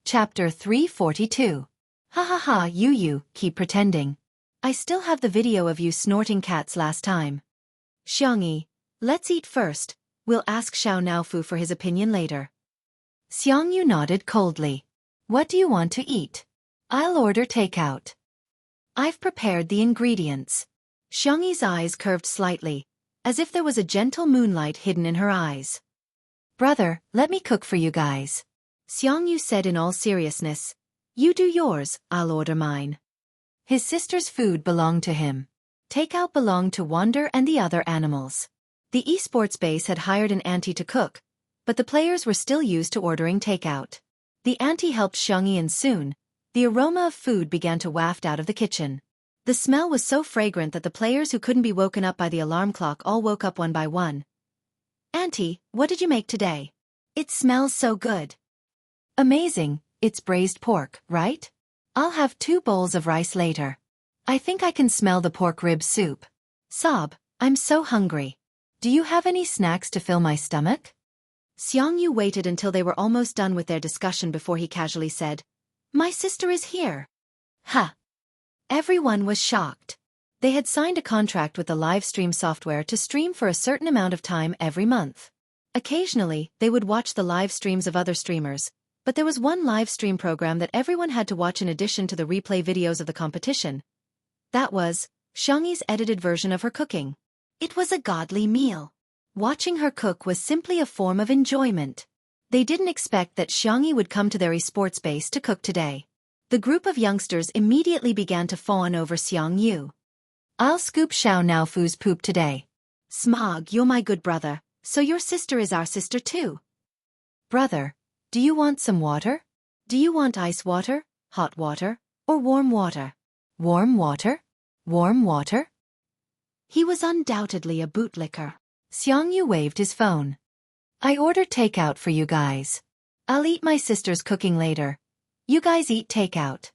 Chapter 342. Ha ha ha, you, keep pretending. I still have the video of you snorting cats last time. Xiangyi, let's eat first, we'll ask Xiao Naofu for his opinion later. Xiangyu nodded coldly. What do you want to eat? I'll order takeout. I've prepared the ingredients. Xiangyi's eyes curved slightly, as if there was a gentle moonlight hidden in her eyes. Brother, let me cook for you guys. Xiangyu said in all seriousness. You do yours, I'll order mine. His sister's food belonged to him. Takeout belonged to Wander and the other animals. The esports base had hired an auntie to cook, but the players were still used to ordering takeout. The auntie helped Xiangyi and soon, the aroma of food began to waft out of the kitchen. The smell was so fragrant that the players who couldn't be woken up by the alarm clock all woke up one by one. Auntie, what did you make today? It smells so good. Amazing, it's braised pork, right? I'll have 2 bowls of rice later. I think I can smell the pork rib soup. Sob, I'm so hungry. Do you have any snacks to fill my stomach? Xiangyu waited until they were almost done with their discussion before he casually said, My sister is here. Ha! Everyone was shocked. They had signed a contract with the live stream software to stream for a certain amount of time every month. Occasionally, they would watch the live streams of other streamers, but there was one live stream program that everyone had to watch in addition to the replay videos of the competition. That was Xiangyi's edited version of her cooking. It was a godly meal. Watching her cook was simply a form of enjoyment. They didn't expect that Xiangyi would come to their esports base to cook today. The group of youngsters immediately began to fawn over Xiangyu. I'll scoop Xiao Naofu's poop today. Smog, you're my good brother, so your sister is our sister too. Brother, do you want some water? Do you want ice water, hot water, or warm water? Warm water? Warm water? He was undoubtedly a bootlicker. Xiangyu waved his phone. I ordered takeout for you guys. I'll eat my sister's cooking later. You guys eat takeout.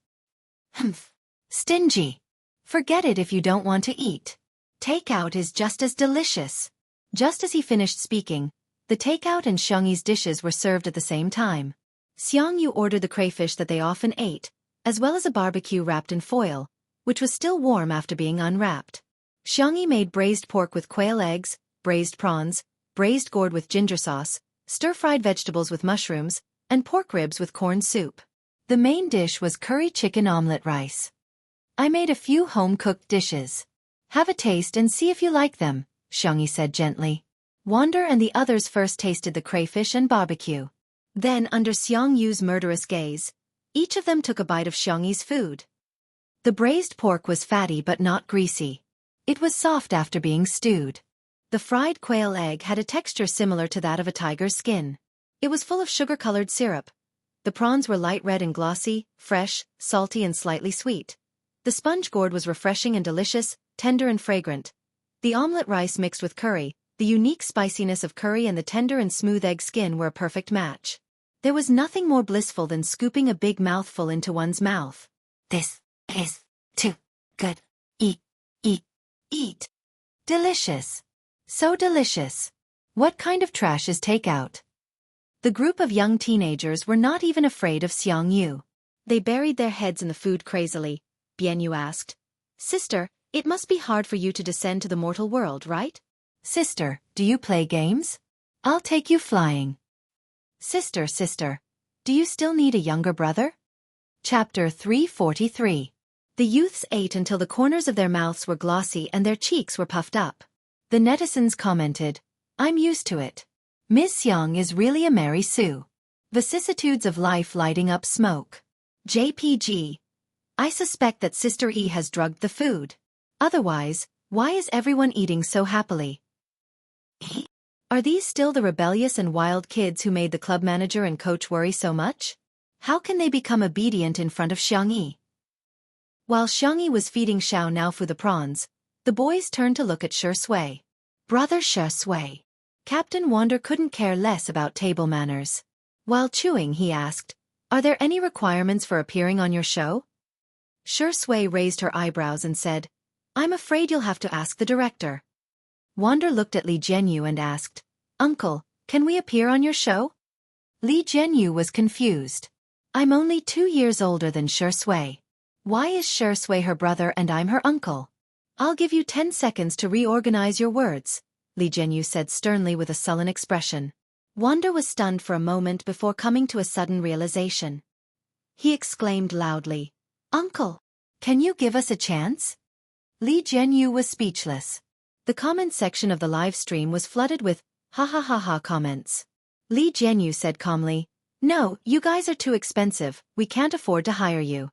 Humph. Stingy. Forget it if you don't want to eat. Takeout is just as delicious. Just as he finished speaking, the takeout and Xiangyi's dishes were served at the same time. Xiangyu ordered the crayfish that they often ate, as well as a barbecue wrapped in foil, which was still warm after being unwrapped. Xiangyi made braised pork with quail eggs, braised prawns, braised gourd with ginger sauce, stir-fried vegetables with mushrooms, and pork ribs with corn soup. The main dish was curry chicken omelette rice. I made a few home-cooked dishes. Have a taste and see if you like them, Xiangyi said gently. Wander and the others first tasted the crayfish and barbecue. Then, under Xiangyu's murderous gaze, each of them took a bite of Xiangyi's food. The braised pork was fatty but not greasy. It was soft after being stewed. The fried quail egg had a texture similar to that of a tiger's skin. It was full of sugar-colored syrup. The prawns were light red and glossy, fresh, salty and slightly sweet. The sponge gourd was refreshing and delicious, tender and fragrant. The omelette rice mixed with curry, the unique spiciness of curry and the tender and smooth egg skin were a perfect match. There was nothing more blissful than scooping a big mouthful into one's mouth. This is too good. Eat, eat, eat. Delicious. So delicious. What kind of trash is takeout? The group of young teenagers were not even afraid of Xiangyu. They buried their heads in the food crazily. Bianyu asked, Sister, it must be hard for you to descend to the mortal world, right? Sister, do you play games? I'll take you flying. Sister, do you still need a younger brother? Chapter 343. The youths ate until the corners of their mouths were glossy and their cheeks were puffed up. The netizens commented, I'm used to it. Ms. Xiang is really a Mary Sue. Vicissitudes of life lighting up smoke. JPG. I suspect that Sister E has drugged the food. Otherwise, why is everyone eating so happily? Are these still the rebellious and wild kids who made the club manager and coach worry so much? How can they become obedient in front of Xiangyi? While Xiangyi was feeding Xiao Naofu the prawns, the boys turned to look at Shi Sui. Brother Shi Sui. Captain Wander couldn't care less about table manners. While chewing, he asked, Are there any requirements for appearing on your show? Shi Sui raised her eyebrows and said, I'm afraid you'll have to ask the director. Wander looked at Li Jianyu and asked, Uncle, can we appear on your show? Li Jianyu was confused. I'm only 2 years older than Shui. Why is Shui her brother and I'm her uncle? I'll give you 10 seconds to reorganize your words, Li Jianyu said sternly with a sullen expression. Wanda was stunned for a moment before coming to a sudden realization. He exclaimed loudly, "Uncle, can you give us a chance?" Li Jianyu was speechless. The comment section of the live stream was flooded with ha ha ha ha comments. Li Jianyu said calmly, "No, you guys are too expensive, we can't afford to hire you."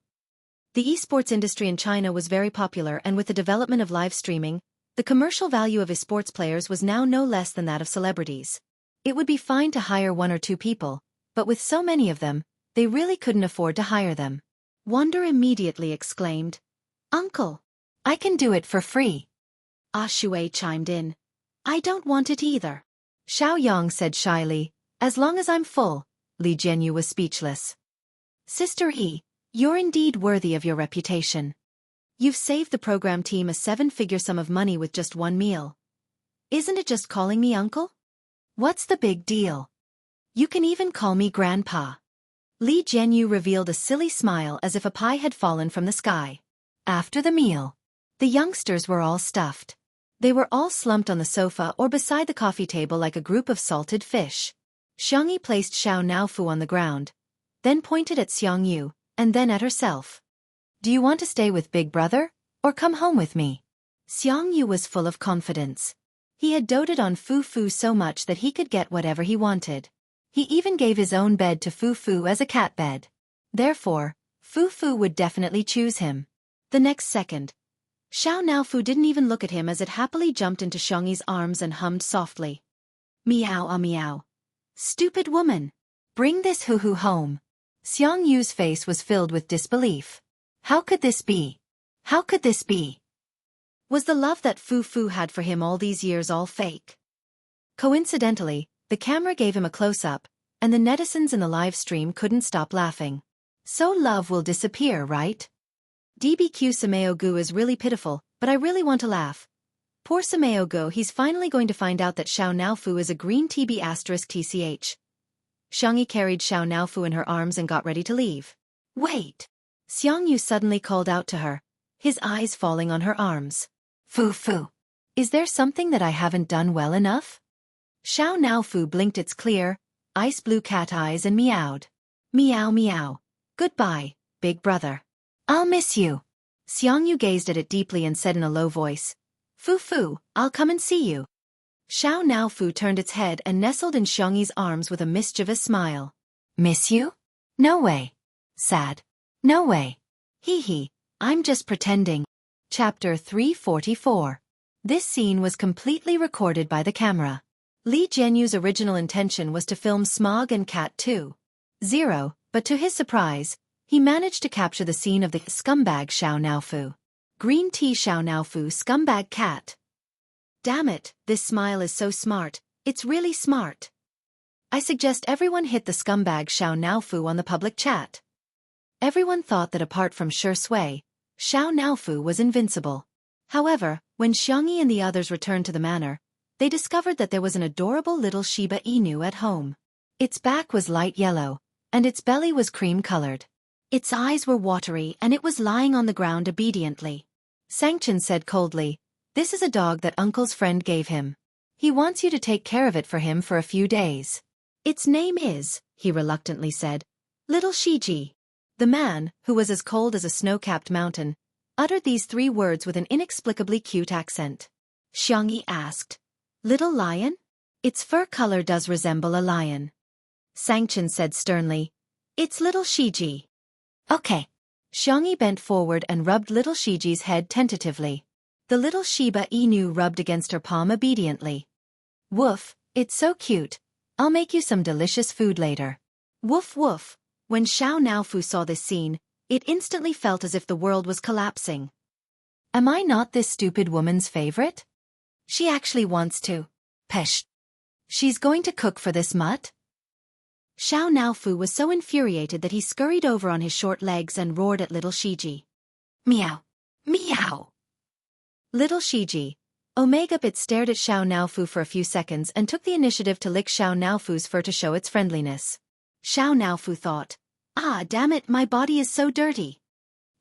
The esports industry in China was very popular, and with the development of live streaming, the commercial value of esports players was now no less than that of celebrities. It would be fine to hire 1 or 2 people, but with so many of them, they really couldn't afford to hire them. Wanda immediately exclaimed, "Uncle, I can do it for free." Shui chimed in, "I don't want it either." Xiaoyang said shyly, "As long as I'm full." Li Jianyu was speechless. "Sister He, you're indeed worthy of your reputation. You've saved the program team a 7-figure sum of money with just one meal. Isn't it just calling me uncle? What's the big deal? You can even call me grandpa." Li Jianyu revealed a silly smile as if a pie had fallen from the sky. After the meal, the youngsters were all stuffed. They were all slumped on the sofa or beside the coffee table like a group of salted fish. Xiangyi placed Xiao Naofu on the ground, then pointed at Xiangyu, and then at herself. "Do you want to stay with Big Brother, or come home with me?" Xiangyu was full of confidence. He had doted on Fu Fu so much that he could get whatever he wanted. He even gave his own bed to Fu Fu as a cat bed. Therefore, Fu Fu would definitely choose him. The next second, Xiao Naofu didn't even look at him as it happily jumped into Xiangyi's arms and hummed softly. "Meow ah meow. Stupid woman. Bring this hoo-hoo home." Xiangyu's face was filled with disbelief. How could this be? How could this be? Was the love that Fu Fu had for him all these years all fake? Coincidentally, the camera gave him a close-up, and the netizens in the live stream couldn't stop laughing. So love will disappear, right? DBQ Sameogu is really pitiful, but I really want to laugh. Poor Sameogu, he's finally going to find out that Xiao Naofu is a green TB *TCH. Xiangyi carried Xiao Naofu in her arms and got ready to leave. "Wait!" Xiangyu suddenly called out to her, his eyes falling on her arms. "Fu Fu, is there something that I haven't done well enough?" Xiao Naofu blinked its clear, ice-blue cat eyes and meowed. "Meow meow. Goodbye, big brother. I'll miss you." Xiangyu gazed at it deeply and said in a low voice, "Fu Fu, I'll come and see you." Xiao Naofu turned its head and nestled in Xiangyi's arms with a mischievous smile. "Miss you? No way. Sad. No way. Hee hee, I'm just pretending." Chapter 344. This scene was completely recorded by the camera. Li Jianyu's original intention was to film Smog and Cat 2.0, but to his surprise, he managed to capture the scene of the scumbag Xiao Naofu. Green tea Xiao Naofu scumbag cat. Damn it, this smile is so smart, it's really smart. I suggest everyone hit the scumbag Xiao Naofu on the public chat. Everyone thought that apart from Shui, Xiao Naofu was invincible. However, when Xiangyi and the others returned to the manor, they discovered that there was an adorable little Shiba Inu at home. Its back was light yellow, and its belly was cream-colored. Its eyes were watery and it was lying on the ground obediently. Sanction said coldly, "This is a dog that Uncle's friend gave him. He wants you to take care of it for him for a few days. Its name is," he reluctantly said, "Little Shiji." The man, who was as cold as a snow-capped mountain, uttered these 3 words with an inexplicably cute accent. Xiangyi asked, "Little lion? Its fur color does resemble a lion." Sanction said sternly, "It's little Shiji." "Okay." Xiangyi bent forward and rubbed little Shiji's head tentatively. The little Shiba Inu rubbed against her palm obediently. "Woof, it's so cute. I'll make you some delicious food later." Woof woof. When Xiao Naofu saw this scene, it instantly felt as if the world was collapsing. Am I not this stupid woman's favorite? She actually wants to. Pesh. She's going to cook for this mutt? Xiao Naofu was so infuriated that he scurried over on his short legs and roared at little Shiji. "Meow. Meow." Little Shiji, Omega Bit stared at Xiao Naofu for a few seconds and took the initiative to lick Xiao Naofu's fur to show its friendliness. Xiao Naofu thought, Ah, damn it, my body is so dirty.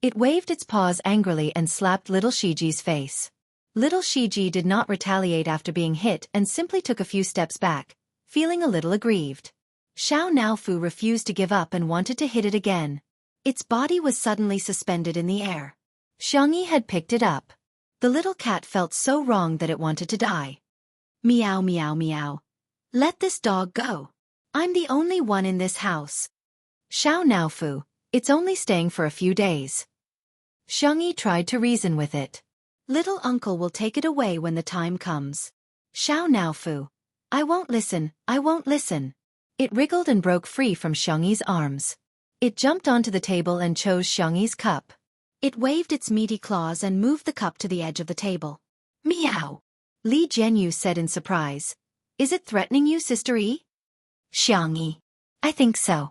It waved its paws angrily and slapped little Shiji's face. Little Shiji did not retaliate after being hit and simply took a few steps back, feeling a little aggrieved. Xiao Naofu refused to give up and wanted to hit it again. Its body was suddenly suspended in the air. Xiangyi had picked it up. The little cat felt so wrong that it wanted to die. Meow meow meow. Let this dog go. I'm the only one in this house. Xiao Naofu, it's only staying for a few days. Xiangyi tried to reason with it. Little uncle will take it away when the time comes. Xiao Naofu. I won't listen, I won't listen. It wriggled and broke free from Xiangyi's arms. It jumped onto the table and chose Xiangyi's cup. It waved its meaty claws and moved the cup to the edge of the table. Meow! Li Jianyu said in surprise. Is it threatening you, Sister E? Xiangyi. I think so.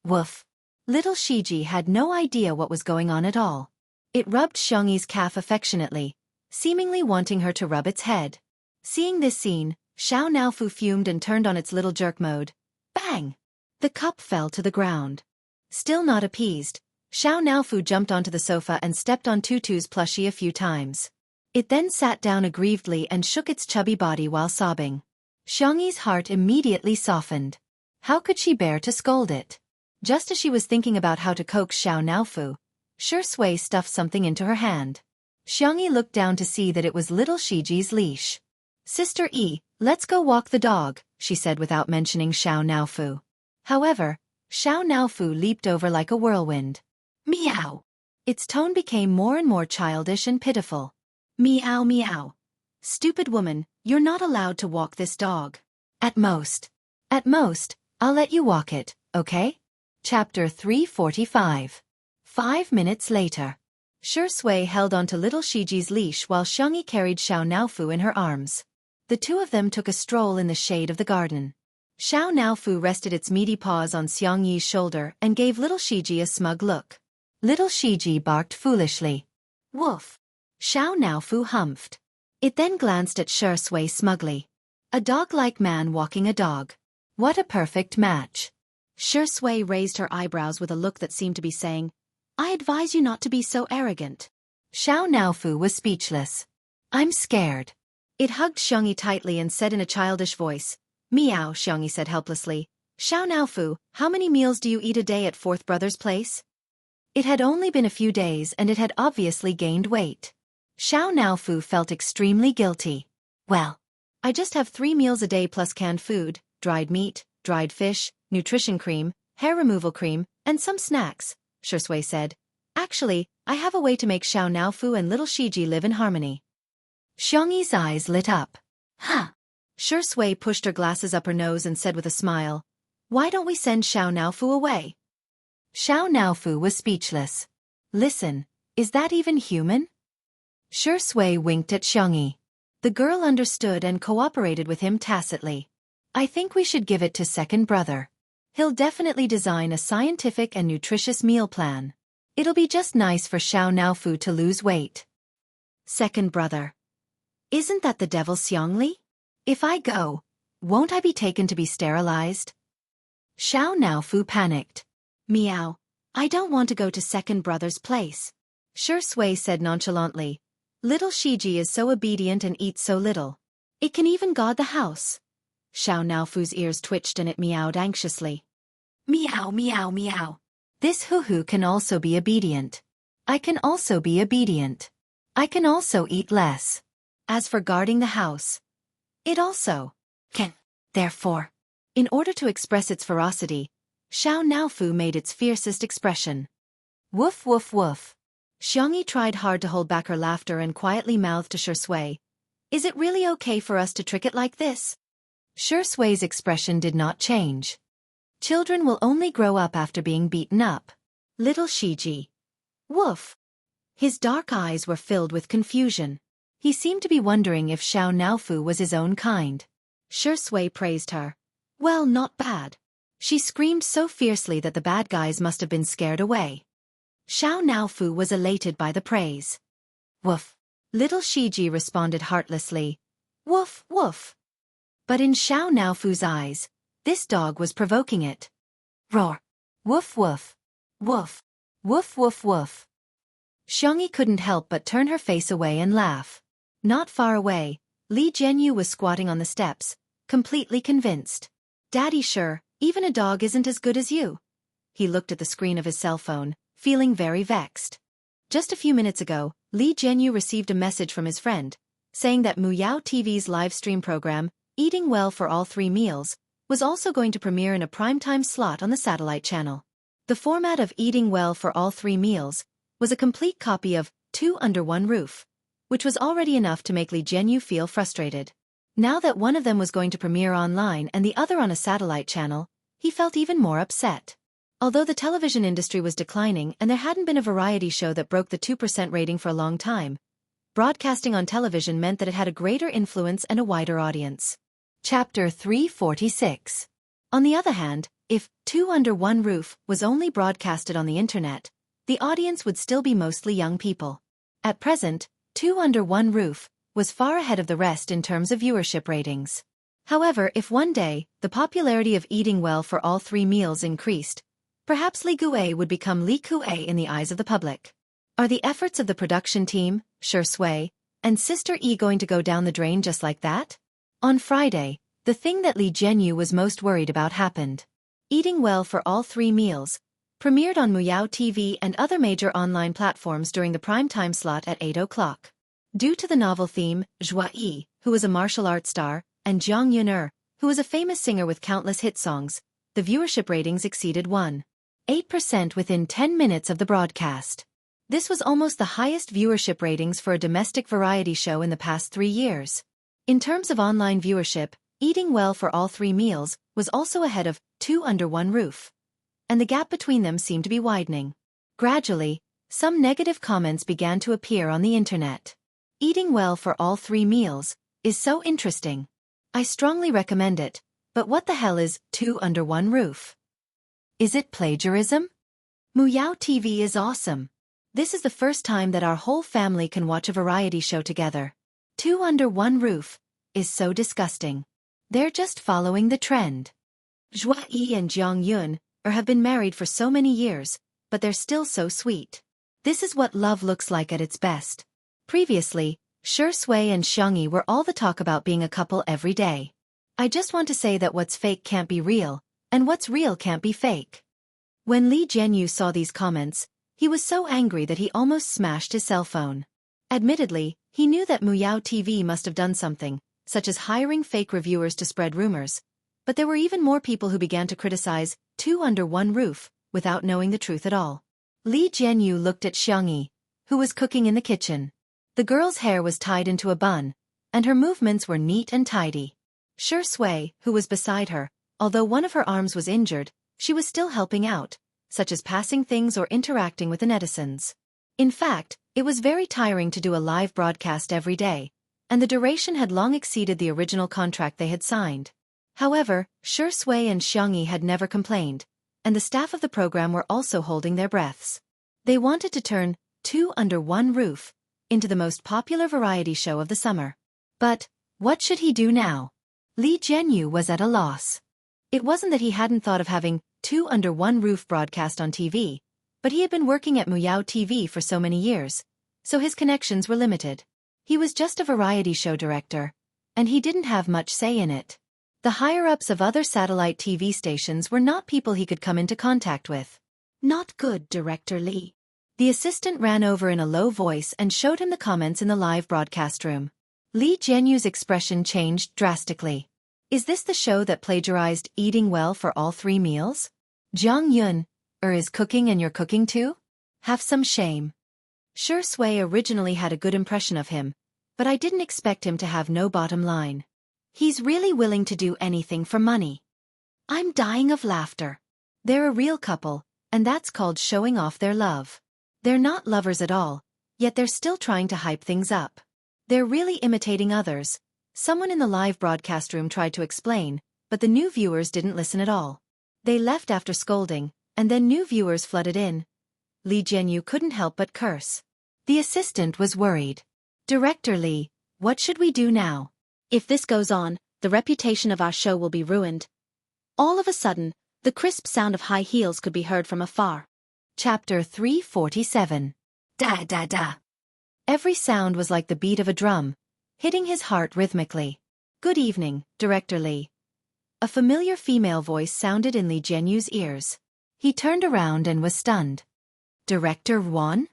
Woof. Little Shiji had no idea what was going on at all. It rubbed Xiangyi's calf affectionately, seemingly wanting her to rub its head. Seeing this scene, Xiao Naofu fumed and turned on its little jerk mode. Bang! The cup fell to the ground. Still not appeased, Xiao Naofu jumped onto the sofa and stepped on Tutu's plushie a few times. It then sat down aggrievedly and shook its chubby body while sobbing. Xiangyi's heart immediately softened. How could she bear to scold it? Just as she was thinking about how to coax Xiao Naofu, Shui stuffed something into her hand. Xiangyi looked down to see that it was little Shiji's leash. Sister E, let's go walk the dog, she said without mentioning Xiao Naofu. However, Xiao Naofu leaped over like a whirlwind. Meow! Its tone became more and more childish and pitiful. Meow meow. Stupid woman, you're not allowed to walk this dog. At most, I'll let you walk it, okay? Chapter 345. 5 minutes later. Shui held onto little Shiji's leash while Xiangyi carried Xiao Naofu in her arms. The two of them took a stroll in the shade of the garden. Xiao Naofu rested its meaty paws on Xiangyi's shoulder and gave little Shiji a smug look. Little Shiji barked foolishly. Woof. Xiao Naofu humphed. It then glanced at Shui smugly. A dog-like man walking a dog. What a perfect match. Shui raised her eyebrows with a look that seemed to be saying, I advise you not to be so arrogant. Xiao Naofu was speechless. I'm scared. It hugged Xiangyi tightly and said in a childish voice, Meow, Xiangyi said helplessly. Xiao Naofu, how many meals do you eat a day at Fourth Brother's place? It had only been a few days and it had obviously gained weight. Xiao Naofu felt extremely guilty. Well, I just have 3 meals a day plus canned food, dried meat, dried fish, nutrition cream, hair removal cream, and some snacks, Shui said. Actually, I have a way to make Xiao Naofu and little Shiji live in harmony. Xiangyi's eyes lit up. Huh. Shui pushed her glasses up her nose and said with a smile, Why don't we send Xiao Naofu away? Xiao Naofu was speechless. Listen, is that even human? Shui winked at Xiangyi. The girl understood and cooperated with him tacitly. I think we should give it to second brother. He'll definitely design a scientific and nutritious meal plan. It'll be just nice for Xiao Naofu to lose weight. Second brother. Isn't that the devil Xiangli? If I go, won't I be taken to be sterilized? Xiao Naofu panicked. Meow. I don't want to go to second brother's place. Shui said nonchalantly. Little Shiji is so obedient and eats so little. It can even guard the house. Xiao Naofu's ears twitched and it meowed anxiously. Meow meow meow. This hoo-hoo can also be obedient. I can also be obedient. I can also eat less. As for guarding the house, it also can. Therefore, in order to express its ferocity, Xiao Naofu made its fiercest expression. Woof woof woof. Xiangyi tried hard to hold back her laughter and quietly mouthed to Shui, Is it really okay for us to trick it like this? Shui's expression did not change. Children will only grow up after being beaten up. Little Shiji. Woof. His dark eyes were filled with confusion. He seemed to be wondering if Xiao Naofu was his own kind. Shui praised her. Well, not bad. She screamed so fiercely that the bad guys must have been scared away. Xiao Naofu was elated by the praise. Woof. Little Shiji responded heartlessly. Woof, woof. But in Xiao Naofu's eyes, this dog was provoking it. Roar. Woof woof. Woof. Woof woof woof. Xiangyi couldn't help but turn her face away and laugh. Not far away, Li Jianyu was squatting on the steps, completely convinced. Daddy, sure, even a dog isn't as good as you. He looked at the screen of his cell phone, feeling very vexed. Just a few minutes ago, Li Jianyu received a message from his friend, saying that Muyao TV's live stream program, Eating Well for All 3 Meals, was also going to premiere in a primetime slot on the satellite channel. The format of Eating Well for All 3 Meals was a complete copy of Two Under One Roof, which was already enough to make Li Jianyu feel frustrated. Now that one of them was going to premiere online and the other on a satellite channel, he felt even more upset. Although the television industry was declining and there hadn't been a variety show that broke the 2% rating for a long time, broadcasting on television meant that it had a greater influence and a wider audience. Chapter 346. On the other hand, if Two Under One Roof was only broadcasted on the internet, the audience would still be mostly young people. At present, Two Under One Roof was far ahead of the rest in terms of viewership ratings. However, if one day, the popularity of Eating Well for All 3 Meals increased, perhaps Li Gue would become Li Kue in the eyes of the public. Are the efforts of the production team, Shi Sui, and Sister Yi going to go down the drain just like that? On Friday, the thing that Li Jianyu was most worried about happened. Eating Well for All 3 Meals premiered on Muyao TV and other major online platforms during the primetime slot at 8 o'clock. Due to the novel theme, Zhua Yi, who was a martial arts star, and Jiang Yuner, who was a famous singer with countless hit songs, the viewership ratings exceeded 1.8% within 10 minutes of the broadcast. This was almost the highest viewership ratings for a domestic variety show in the past 3 years. In terms of online viewership, Eating Well for All 3 Meals was also ahead of Two Under One Roof, and the gap between them seemed to be widening. Gradually, some negative comments began to appear on the internet. Eating Well for All 3 Meals is so interesting. I strongly recommend it, but what the hell is Two Under One Roof? Is it plagiarism? Muyao TV is awesome. This is the first time that our whole family can watch a variety show together. Two Under One Roof is so disgusting. They're just following the trend. Zhua Yi and Jiang Yun have been married for so many years, but they're still so sweet. This is what love looks like at its best. Previously, Shi Sui and Xiangyi were all the talk about being a couple every day. I just want to say that what's fake can't be real, and what's real can't be fake. When Li Jianyu saw these comments, he was so angry that he almost smashed his cell phone. Admittedly, he knew that Muyao TV must have done something, such as hiring fake reviewers to spread rumors, but there were even more people who began to criticize Two Under One Roof without knowing the truth at all. Li Jianyu looked at Xiangyi, who was cooking in the kitchen. The girl's hair was tied into a bun, and her movements were neat and tidy. Shi Sui, who was beside her, although one of her arms was injured, she was still helping out, such as passing things or interacting with the netizens. In fact, it was very tiring to do a live broadcast every day, and the duration had long exceeded the original contract they had signed. However, Shi Sui and Xiangyi had never complained, and the staff of the program were also holding their breaths. They wanted to turn Two Under One Roof into the most popular variety show of the summer. But what should he do now? Li Jianyu was at a loss. It wasn't that he hadn't thought of having Two Under One Roof broadcast on TV, but he had been working at Muyao TV for so many years, so his connections were limited. He was just a variety show director, and he didn't have much say in it. The higher-ups of other satellite TV stations were not people he could come into contact with. Not good, Director Li. The assistant ran over in a low voice and showed him the comments in the live broadcast room. Li Jianyu's expression changed drastically. Is this the show that plagiarized Eating Well for All 3 Meals? Jiang Yun, is cooking and you're cooking too? Have some shame. Shi Sui originally had a good impression of him, but I didn't expect him to have no bottom line. He's really willing to do anything for money. I'm dying of laughter. They're a real couple, and that's called showing off their love. They're not lovers at all, yet they're still trying to hype things up. They're really imitating others. Someone in the live broadcast room tried to explain, but the new viewers didn't listen at all. They left after scolding, and then new viewers flooded in. Li Jianyu couldn't help but curse. The assistant was worried. Director Li, what should we do now? If this goes on, the reputation of our show will be ruined. All of a sudden, The crisp sound of high heels could be heard from afar. Chapter 347. Da da da. Every sound was like the beat of a drum, hitting his heart rhythmically. Good evening, Director Li. A familiar female voice sounded in Li Jianyu's ears. He turned around and was stunned. Director Yuan?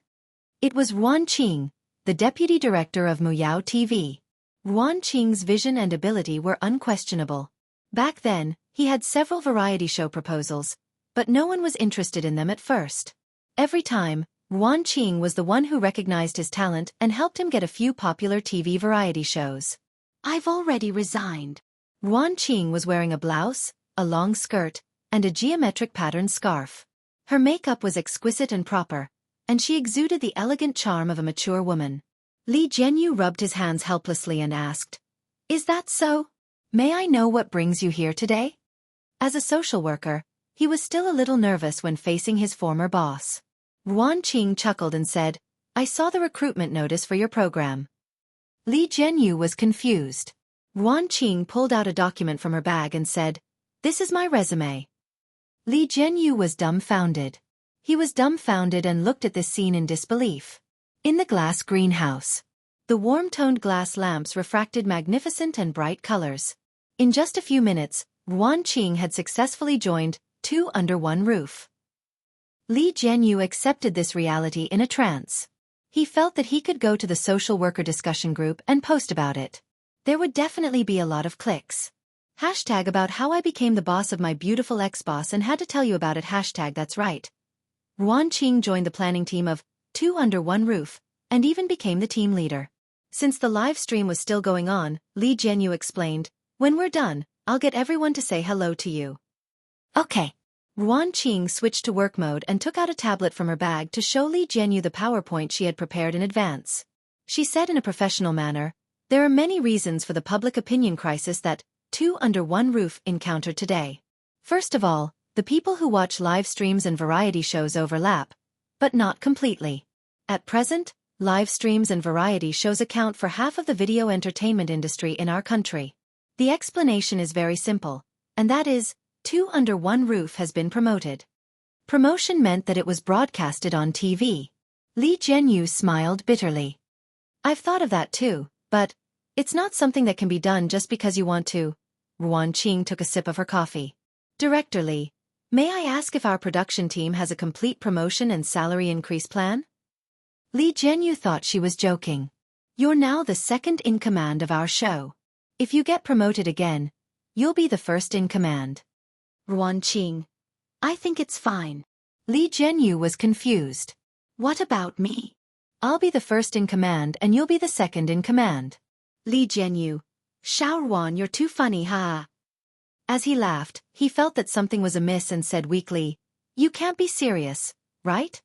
It was Yuan Qing, the deputy director of Muyao TV. Yuan Qing's vision and ability were unquestionable. Back then, he had several variety show proposals, but no one was interested in them at first. Every time, Yuan Qing was the one who recognized his talent and helped him get a few popular TV variety shows. I've already resigned. Yuan Qing was wearing a blouse, a long skirt, and a geometric patterned scarf. Her makeup was exquisite and proper, and she exuded the elegant charm of a mature woman. Li Jianyu rubbed his hands helplessly and asked, "Is that so? May I know what brings you here today?" As a social worker, he was still a little nervous when facing his former boss. Yuan Qing chuckled and said, "I saw the recruitment notice for your program." Li Jianyu was confused. Yuan Qing pulled out a document from her bag and said, "This is my resume." Li Jianyu was dumbfounded. He was dumbfounded and looked at this scene in disbelief. In the glass greenhouse, the warm-toned glass lamps refracted magnificent and bright colors. In just a few minutes, Yuan Qing had successfully joined two under one roof. Li Jianyu accepted this reality in a trance. He felt that he could go to the social worker discussion group and post about it. There would definitely be a lot of clicks. Hashtag about how I became the boss of my beautiful ex-boss and had to tell you about it. Hashtag that's right. Yuan Qing joined the planning team of Two Under One Roof, and even became the team leader. Since the live stream was still going on, Li Jianyu explained, "When we're done, I'll get everyone to say hello to you." Okay. Yuan Qing switched to work mode and took out a tablet from her bag to show Li Jianyu the PowerPoint she had prepared in advance. She said in a professional manner, "There are many reasons for the public opinion crisis that Two Under One Roof encountered today. First of all, the people who watch live streams and variety shows overlap, but not completely. At present, live streams and variety shows account for half of the video entertainment industry in our country. The explanation is very simple, and that is, Two Under One Roof has been promoted." Promotion meant that it was broadcasted on TV. Li Jianyu smiled bitterly. "I've thought of that too, but it's not something that can be done just because you want to." Yuan Qing took a sip of her coffee. "Director Li, may I ask if our production team has a complete promotion and salary increase plan?" Li Jianyu thought she was joking. "You're now the second in command of our show. If you get promoted again, you'll be the first in command." Yuan Qing, "I think it's fine." Li Jianyu was confused. "What about me?" "I'll be the first in command and you'll be the second in command." Li Jianyu, "Xiaofan, you're too funny, ha." As he laughed, he felt that something was amiss and said weakly, "You can't be serious, right?"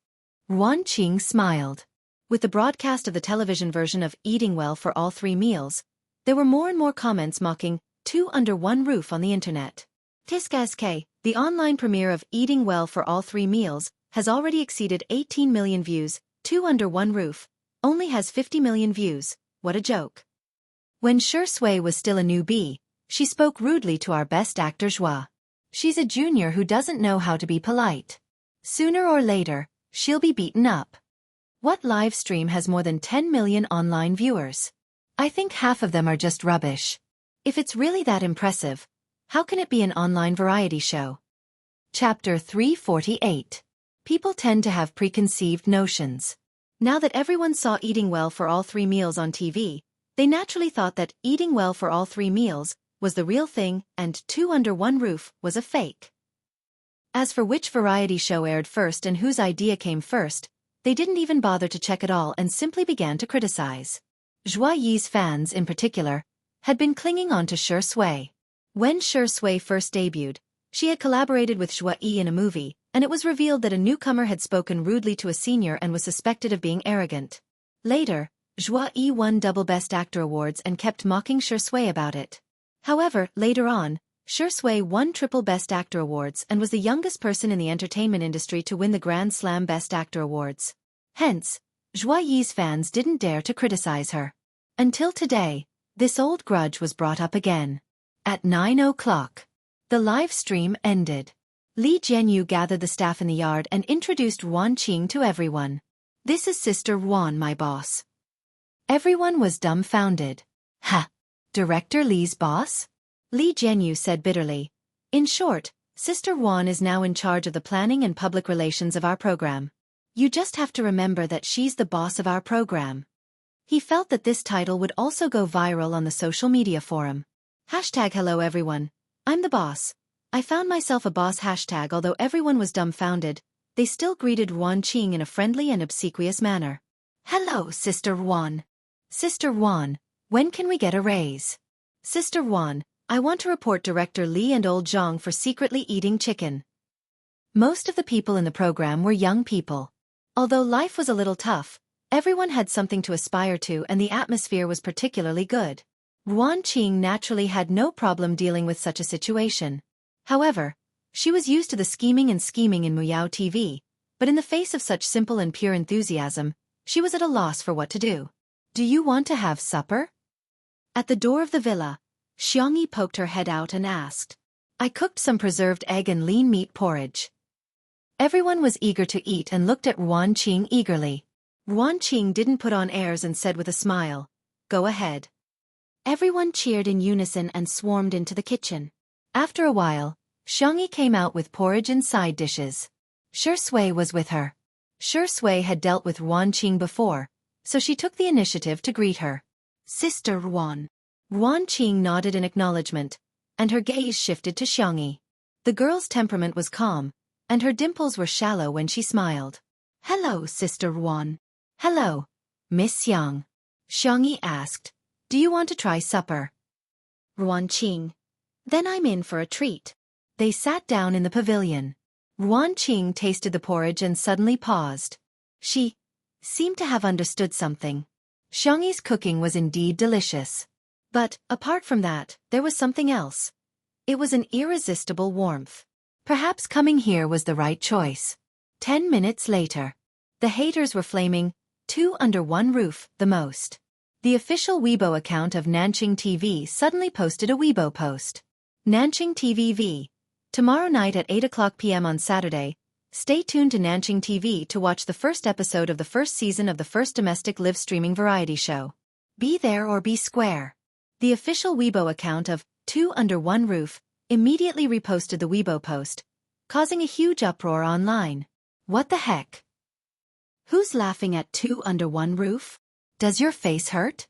Yuan Qing smiled. With the broadcast of the television version of Eating Well for All Three Meals, there were more and more comments mocking Two Under One Roof on the internet. Tiskazk, the online premiere of Eating Well for All Three Meals, has already exceeded 18 million views. Two Under One Roof only has 50 million views. What a joke. When Shi Sui was still a newbie, she spoke rudely to our best actor Zhua. She's a junior who doesn't know how to be polite. Sooner or later, she'll be beaten up. What live stream has more than 10 million online viewers? I think half of them are just rubbish. If it's really that impressive, how can it be an online variety show? Chapter 348. People tend to have preconceived notions. Now that everyone saw Eating Well for All Three Meals on TV, they naturally thought that Eating Well for All Three Meals was the real thing and Two Under One Roof was a fake. As for which variety show aired first and whose idea came first, they didn't even bother to check at all and simply began to criticize. Zhua Yi's fans, in particular, had been clinging on to Shi Sui. When Shi Sui first debuted, she had collaborated with Zhua Yi in a movie, and it was revealed that a newcomer had spoken rudely to a senior and was suspected of being arrogant. Later, Zhua Yi won double Best Actor awards and kept mocking Shi Sui about it. However, later on, Shi Sui won triple Best Actor awards and was the youngest person in the entertainment industry to win the Grand Slam Best Actor awards. Hence, Zhua Yi's fans didn't dare to criticize her. Until today, this old grudge was brought up again. At 9 o'clock, the live stream ended. Li Jianyu gathered the staff in the yard and introduced Wan Qing to everyone. This is Sister Wan, my boss. Everyone was dumbfounded. Ha! Director Li's boss? Li Jianyu said bitterly. In short, Sister Wan is now in charge of the planning and public relations of our program. You just have to remember that she's the boss of our program. He felt that this title would also go viral on the social media forum. #Hello everyone. I'm the boss. I found myself a boss #. Although everyone was dumbfounded, they still greeted Wan Qing in a friendly and obsequious manner. Hello, Sister Wan. Sister Wan, when can we get a raise? Sister Wan, I want to report Director Li and old Zhang for secretly eating chicken. Most of the people in the program were young people. Although life was a little tough, everyone had something to aspire to and the atmosphere was particularly good. Wan Qing naturally had no problem dealing with such a situation. However, she was used to the scheming in Muyao TV, but in the face of such simple and pure enthusiasm, she was at a loss for what to do. Do you want to have supper? At the door of the villa, Xiangyi poked her head out and asked. I cooked some preserved egg and lean meat porridge. Everyone was eager to eat and looked at Wan Qing eagerly. Wan Qing didn't put on airs and said with a smile, Go ahead. Everyone cheered in unison and swarmed into the kitchen. After a while, Xiangyi came out with porridge and side dishes. Shi Sui was with her. Shi Sui had dealt with Wan Qing before, so she took the initiative to greet her. Sister Wan. Wan Qing nodded in acknowledgement, and her gaze shifted to Xiangyi. The girl's temperament was calm, and her dimples were shallow when she smiled. Hello, Sister Wan. Hello, Miss Xiang. Xiangyi asked, Do you want to try supper? Wan Qing. Then I'm in for a treat. They sat down in the pavilion. Wan Qing tasted the porridge and suddenly paused. She seemed to have understood something. Xiangyi's cooking was indeed delicious. But, apart from that, there was something else. It was an irresistible warmth. Perhaps coming here was the right choice. 10 minutes later. The haters were flaming, 2 under 1 roof, the most. The official Weibo account of Nanqing TV suddenly posted a Weibo post. Nanqing TV V. Tomorrow night at 8:00 p.m. on Saturday, stay tuned to Nanqing TV to watch the first episode of the first season of the first domestic live streaming variety show. Be there or be square. The official Weibo account of 2 under 1 roof immediately reposted the Weibo post, causing a huge uproar online. What the heck? Who's laughing at 2 under 1 roof? Does your face hurt?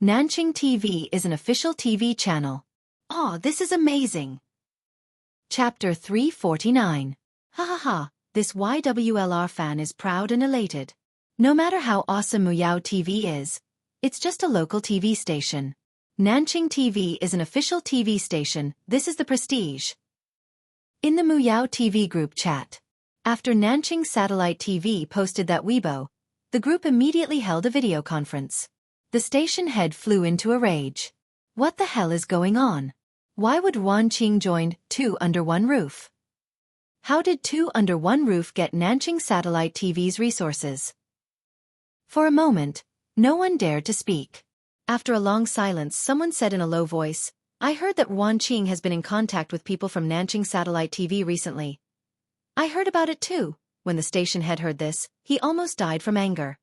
Nanqing TV is an official TV channel. Aw, this is amazing. Chapter 349. Ha ha ha, this YWLR fan is proud and elated. No matter how awesome Muyao TV is, it's just a local TV station. Nanqing TV is an official TV station, this is the prestige. In the Muyao TV group chat. After Nanqing Satellite TV posted that Weibo, the group immediately held a video conference. The station head flew into a rage. What the hell is going on? Why would Wan Qing join 2 under 1 roof? How did 2 under 1 roof get Nanqing Satellite TV's resources? For a moment, no one dared to speak. After a long silence, someone said in a low voice, I heard that Wan Qing has been in contact with people from Nanqing Satellite TV recently. I heard about it too. When the station head heard this, he almost died from anger.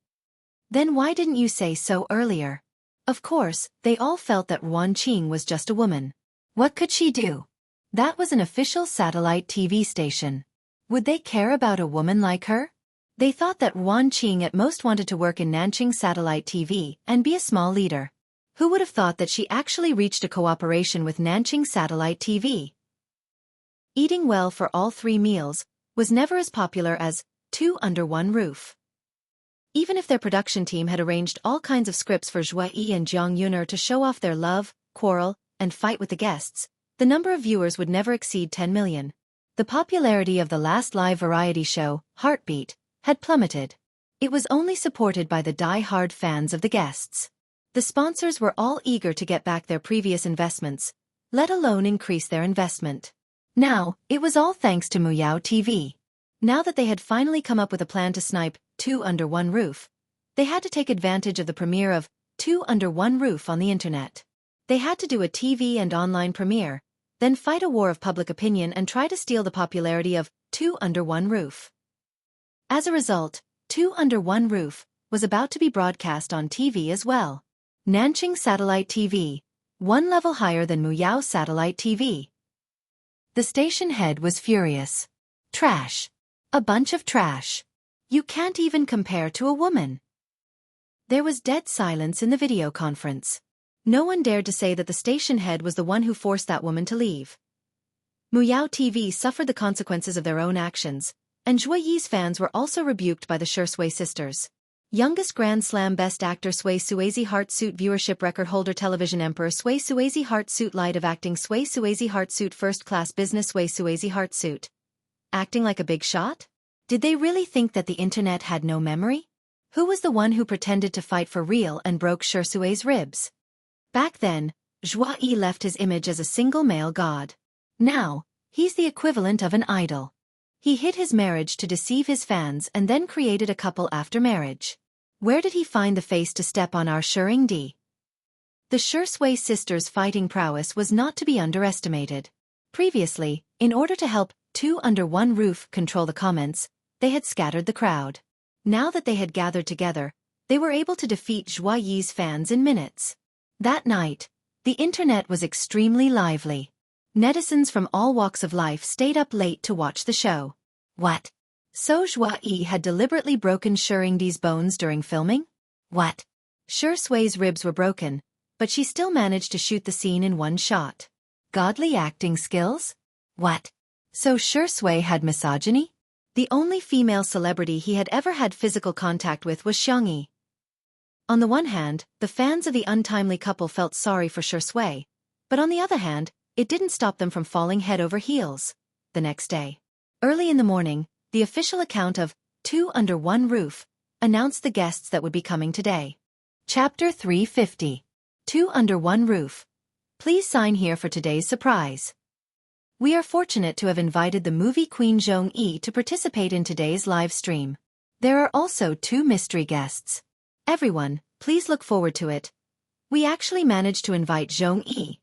Then why didn't you say so earlier? Of course, they all felt that Wan Qing was just a woman. What could she do? That was an official satellite TV station. Would they care about a woman like her? They thought that Wan Qing at most wanted to work in Nanqing Satellite TV and be a small leader. Who would have thought that she actually reached a cooperation with Nanqing Satellite TV? Eating well for all 3 meals was never as popular as 2 under 1 roof. Even if their production team had arranged all kinds of scripts for Zhuo Yi and Jiang Yuner to show off their love, quarrel, and fight with the guests, the number of viewers would never exceed 10 million. The popularity of the last live variety show, Heartbeat, had plummeted. It was only supported by the die-hard fans of the guests. The sponsors were all eager to get back their previous investments, let alone increase their investment. Now, it was all thanks to Muyao TV. Now that they had finally come up with a plan to snipe 2 under 1 roof, they had to take advantage of the premiere of 2 under 1 roof on the internet. They had to do a TV and online premiere, then fight a war of public opinion and try to steal the popularity of Two Under One Roof. As a result, Two Under One Roof was about to be broadcast on TV as well. Nanjing Satellite TV, one level higher than Muyao Satellite TV. The station head was furious. Trash. A bunch of trash. You can't even compare to a woman. There was dead silence in the video conference. No one dared to say that the station head was the one who forced that woman to leave. Muyao TV suffered the consequences of their own actions, and Zhuo Yi's fans were also rebuked by the Shui sisters. Youngest Grand Slam Best Actor Sui Suazi Heart Suit Viewership Record Holder Television Emperor Sui Suazi Heart Suit Light of Acting Sui Suazi Heart Suit First Class Business Sui Suazi Heart Suit. Acting like a big shot? Did they really think that the internet had no memory? Who was the one who pretended to fight for real and broke Shi Sui's ribs? Back then, Zhuo Yi left his image as a single male god. Now, he's the equivalent of an idol. He hid his marriage to deceive his fans and then created a couple after marriage. Where did he find the face to step on our Shuringdi? The Shui sisters' fighting prowess was not to be underestimated. Previously, in order to help Two Under One Roof control the comments, they had scattered the crowd. Now that they had gathered together, they were able to defeat Zhuo Yi's fans in minutes. That night, the internet was extremely lively. Netizens from all walks of life stayed up late to watch the show. What? So Zhuo Yi had deliberately broken Shuringdi's bones during filming? What? Shi Sui's ribs were broken, but she still managed to shoot the scene in one shot. Godly acting skills? What? So Shi Sui had misogyny? The only female celebrity he had ever had physical contact with was Xiangyi. On the one hand, the fans of the untimely couple felt sorry for Shi Sui, but on the other hand, it didn't stop them from falling head over heels. The next day, early in the morning, the official account of Two Under One Roof announced the guests that would be coming today. Chapter 350. Two Under One Roof. Please sign here for today's surprise. We are fortunate to have invited the movie queen Zhong Yi to participate in today's live stream. There are also two mystery guests. Everyone, please look forward to it. We actually managed to invite Zhong Yi.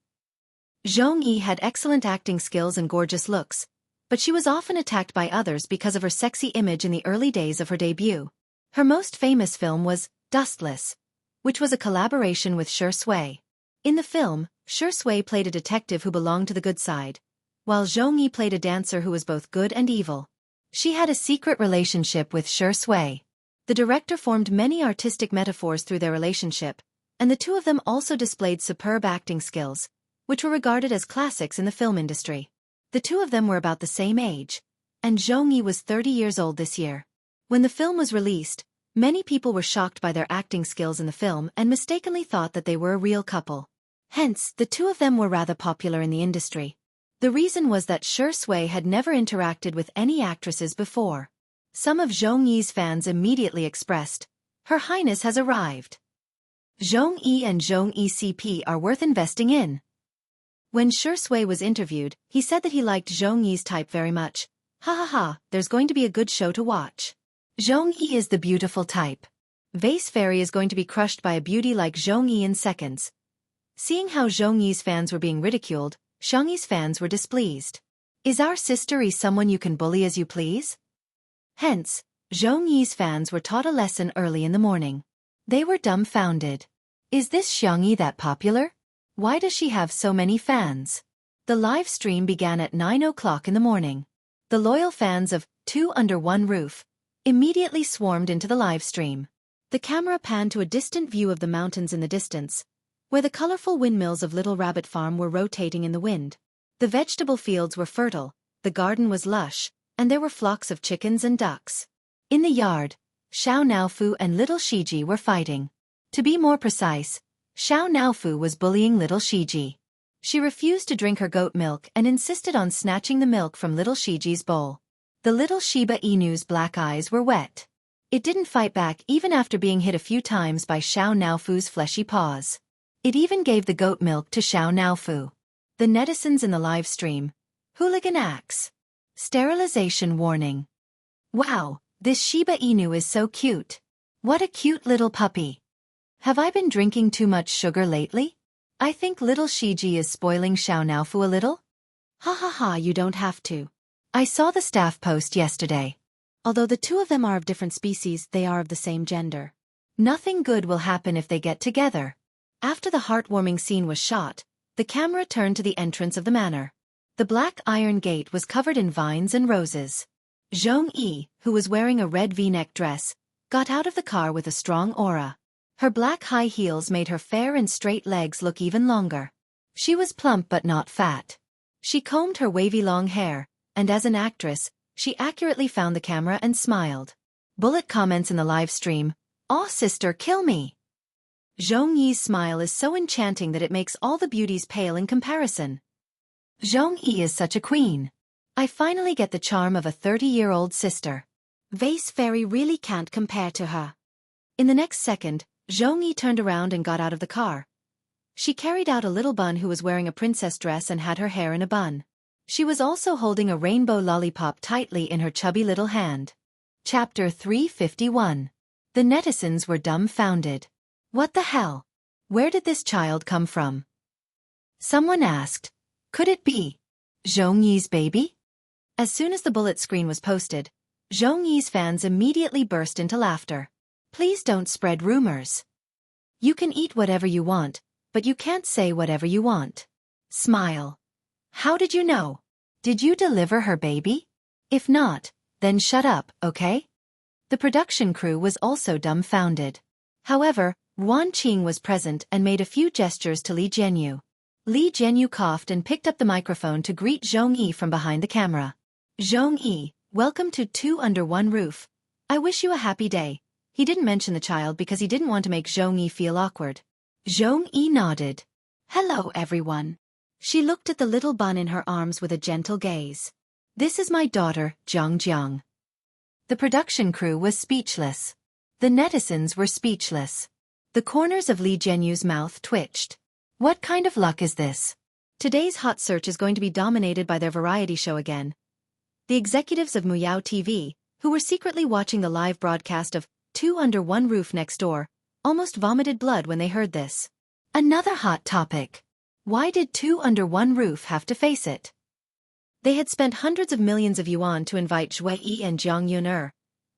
Zhong Yi had excellent acting skills and gorgeous looks, but she was often attacked by others because of her sexy image in the early days of her debut. Her most famous film was Dustless, which was a collaboration with Shi Sui. In the film, Shi Sui played a detective who belonged to the good side, while Zhong Yi played a dancer who was both good and evil. She had a secret relationship with Shi Sui. The director formed many artistic metaphors through their relationship, and the two of them also displayed superb acting skills, which were regarded as classics in the film industry. The two of them were about the same age, and Zhong Yi was 30 years old this year. When the film was released, many people were shocked by their acting skills in the film and mistakenly thought that they were a real couple. Hence, the two of them were rather popular in the industry. The reason was that Shi Sui had never interacted with any actresses before. Some of Zhong Yi's fans immediately expressed, "Her Highness has arrived. Zhong Yi and Zhong Yi CP are worth investing in." When Shi Sui was interviewed, he said that he liked Zhong Yi's type very much. Ha ha ha, there's going to be a good show to watch. Zhong Yi is the beautiful type. Vase Fairy is going to be crushed by a beauty like Zhong Yi in seconds. Seeing how Zhong Yi's fans were being ridiculed, Xiangyi's fans were displeased. Is our sister Yi someone you can bully as you please? Hence, Zhong Yi's fans were taught a lesson early in the morning. They were dumbfounded. Is this Xiangyi that popular? Why does she have so many fans? The live stream began at 9 o'clock in the morning. The loyal fans of Two Under One Roof immediately swarmed into the live stream. The camera panned to a distant view of the mountains in the distance, where the colorful windmills of Little Rabbit Farm were rotating in the wind. The vegetable fields were fertile, the garden was lush, and there were flocks of chickens and ducks. In the yard, Xiao Naofu and Little Shiji were fighting. To be more precise, Xiao Naofu was bullying Little Shiji. She refused to drink her goat milk and insisted on snatching the milk from Little Shiji's bowl. The little Shiba Inu's black eyes were wet. It didn't fight back even after being hit a few times by Xiao Naofu's fleshy paws. It even gave the goat milk to Xiao Naofu. The netizens in the live stream. Hooligan acts. Sterilization warning. Wow, this Shiba Inu is so cute. What a cute little puppy. Have I been drinking too much sugar lately? I think Little Shiji is spoiling Xiao Naofu a little. Ha ha ha, you don't have to. I saw the staff post yesterday. Although the two of them are of different species, they are of the same gender. Nothing good will happen if they get together. After the heartwarming scene was shot, the camera turned to the entrance of the manor. The black iron gate was covered in vines and roses. Zhong Yi, who was wearing a red V-neck dress, got out of the car with a strong aura. Her black high heels made her fair and straight legs look even longer. She was plump but not fat. She combed her wavy long hair, and as an actress, she accurately found the camera and smiled. Bullet comments in the live stream, "Aw sister, kill me." Zhong Yi's smile is so enchanting that it makes all the beauties pale in comparison. Zhong Yi is such a queen. I finally get the charm of a 30-year-old sister. Vase Fairy really can't compare to her. In the next second, Zhong Yi turned around and got out of the car. She carried out a little bun who was wearing a princess dress and had her hair in a bun. She was also holding a rainbow lollipop tightly in her chubby little hand. Chapter 351. The netizens were dumbfounded. What the hell? Where did this child come from? Someone asked. Could it be Zhong Yi's baby? As soon as the bullet screen was posted, Zhong Yi's fans immediately burst into laughter. Please don't spread rumors. You can eat whatever you want, but you can't say whatever you want. Smile. How did you know? Did you deliver her baby? If not, then shut up, okay? The production crew was also dumbfounded. However, Yuan Qing was present and made a few gestures to Li Jianyu. Li Jianyu coughed and picked up the microphone to greet Zhong Yi from behind the camera. Zhong Yi, welcome to Two Under One Roof. I wish you a happy day. He didn't mention the child because he didn't want to make Zhong Yi feel awkward. Zhong Yi nodded. Hello, everyone. She looked at the little bun in her arms with a gentle gaze. This is my daughter, Jiang Jiang. The production crew was speechless. The netizens were speechless. The corners of Li Jianyu's mouth twitched. What kind of luck is this? Today's hot search is going to be dominated by their variety show again. The executives of Muyao TV, who were secretly watching the live broadcast of Two Under One Roof next door, almost vomited blood when they heard this. Another hot topic. Why did Two Under One Roof have to face it? They had spent hundreds of millions of yuan to invite Zhui Yi and Jiang Yuner,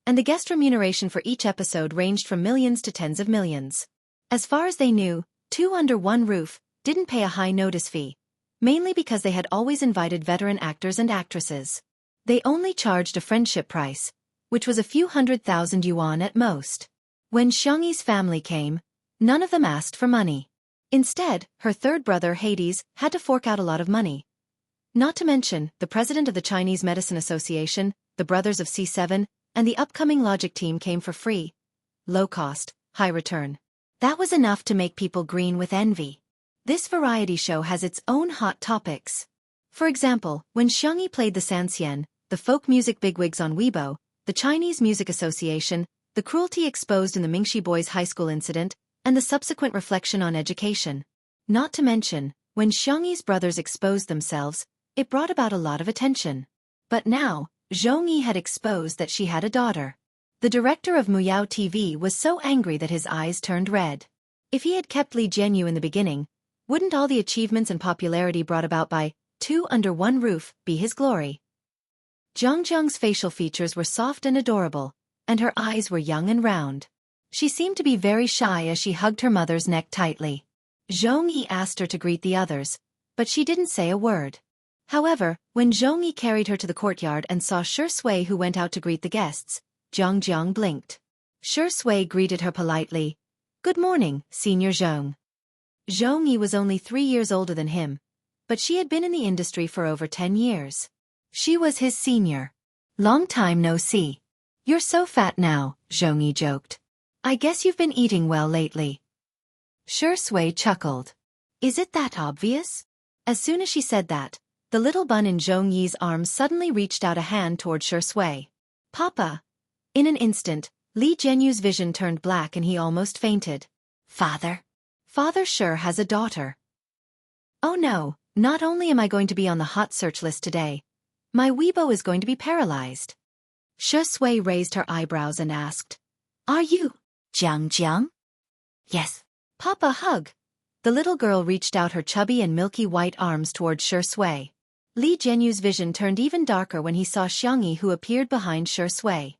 and the guest remuneration for each episode ranged from millions to tens of millions. As far as they knew, Two Under One Roof didn't pay a high notice fee, mainly because they had always invited veteran actors and actresses. They only charged a friendship price, which was a few 100,000 yuan at most. When Xiangyi's family came, none of them asked for money. Instead, her third brother Hades had to fork out a lot of money. Not to mention, the president of the Chinese Medicine Association, the brothers of C7, and the upcoming Logic team came for free. Low cost, high return. That was enough to make people green with envy. This variety show has its own hot topics. For example, when Xiangyi played the Sanxian, the folk music bigwigs on Weibo, the Chinese Music Association, the cruelty exposed in the Mingxi Boys High School incident, and the subsequent reflection on education. Not to mention, when Xiangyi's brothers exposed themselves, it brought about a lot of attention. But now, Zhong Yi had exposed that she had a daughter. The director of Muyao TV was so angry that his eyes turned red. If he had kept Li Jianyu in the beginning, wouldn't all the achievements and popularity brought about by Two Under One Roof be his glory? Jiang Jiang's facial features were soft and adorable, and her eyes were young and round. She seemed to be very shy as she hugged her mother's neck tightly. Zhong Yi asked her to greet the others, but she didn't say a word. However, when Zhong Yi carried her to the courtyard and saw Shi Sui who went out to greet the guests, Jiang Jiang blinked. Shi Sui greeted her politely. Good morning, Senior Zhong. Zhong Yi was only 3 years older than him, but she had been in the industry for over 10 years. She was his senior. Long time no see. You're so fat now, Zhong Yi joked. I guess you've been eating well lately. Shi Sui chuckled. Is it that obvious? As soon as she said that, the little bun in Zhong Yi's arms suddenly reached out a hand toward Shi Sui. Papa. In an instant, Li Jianyu's vision turned black and he almost fainted. Father? Father sure has a daughter. Oh no, not only am I going to be on the hot search list today, my Weibo is going to be paralyzed. Shi Sui raised her eyebrows and asked, Are you Jiang Jiang? Yes. Papa hug. The little girl reached out her chubby and milky white arms toward Shi Sui. Li Jianyu's vision turned even darker when he saw Xiangyi, who appeared behind Shi Sui.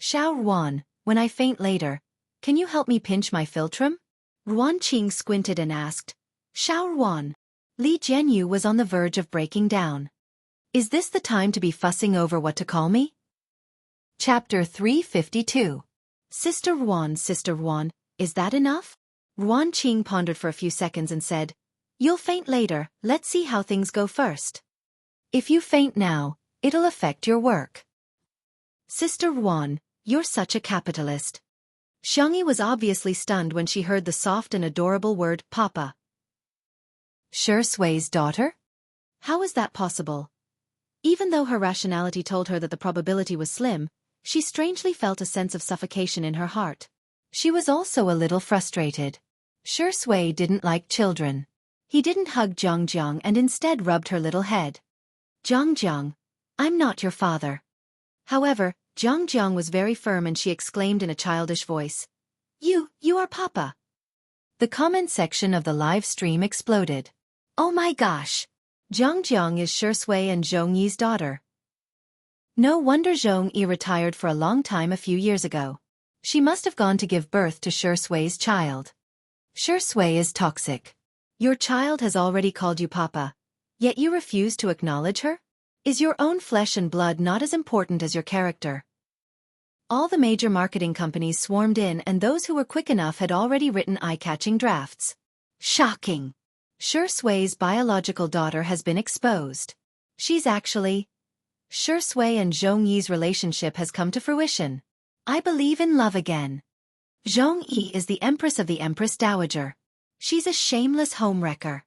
Xiao Ruan, when I faint later, can you help me pinch my philtrum? Ruan Qing squinted and asked. Xiao Ruan. Li Jianyu was on the verge of breaking down. Is this the time to be fussing over what to call me? Chapter 352. Sister Ruan, is that enough? Ruan Qing pondered for a few seconds and said, You'll faint later, let's see how things go first. If you faint now, it'll affect your work. Sister Ruan, you're such a capitalist. Xiangyi was obviously stunned when she heard the soft and adorable word Papa. Shi Sui's daughter? How is that possible? Even though her rationality told her that the probability was slim, she strangely felt a sense of suffocation in her heart. She was also a little frustrated. Shi Sui didn't like children. He didn't hug Jiang and instead rubbed her little head. Jiang, I'm not your father. However, Jiang was very firm and she exclaimed in a childish voice. You are Papa. The comment section of the live stream exploded. Oh my gosh! Jiang is Shi Sui and Zhongyi's daughter. No wonder Zhongyi retired for a long time a few years ago. She must have gone to give birth to Shi Sui's child. Shi Sui is toxic. Your child has already called you Papa, yet you refuse to acknowledge her? Is your own flesh and blood not as important as your character? All the major marketing companies swarmed in and those who were quick enough had already written eye-catching drafts. Shocking! Shi Sui's biological daughter has been exposed. She's actually... Shi Sui and Zhongyi's relationship has come to fruition. I believe in love again. Zhongyi is the empress of the Empress Dowager. She's a shameless homewrecker.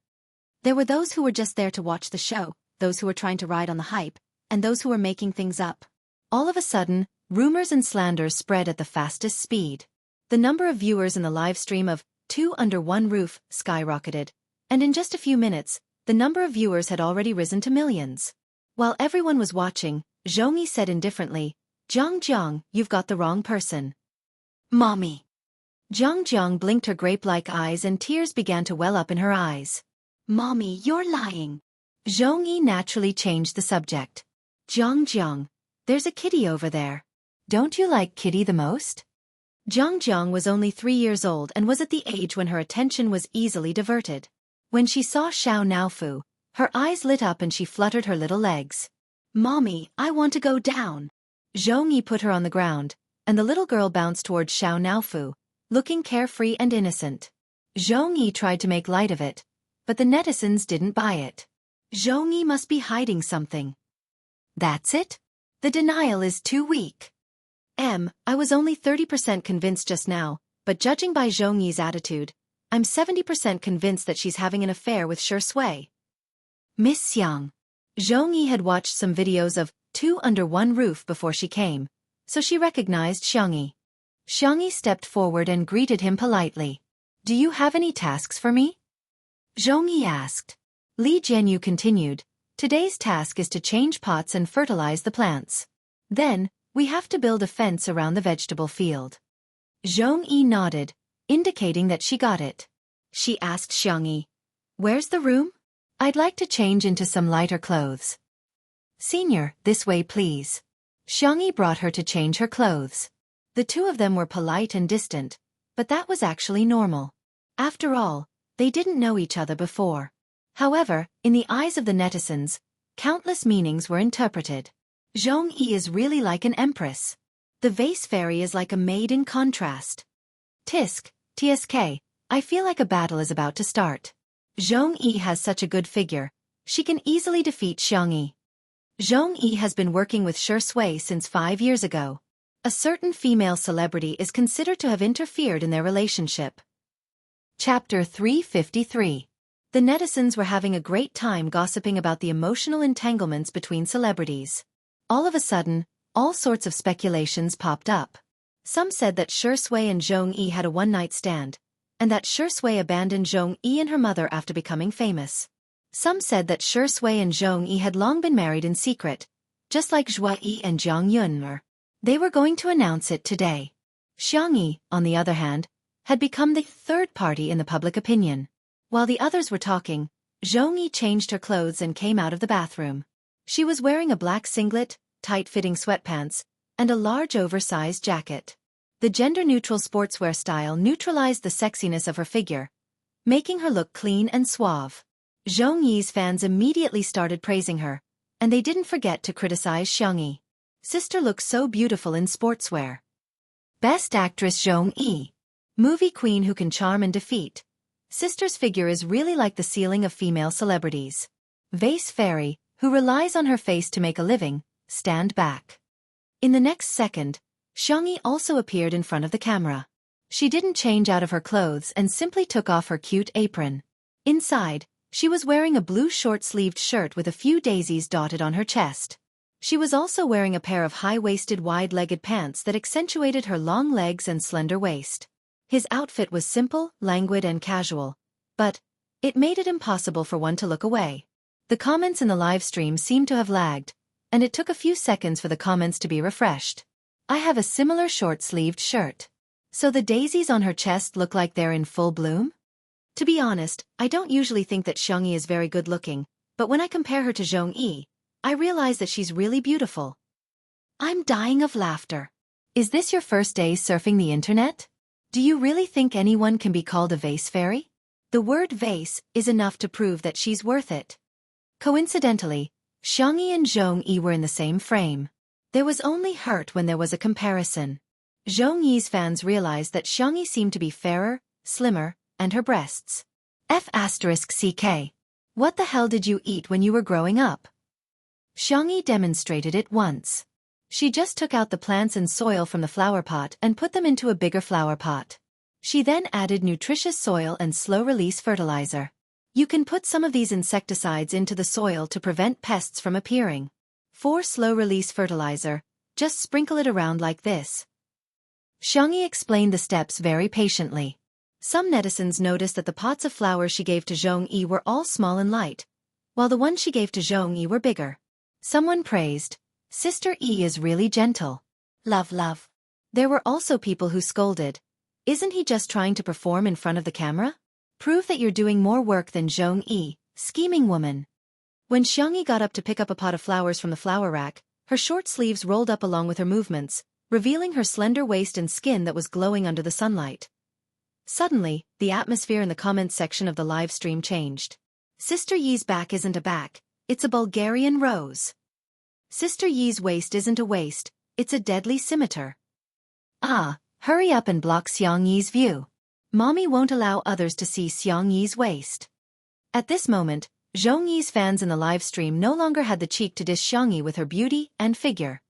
There were those who were just there to watch the show, those who were trying to ride on the hype, and those who were making things up. All of a sudden, rumors and slanders spread at the fastest speed. The number of viewers in the live stream of Two Under One Roof skyrocketed, and in just a few minutes, the number of viewers had already risen to millions. While everyone was watching, Zhongyi said indifferently, Jiang, you've got the wrong person. Mommy. Jiang blinked her grape-like eyes and tears began to well up in her eyes. Mommy, you're lying. Zhongyi naturally changed the subject. Jiang, there's a kitty over there. Don't you like kitty the most? Jiang was only 3 years old and was at the age when her attention was easily diverted. When she saw Xiao Naofu, her eyes lit up and she fluttered her little legs. Mommy, I want to go down. Zhongyi put her on the ground, and the little girl bounced towards Xiao Naofu, looking carefree and innocent. Zhongyi tried to make light of it, but the netizens didn't buy it. Zhongyi must be hiding something. That's it? The denial is too weak. I was only 30% convinced just now, but judging by Zhongyi's attitude, I'm 70% convinced that she's having an affair with Shi Sui. Miss Xiang. Zhongyi had watched some videos of Two Under One Roof before she came, so she recognized Xiangyi. Xiangyi stepped forward and greeted him politely. Do you have any tasks for me? Zhongyi asked. Li Jianyu continued, Today's task is to change pots and fertilize the plants. Then, we have to build a fence around the vegetable field. Zhongyi nodded, indicating that she got it. She asked Xiangyi, Where's the room? I'd like to change into some lighter clothes. Senior, this way please. Xiangyi brought her to change her clothes. The two of them were polite and distant, but that was actually normal. After all, they didn't know each other before. However, in the eyes of the netizens, countless meanings were interpreted. Zhongyi is really like an empress. The vase fairy is like a maid in contrast. TSK, I feel like a battle is about to start. Zhongyi has such a good figure, she can easily defeat Xiangyi. Zhongyi has been working with Shi Sui since 5 years ago. A certain female celebrity is considered to have interfered in their relationship. Chapter 353. The netizens were having a great time gossiping about the emotional entanglements between celebrities. All of a sudden, all sorts of speculations popped up. Some said that Shi Sui and Zhongyi had a one-night stand, and that Shi Sui abandoned Zhongyi and her mother after becoming famous. Some said that Shi Sui and Zhongyi had long been married in secret, just like Zhuai and Jiang Yun. They were going to announce it today. Xiangyi, on the other hand, had become the third party in the public opinion. While the others were talking, Zhongyi changed her clothes and came out of the bathroom. She was wearing a black singlet, tight-fitting sweatpants, and a large oversized jacket. The gender-neutral sportswear style neutralized the sexiness of her figure, making her look clean and suave. Zhongyi's fans immediately started praising her, and they didn't forget to criticize Xiangyi. Sister looks so beautiful in sportswear. Best Actress Zhongyi. Movie queen who can charm and defeat. Sister's figure is really like the ceiling of female celebrities. Vase Fairy, who relies on her face to make a living, stand back. In the next second, Xiangyi also appeared in front of the camera. She didn't change out of her clothes and simply took off her cute apron. Inside, she was wearing a blue short-sleeved shirt with a few daisies dotted on her chest. She was also wearing a pair of high-waisted wide-legged pants that accentuated her long legs and slender waist. His outfit was simple, languid and casual, but it made it impossible for one to look away. The comments in the live stream seemed to have lagged, and it took a few seconds for the comments to be refreshed. I have a similar short-sleeved shirt. So the daisies on her chest look like they're in full bloom? To be honest, I don't usually think that Xiangyi is very good-looking, but when I compare her to Zhongyi, I realize that she's really beautiful. I'm dying of laughter. Is this your first day surfing the internet? Do you really think anyone can be called a vase fairy? The word vase is enough to prove that she's worth it. Coincidentally, Xiangyi and Zhongyi were in the same frame. There was only hurt when there was a comparison. Zhongyi's fans realized that Xiangyi seemed to be fairer, slimmer, and her breasts. F***CK. What the hell did you eat when you were growing up? Xiangyi demonstrated it once. She just took out the plants and soil from the flower pot and put them into a bigger flower pot. She then added nutritious soil and slow-release fertilizer. You can put some of these insecticides into the soil to prevent pests from appearing. For slow-release fertilizer, just sprinkle it around like this. Xiangyi explained the steps very patiently. Some netizens noticed that the pots of flowers she gave to Zhongyi were all small and light, while the ones she gave to Zhongyi were bigger. Someone praised, "Sister E is really gentle. Love, love." There were also people who scolded, "Isn't he just trying to perform in front of the camera? Prove that you're doing more work than Zhongyi, scheming woman." When Xiangyi got up to pick up a pot of flowers from the flower rack, her short sleeves rolled up along with her movements, revealing her slender waist and skin that was glowing under the sunlight. Suddenly, the atmosphere in the comments section of the live stream changed. Sister Yi's back isn't a back, it's a Bulgarian rose. Sister Yi's waist isn't a waist, it's a deadly scimitar. Ah, hurry up and block Xiangyi's view. Mommy won't allow others to see Xiangyi's waist. At this moment, Zhongyi's fans in the live stream no longer had the cheek to diss Xiangyi with her beauty and figure.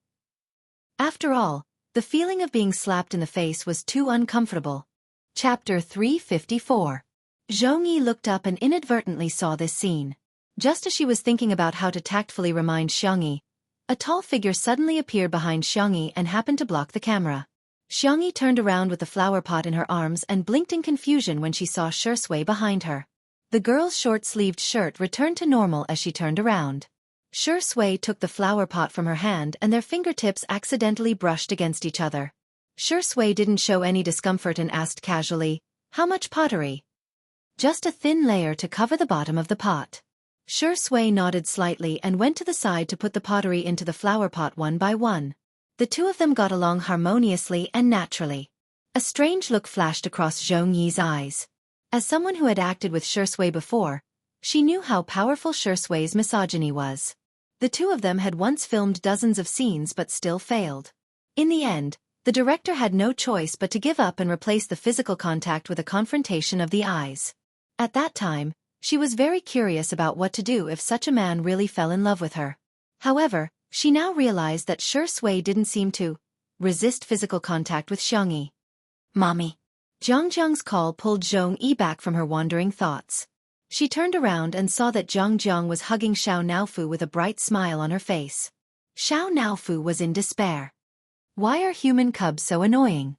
After all, the feeling of being slapped in the face was too uncomfortable. Chapter 354. Zhongyi looked up and inadvertently saw this scene. Just as she was thinking about how to tactfully remind Xiangyi, a tall figure suddenly appeared behind Xiangyi and happened to block the camera. Xiangyi turned around with the flower pot in her arms and blinked in confusion when she saw Shui behind her. The girl's short-sleeved shirt returned to normal as she turned around. Shui took the flower pot from her hand and their fingertips accidentally brushed against each other. Shui didn't show any discomfort and asked casually, "How much pottery?" "Just a thin layer to cover the bottom of the pot." Shui nodded slightly and went to the side to put the pottery into the flower pot one by one. The two of them got along harmoniously and naturally. A strange look flashed across Zhongyi's eyes. As someone who had acted with Shui before, she knew how powerful Shui's misogyny was. The two of them had once filmed dozens of scenes but still failed. In the end, the director had no choice but to give up and replace the physical contact with a confrontation of the eyes. At that time, she was very curious about what to do if such a man really fell in love with her. However, she now realized that Shui didn't seem to resist physical contact with Xiangyi. "Mommy." Zhangjiang's call pulled Zhongyi back from her wandering thoughts. She turned around and saw that Zhangjiang was hugging Xiao Naofu with a bright smile on her face. Xiao Naofu was in despair. Why are human cubs so annoying?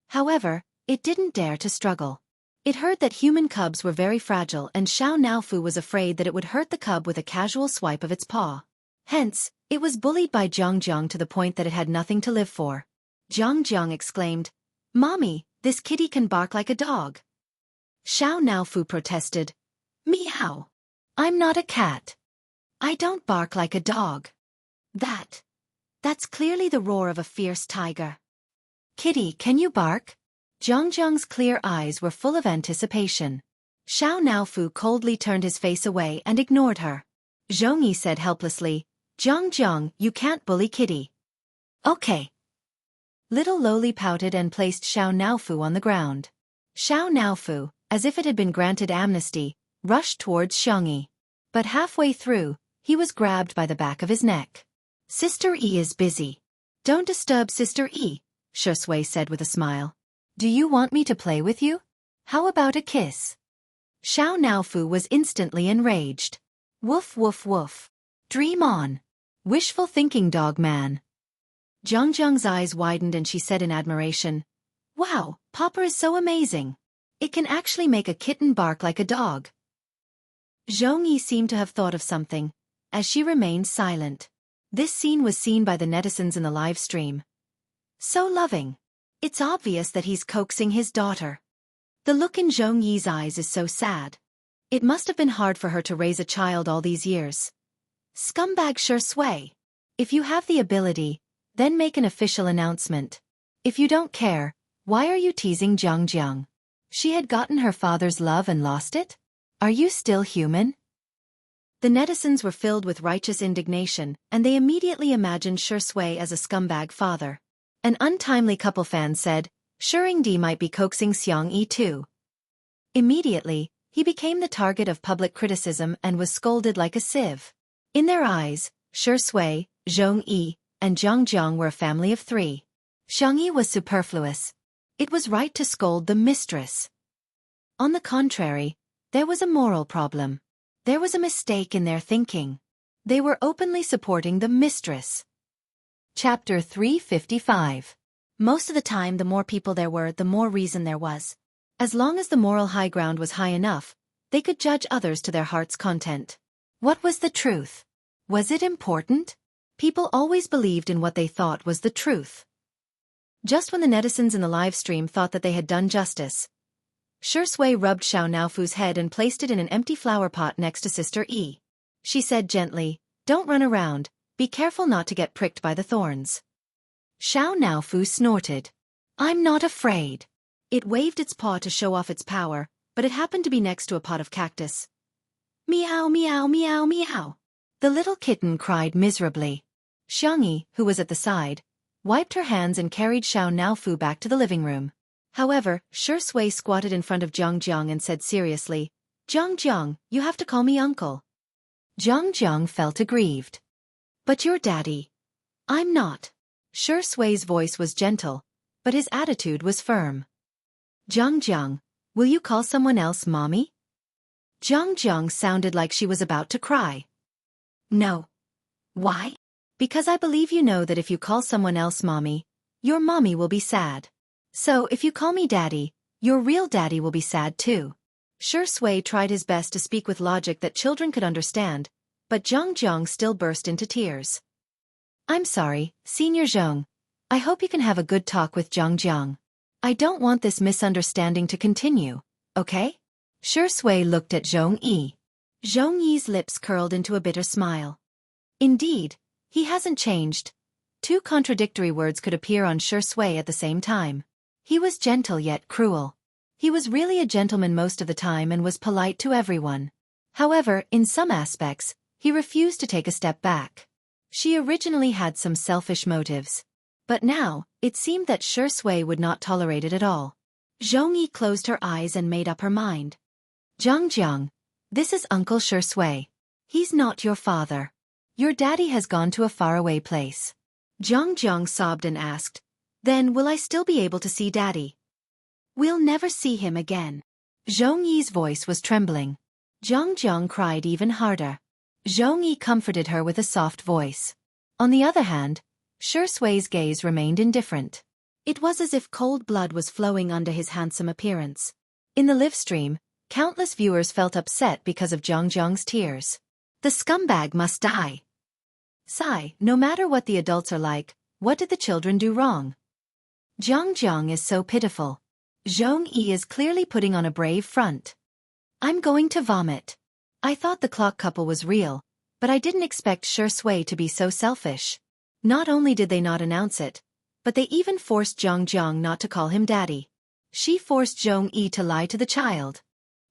However, it didn't dare to struggle. It heard that human cubs were very fragile and Xiao Naofu was afraid that it would hurt the cub with a casual swipe of its paw. Hence, it was bullied by Zhangjiang to the point that it had nothing to live for. Zhangjiang exclaimed, "Mommy, this kitty can bark like a dog." Xiao Naofu protested, "Meow. I'm not a cat. I don't bark like a dog. That's clearly the roar of a fierce tiger. Kitty, can you bark? Zhangjiang's clear eyes were full of anticipation. Xiao Naofu coldly turned his face away and ignored her. Zhongyi said helplessly, Zhangjiang, you can't bully Kitty. Okay. Little Loli pouted and placed Xiao Naofu on the ground. Xiao Naofu, as if it had been granted amnesty, rushed towards Xiangyi. But halfway through, he was grabbed by the back of his neck. Sister E is busy. Don't disturb Sister E, Shui said with a smile. Do you want me to play with you? How about a kiss? Xiao Naofu was instantly enraged. Woof woof woof. Dream on. Wishful thinking, dog man. Zhangjiang's eyes widened and she said in admiration, Wow, Popper is so amazing. It can actually make a kitten bark like a dog. Zhongyi seemed to have thought of something, as she remained silent. This scene was seen by the netizens in the live stream. So loving. It's obvious that he's coaxing his daughter. The look in Zhongyi's eyes is so sad. It must have been hard for her to raise a child all these years. Scumbag Shui. If you have the ability, then make an official announcement. If you don't care, why are you teasing Zhangjiang? She had gotten her father's love and lost it? Are you still human? The netizens were filled with righteous indignation, and they immediately imagined Shui as a scumbag father. An untimely couple fan said, Shuringdi might be coaxing Xiangyi too. Immediately, he became the target of public criticism and was scolded like a sieve. In their eyes, Shui, Zhongyi, and Zhangjiang were a family of three. Xiangyi was superfluous. It was right to scold the mistress. On the contrary, there was a moral problem. There was a mistake in their thinking. They were openly supporting the mistress. Chapter 355. Most of the time, the more people there were, the more reason there was. As long as the moral high ground was high enough, they could judge others to their heart's content. What was the truth? Was it important? People always believed in what they thought was the truth. Just when the netizens in the live stream thought that they had done justice, Shui rubbed Xiao Naofu's head and placed it in an empty flower pot next to Sister E. She said gently, Don't run around, be careful not to get pricked by the thorns. Xiao Naofu snorted. I'm not afraid. It waved its paw to show off its power, but it happened to be next to a pot of cactus. Meow meow meow meow. The little kitten cried miserably. Xiangyi, who was at the side, wiped her hands and carried Xiao Naofu back to the living room. However, Shui squatted in front of Zhangjiang and said seriously, Zhangjiang, you have to call me uncle. Zhangjiang felt aggrieved. But you're daddy. I'm not. Shui's voice was gentle, but his attitude was firm. Zhangjiang, will you call someone else mommy? Zhangjiang sounded like she was about to cry. No. Why? Because I believe you know that if you call someone else mommy, your mommy will be sad. So if you call me daddy, your real daddy will be sad too. Shui tried his best to speak with logic that children could understand, but Zhangjiang still burst into tears. I'm sorry, Senior Zhong. I hope you can have a good talk with Zhangjiang. I don't want this misunderstanding to continue, okay? Shui looked at Zhongyi. Zhongyi's lips curled into a bitter smile. Indeed, he hasn't changed. Two contradictory words could appear on Shui at the same time. He was gentle yet cruel. He was really a gentleman most of the time and was polite to everyone. However, in some aspects, he refused to take a step back. She originally had some selfish motives. But now, it seemed that Shui would not tolerate it at all. Zhongyi closed her eyes and made up her mind. Zhangjiang, this is Uncle Shui. He's not your father. Your daddy has gone to a faraway place. Zhangjiang sobbed and asked, Then will I still be able to see daddy? We'll never see him again. Zhongyi's voice was trembling. Zhangjiang cried even harder. Zhongyi comforted her with a soft voice. On the other hand, Shui's gaze remained indifferent. It was as if cold blood was flowing under his handsome appearance. In the live stream, countless viewers felt upset because of Zhangjiang's tears. The scumbag must die. Sigh, no matter what the adults are like, what did the children do wrong? Zhangjiang is so pitiful. Zhongyi is clearly putting on a brave front. I'm going to vomit. I thought the clock couple was real, but I didn't expect Shui to be so selfish. Not only did they not announce it, but they even forced Jiang not to call him daddy. She forced Zhong Yi to lie to the child.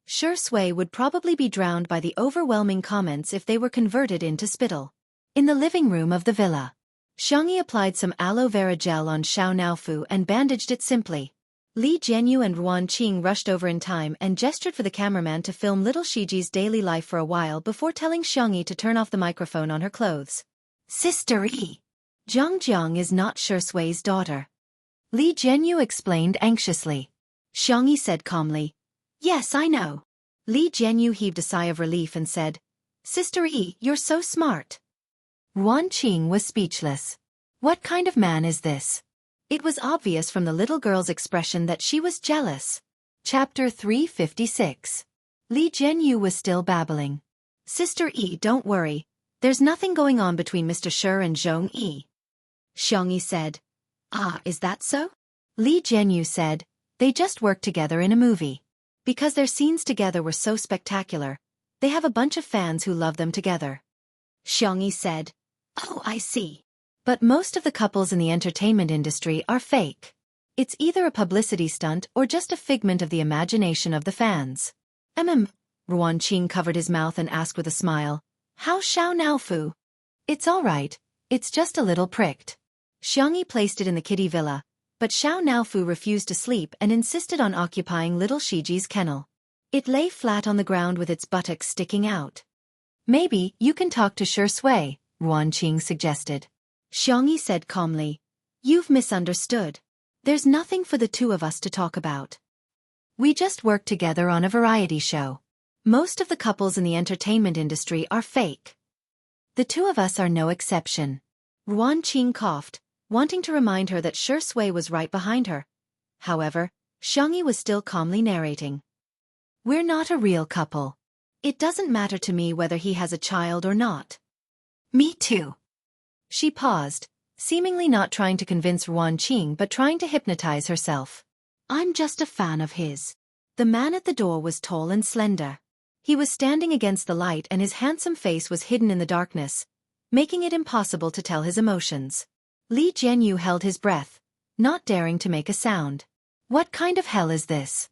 Shui would probably be drowned by the overwhelming comments if they were converted into spittle. In the living room of the villa, Xiangyi applied some aloe vera gel on Xiao Naofu and bandaged it simply. Li Jianyu and Ruan Qing rushed over in time and gestured for the cameraman to film little Shiji's daily life for a while before telling Xiangyi to turn off the microphone on her clothes. Sister Yi. Jiang is not Shui's daughter. Li Jianyu explained anxiously. Xiangyi said calmly, "Yes, I know." Li Jianyu heaved a sigh of relief and said, "Sister Yi, you're so smart." Ruan Qing was speechless. What kind of man is this? It was obvious from the little girl's expression that she was jealous. Chapter 356. Li Jianyu was still babbling. "Sister Yi, don't worry. There's nothing going on between Mr. Shi and Zhong Yi." Xiangyi said. "Ah, is that so?" Li Jianyu said, "They just worked together in a movie. Because their scenes together were so spectacular, they have a bunch of fans who love them together." Xiangyi said, "Oh, I see. But most of the couples in the entertainment industry are fake. It's either a publicity stunt or just a figment of the imagination of the fans." Ruan Qing covered his mouth and asked with a smile, "How's Xiao Naofu?" "It's all right. It's just a little pricked." Xiangyi placed it in the kitty villa, but Xiao Naofu refused to sleep and insisted on occupying little Shiji's kennel. It lay flat on the ground with its buttocks sticking out. "Maybe you can talk to Shui," Ruan Qing suggested. Xiangyi said calmly, "You've misunderstood. There's nothing for the two of us to talk about. We just work together on a variety show. Most of the couples in the entertainment industry are fake. The two of us are no exception." Ruan Qing coughed, wanting to remind her that Shui was right behind her. However, Xiangyi was still calmly narrating. "We're not a real couple. It doesn't matter to me whether he has a child or not." "Me too." She paused, seemingly not trying to convince Ruan Qing but trying to hypnotize herself. "I'm just a fan of his." The man at the door was tall and slender. He was standing against the light and his handsome face was hidden in the darkness, making it impossible to tell his emotions. Li Jianyu held his breath, not daring to make a sound. "What kind of hell is this?"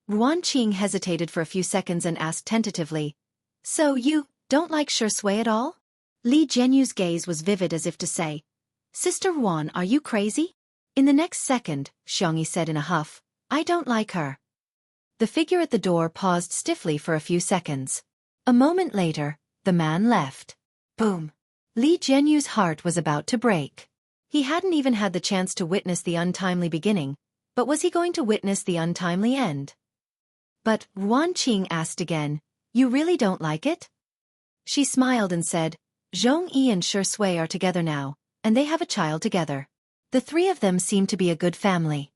Ruan Qing hesitated for a few seconds and asked tentatively, "So you don't like Shui at all?" Li Jianyu's gaze was vivid as if to say, "Sister Ruan, are you crazy?" In the next second, Xiangyi said in a huff, "I don't like her." The figure at the door paused stiffly for a few seconds. A moment later, the man left. Boom. Li Jianyu's heart was about to break. He hadn't even had the chance to witness the untimely beginning, but was he going to witness the untimely end? But, Ruan Qing asked again, "You really don't like it?" She smiled and said, "Zhong Yi and Shui are together now, and they have a child together. The three of them seem to be a good family."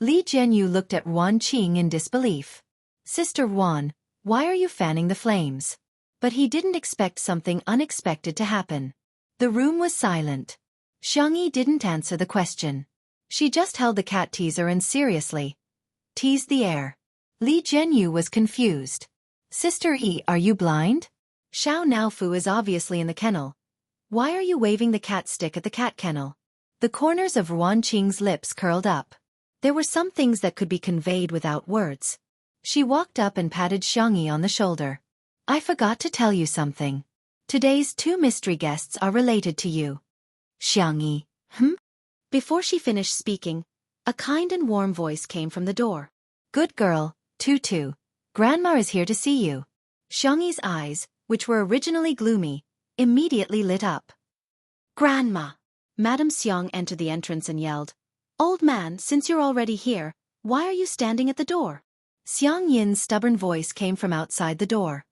Li Jianyu looked at Ruan Qing in disbelief. "Sister Ruan, why are you fanning the flames?" But he didn't expect something unexpected to happen. The room was silent. Xiangyi didn't answer the question. She just held the cat teaser and seriously teased the air. Li Jianyu was confused. "Sister Yi, are you blind? Xiao Naofu is obviously in the kennel. Why are you waving the cat stick at the cat kennel?" The corners of Ruan Qing's lips curled up. There were some things that could be conveyed without words. She walked up and patted Xiangyi on the shoulder. "I forgot to tell you something. Today's two mystery guests are related to you." Xiangyi, Before she finished speaking, a kind and warm voice came from the door. "Good girl, Tutu. Grandma is here to see you." Xiangyi's eyes, which were originally gloomy, immediately lit up. "Grandma!" Madame Xiang entered the entrance and yelled, "Old man, since you're already here, why are you standing at the door?" Xiang Yin's stubborn voice came from outside the door.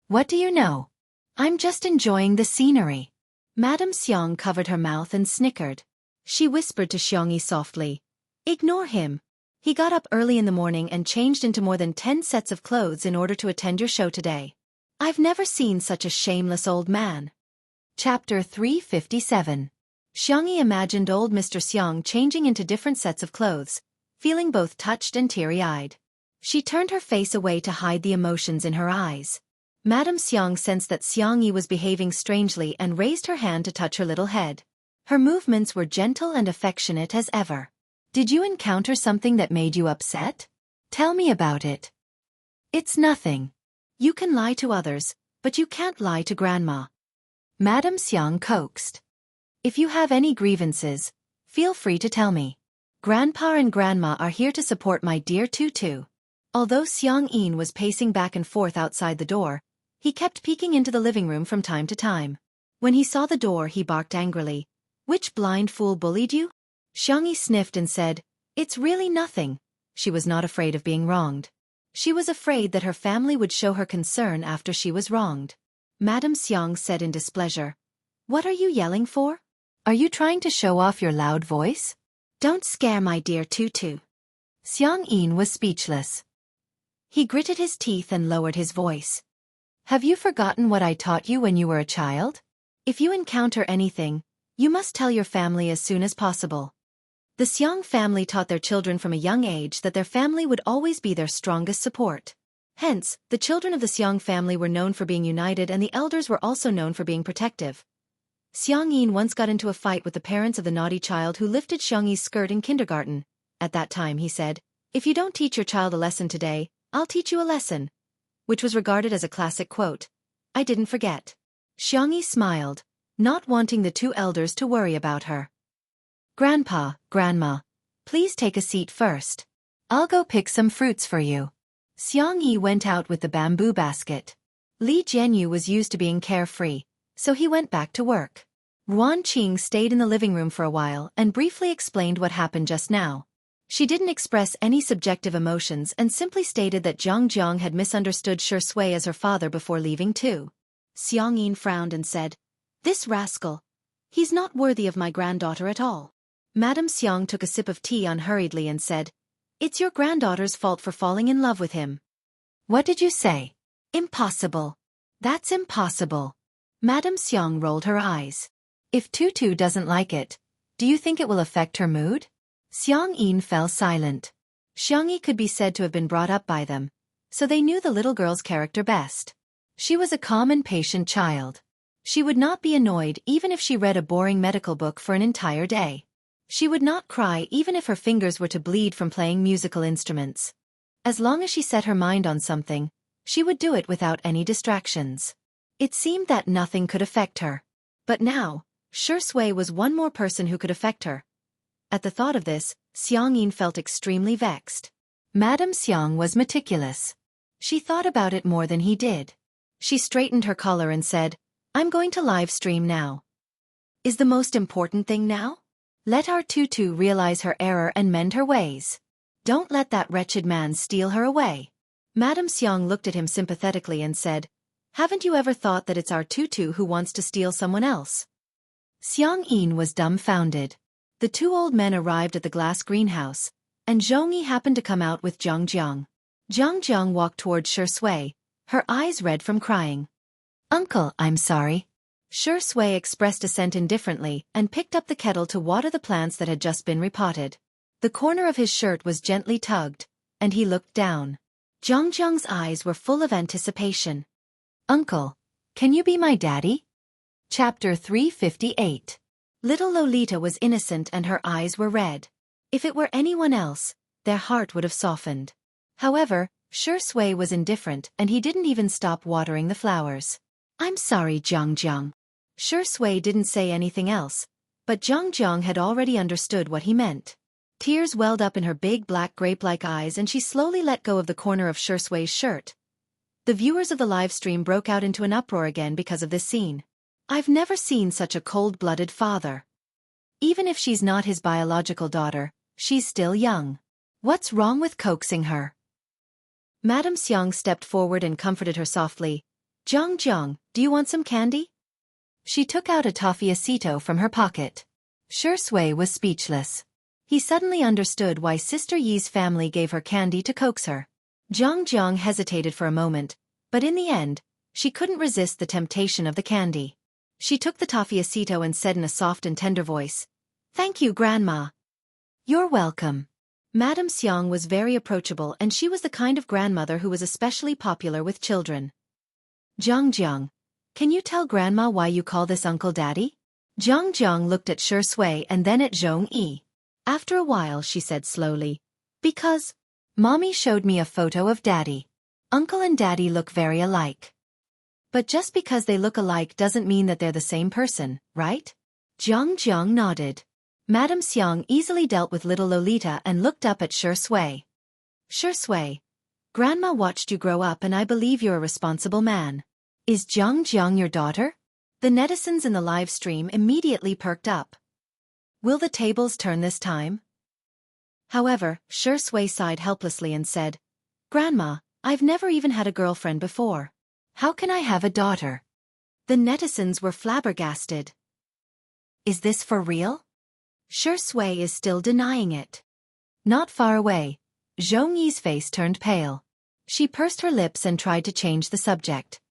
"What do you know? I'm just enjoying the scenery." Madame Xiang covered her mouth and snickered. She whispered to Xiangyi softly, "Ignore him. He got up early in the morning and changed into more than 10 sets of clothes in order to attend your show today. I've never seen such a shameless old man." Chapter 357. Xiangyi imagined old Mr. Xiang changing into different sets of clothes, feeling both touched and teary-eyed. She turned her face away to hide the emotions in her eyes. Madame Xiang sensed that Xiang Yi was behaving strangely and raised her hand to touch her little head. Her movements were gentle and affectionate as ever. Did you encounter something that made you upset? Tell me about it. It's nothing. You can lie to others, but you can't lie to Grandma. Madame Xiang coaxed. If you have any grievances, feel free to tell me. Grandpa and Grandma are here to support my dear Tutu. Although Xiang Yin was pacing back and forth outside the door, he kept peeking into the living room from time to time. When he saw the door, he barked angrily. Which blind fool bullied you? Xiang Yi sniffed and said, It's really nothing. She was not afraid of being wronged. She was afraid that her family would show her concern after she was wronged. Madame Xiang said in displeasure, What are you yelling for? Are you trying to show off your loud voice? Don't scare my dear Tutu. Xiang Yin was speechless. He gritted his teeth and lowered his voice. Have you forgotten what I taught you when you were a child? If you encounter anything, you must tell your family as soon as possible. The Xiang family taught their children from a young age that their family would always be their strongest support. Hence, the children of the Xiang family were known for being united and the elders were also known for being protective. Xiang Yin once got into a fight with the parents of the naughty child who lifted Xiang Yi's skirt in kindergarten. At that time he said, If you don't teach your child a lesson today, I'll teach you a lesson. Which was regarded as a classic quote. I didn't forget. Xiang Yi smiled, not wanting the two elders to worry about her. Grandpa, Grandma, please take a seat first. I'll go pick some fruits for you. Xiang Yi went out with the bamboo basket. Li Jianyu was used to being carefree, so he went back to work. Ruan Qing stayed in the living room for a while and briefly explained what happened just now. She didn't express any subjective emotions and simply stated that Zhang Jiang had misunderstood Shi Sui as her father before leaving too. Xiang Yin frowned and said, This rascal. He's not worthy of my granddaughter at all. Madame Xiang took a sip of tea unhurriedly and said, It's your granddaughter's fault for falling in love with him. What did you say? Impossible. That's impossible. Madame Xiang rolled her eyes. If Tutu doesn't like it, do you think it will affect her mood? Xiang Yin fell silent. Xiang Yi could be said to have been brought up by them, so they knew the little girl's character best. She was a calm and patient child. She would not be annoyed even if she read a boring medical book for an entire day. She would not cry even if her fingers were to bleed from playing musical instruments. As long as she set her mind on something, she would do it without any distractions. It seemed that nothing could affect her. But now, Shi Sui was one more person who could affect her. At the thought of this, Xiang Yin felt extremely vexed. Madame Xiang was meticulous. She thought about it more than he did. She straightened her collar and said, I'm going to live stream now. Is the most important thing now? Let our Tutu realize her error and mend her ways. Don't let that wretched man steal her away. Madame Xiang looked at him sympathetically and said, Haven't you ever thought that it's our Tutu who wants to steal someone else? Xiang Yin was dumbfounded. The two old men arrived at the glass greenhouse, and Zhong Yi happened to come out with Zhang Jiang. Zhang Jiang walked toward Shi Sui, her eyes red from crying. Uncle, I'm sorry. Shi Sui expressed assent indifferently and picked up the kettle to water the plants that had just been repotted. The corner of his shirt was gently tugged, and he looked down. Zhang Jiang's eyes were full of anticipation. Uncle, can you be my daddy? Chapter 358. Little Lolita was innocent and her eyes were red. If it were anyone else, their heart would have softened. However, Shi Sui was indifferent and he didn't even stop watering the flowers. I'm sorry, Zhang Jiang. Shi Sui didn't say anything else, but Zhang Jiang had already understood what he meant. Tears welled up in her big black grape-like eyes and she slowly let go of the corner of Shi Sui's shirt. The viewers of the live stream broke out into an uproar again because of this scene. I've never seen such a cold-blooded father. Even if she's not his biological daughter, she's still young. What's wrong with coaxing her? Madame Xiang stepped forward and comforted her softly. Zhang Jiang, do you want some candy? She took out a toffee-acito from her pocket. Shi Sui was speechless. He suddenly understood why Sister Yi's family gave her candy to coax her. Zhang Jiang hesitated for a moment, but in the end, she couldn't resist the temptation of the candy. She took the toffee-acito and said in a soft and tender voice, Thank you, Grandma. You're welcome. Madame Xiang was very approachable and she was the kind of grandmother who was especially popular with children. Jiang, can you tell Grandma why you call this uncle Daddy? Jiang looked at Shui and then at Zhongyi. After a while she said slowly, because Mommy showed me a photo of Daddy. Uncle and Daddy look very alike. But just because they look alike doesn't mean that they're the same person, right? Jiang nodded. Madame Xiang easily dealt with little Lolita and looked up at Shui. Shui, Grandma watched you grow up and I believe you're a responsible man. Is Jiang your daughter? The netizens in the live stream immediately perked up. Will the tables turn this time? However, Shui sighed helplessly and said, Grandma, I've never even had a girlfriend before. How can I have a daughter? The netizens were flabbergasted. Is this for real? Shui is still denying it. Not far away, Zhongyi's face turned pale. She pursed her lips and tried to change the subject.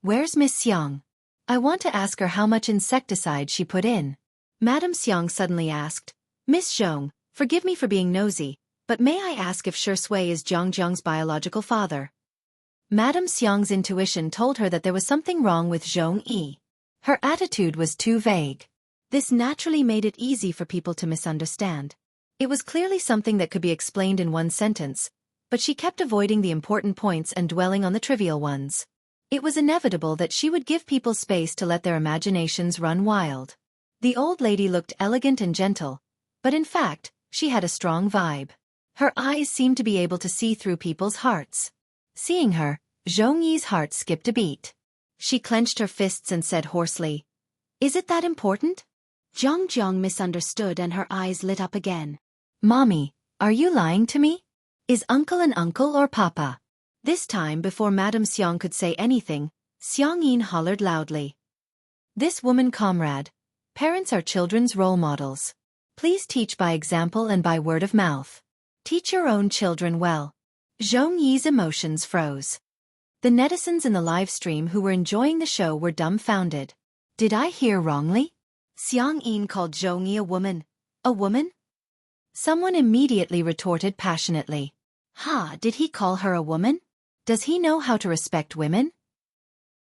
Where's Miss Xiang? I want to ask her how much insecticide she put in. Madame Xiang suddenly asked, Miss Zhong, forgive me for being nosy, but may I ask if Shui is Jiang's biological father? Madame Xiang's intuition told her that there was something wrong with Zhongyi. Her attitude was too vague. This naturally made it easy for people to misunderstand. It was clearly something that could be explained in one sentence, but she kept avoiding the important points and dwelling on the trivial ones. It was inevitable that she would give people space to let their imaginations run wild. The old lady looked elegant and gentle, but in fact, she had a strong vibe. Her eyes seemed to be able to see through people's hearts. Seeing her, Zhongyi's heart skipped a beat. She clenched her fists and said hoarsely, Is it that important? Jiang misunderstood and her eyes lit up again. Mommy, are you lying to me? Is uncle an uncle or papa? This time before Madame Xiang could say anything, Xiang Yin hollered loudly. This woman comrade. Parents are children's role models. Please teach by example and by word of mouth. Teach your own children well. Zhongyi's emotions froze. The netizens in the live stream who were enjoying the show were dumbfounded. Did I hear wrongly? Xiang Yin called Zhongyi a woman. A woman? Someone immediately retorted passionately. Did he call her a woman? Does he know how to respect women?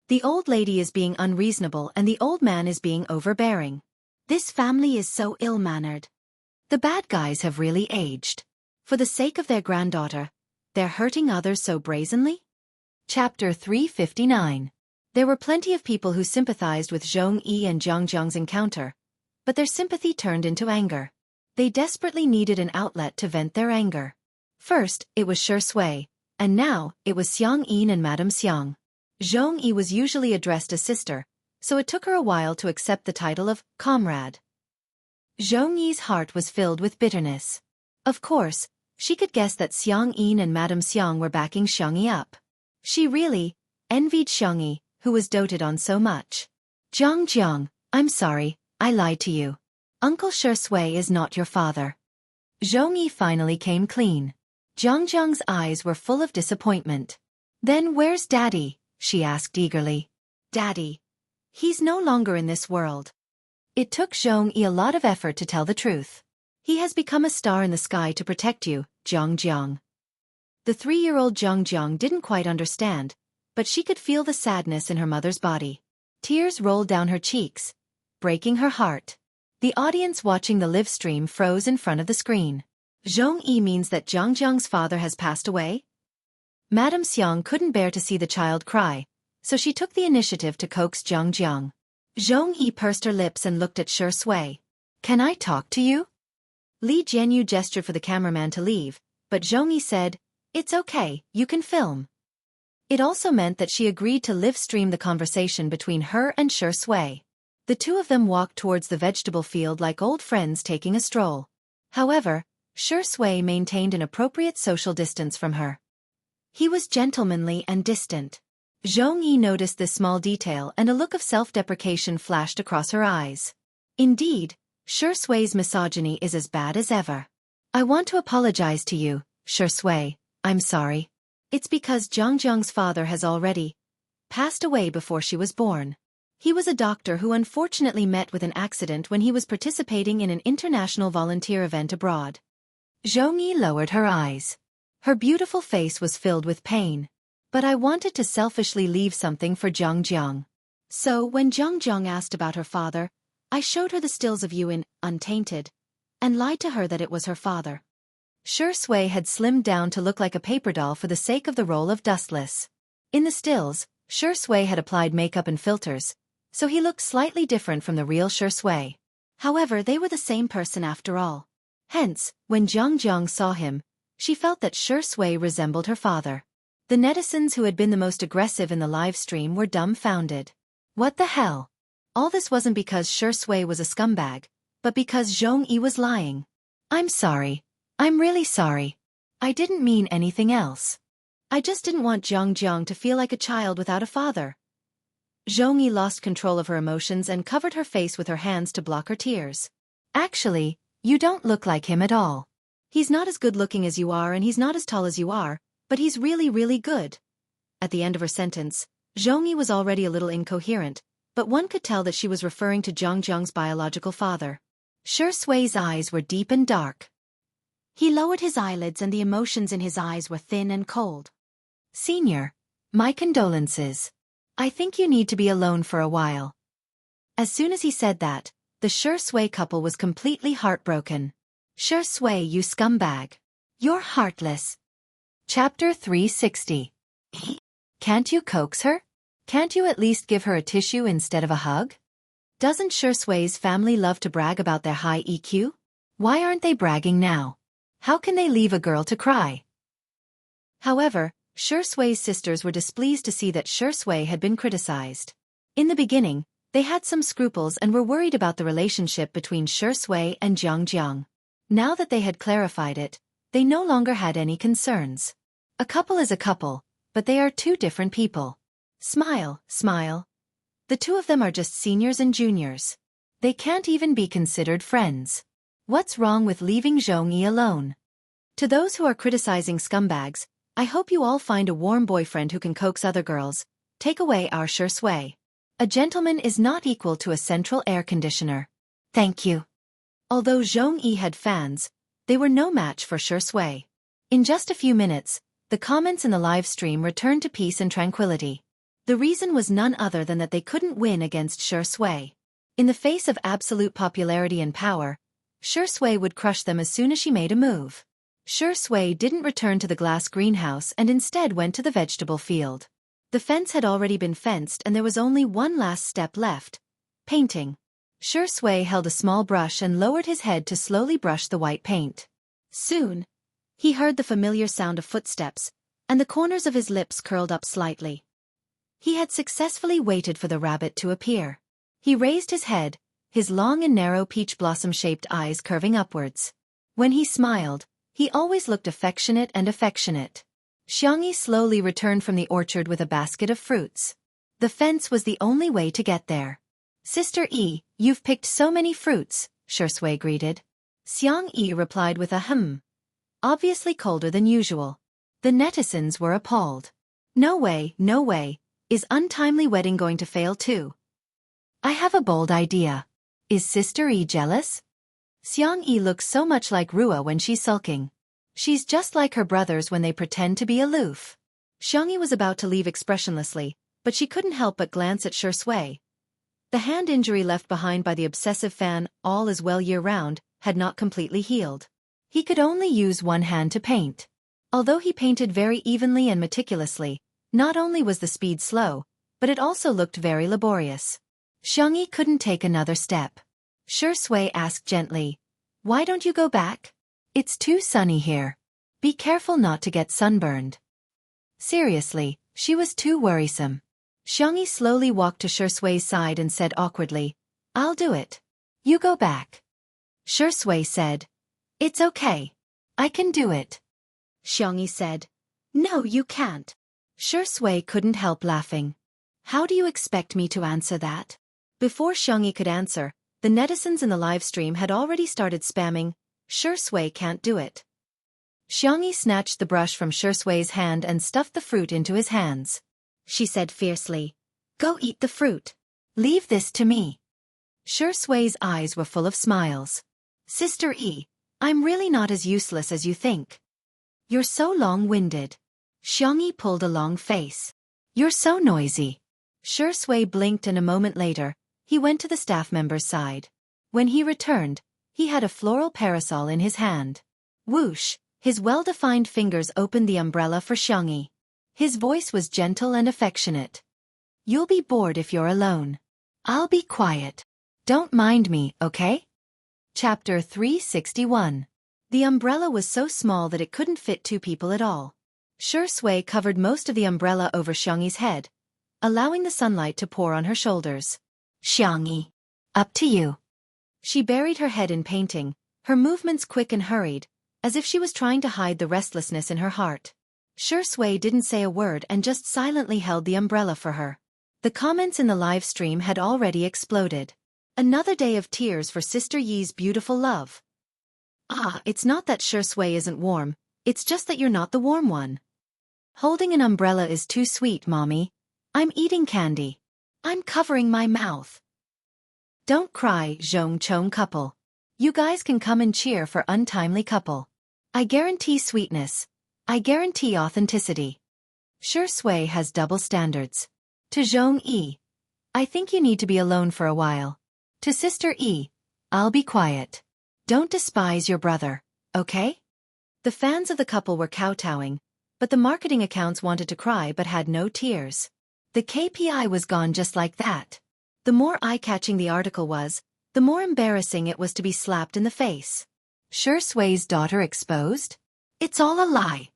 The old lady is being unreasonable and the old man is being overbearing. This family is so ill-mannered. The bad guys have really aged. For the sake of their granddaughter, they're hurting others so brazenly? Chapter 359. There were plenty of people who sympathized with Zhongyi and Jiang's encounter, but their sympathy turned into anger. They desperately needed an outlet to vent their anger. First, it was Shui, and now, it was Xiang Yin and Madame Xiang. Zhongyi was usually addressed as sister, so it took her a while to accept the title of comrade. Zhongyi's heart was filled with bitterness. Of course, she could guess that Xiang Yin and Madame Xiang were backing Xiangyi up. She really envied Xiangyi, who was doted on so much. Jiang, I'm sorry, I lied to you. Uncle Shui is not your father. Zhongyi finally came clean. Jiang's eyes were full of disappointment. Then where's Daddy? She asked eagerly. Daddy. He's no longer in this world. It took Zhongyi a lot of effort to tell the truth. He has become a star in the sky to protect you, Jiang. The 3-year-old Jiang didn't quite understand, but she could feel the sadness in her mother's body. Tears rolled down her cheeks, breaking her heart. The audience watching the live stream froze in front of the screen. Zhongyi means that Jiang's father has passed away? Madame Xiang couldn't bear to see the child cry, so she took the initiative to coax Jiang. Zhongyi pursed her lips and looked at Shui. Can I talk to you? Li Jianyu gestured for the cameraman to leave, but Zhongyi said, It's okay, you can film. It also meant that she agreed to live stream the conversation between her and Shui. The two of them walked towards the vegetable field like old friends taking a stroll. However, Shui maintained an appropriate social distance from her. He was gentlemanly and distant. Zhongyi noticed this small detail and a look of self-deprecation flashed across her eyes. Indeed, Shui's misogyny is as bad as ever. I want to apologize to you, Shui. I'm sorry. It's because Jiang's father has already passed away before she was born. He was a doctor who unfortunately met with an accident when he was participating in an international volunteer event abroad. Zhongyi lowered her eyes. Her beautiful face was filled with pain. But I wanted to selfishly leave something for Jiang. So when Jiang asked about her father, I showed her the stills of you in Untainted, and lied to her that it was her father. Shui had slimmed down to look like a paper doll for the sake of the role of Dustless. In the stills, Shui had applied makeup and filters, so he looked slightly different from the real Shui. However, they were the same person after all. Hence, when Jiang saw him, she felt that Shui resembled her father. The netizens who had been the most aggressive in the live stream were dumbfounded. What the hell? All this wasn't because Shui was a scumbag, but because Zhongyi was lying. I'm sorry. I'm really sorry. I didn't mean anything else. I just didn't want Jiang to feel like a child without a father. Zhongyi lost control of her emotions and covered her face with her hands to block her tears. Actually, you don't look like him at all. He's not as good looking as you are and he's not as tall as you are, but he's really, really good. At the end of her sentence, Zhongyi was already a little incoherent, but one could tell that she was referring to Jiang's biological father. Shui's eyes were deep and dark. He lowered his eyelids and the emotions in his eyes were thin and cold. Senior, my condolences. I think you need to be alone for a while. As soon as he said that, the Shui couple was completely heartbroken. Shui, you scumbag. You're heartless. Chapter 360. Can't you coax her? Can't you at least give her a tissue instead of a hug? Doesn't Shui's family love to brag about their high EQ? Why aren't they bragging now? How can they leave a girl to cry? However, Shui's sisters were displeased to see that Shui had been criticized. In the beginning, they had some scruples and were worried about the relationship between Shui and Jiang. Now that they had clarified it, they no longer had any concerns. A couple is a couple, but they are two different people. Smile, smile. The two of them are just seniors and juniors. They can't even be considered friends. What's wrong with leaving Zhongyi alone? To those who are criticizing scumbags, I hope you all find a warm boyfriend who can coax other girls. Take away our Shui. A gentleman is not equal to a central air conditioner. Thank you. Although Zhongyi had fans, they were no match for Shui. In just a few minutes, the comments in the live stream returned to peace and tranquility. The reason was none other than that they couldn't win against Shui. In the face of absolute popularity and power, Shui would crush them as soon as she made a move. Shui didn't return to the glass greenhouse and instead went to the vegetable field. The fence had already been fenced and there was only one last step left: painting. Shui held a small brush and lowered his head to slowly brush the white paint. Soon, he heard the familiar sound of footsteps, and the corners of his lips curled up slightly. He had successfully waited for the rabbit to appear. He raised his head, his long and narrow peach blossom-shaped eyes curving upwards. When he smiled, he always looked affectionate. Xiangyi slowly returned from the orchard with a basket of fruits. The fence was the only way to get there. Sister Yi, you've picked so many fruits, Shui greeted. Xiangyi replied with a obviously colder than usual. The netizens were appalled. No way, no way. Is untimely wedding going to fail too? I have a bold idea. Is Sister Yi jealous? Xiangyi looks so much like Rua when she's sulking. She's just like her brothers when they pretend to be aloof. Xiangyi was about to leave expressionlessly, but she couldn't help but glance at Shui. The hand injury left behind by the obsessive fan, all is well year-round, had not completely healed. He could only use one hand to paint. Although he painted very evenly and meticulously, not only was the speed slow, but it also looked very laborious. Xiangyi couldn't take another step. Shui asked gently, "Why don't you go back? It's too sunny here. Be careful not to get sunburned." Seriously, she was too worrisome. Xiangyi slowly walked to Shui's side and said awkwardly, "I'll do it. You go back." Shui said, "It's okay. I can do it." Xiangyi said, "No, you can't." Shui couldn't help laughing. "How do you expect me to answer that?" Before Xiangyi could answer, the netizens in the live stream had already started spamming, "Shui can't do it." Xiangyi snatched the brush from Shui's hand and stuffed the fruit into his hands. She said fiercely, "Go eat the fruit. Leave this to me." Shui's eyes were full of smiles. "Sister Yi, I'm really not as useless as you think. You're so long-winded. Xiangyi pulled a long face. You're so noisy. Shi Sui blinked and a moment later, he went to the staff member's side. When he returned, he had a floral parasol in his hand. Whoosh, his well-defined fingers opened the umbrella for Xiangyi. His voice was gentle and affectionate. You'll be bored if you're alone. I'll be quiet. Don't mind me, okay? Chapter 361. The umbrella was so small that it couldn't fit two people at all. Shi Sui covered most of the umbrella over Xiangyi's head, allowing the sunlight to pour on her shoulders. Xiangyi, up to you. She buried her head in painting, her movements quick and hurried, as if she was trying to hide the restlessness in her heart. Shi Sui didn't say a word and just silently held the umbrella for her. The comments in the live stream had already exploded. Another day of tears for Sister Yi's beautiful love. Ah, it's not that Shi Sui isn't warm, it's just that you're not the warm one. Holding an umbrella is too sweet, Mommy. I'm eating candy. I'm covering my mouth. Don't cry, Zhongchong couple. You guys can come and cheer for untimely couple. I guarantee sweetness. I guarantee authenticity. Shi Sui has double standards. To Zhong Yi, I think you need to be alone for a while. To Sister Yi, I'll be quiet. Don't despise your brother, okay? The fans of the couple were kowtowing, but the marketing accounts wanted to cry but had no tears. The KPI was gone just like that. The more eye-catching the article was, the more embarrassing it was to be slapped in the face. Shi Sui's daughter exposed? It's all a lie.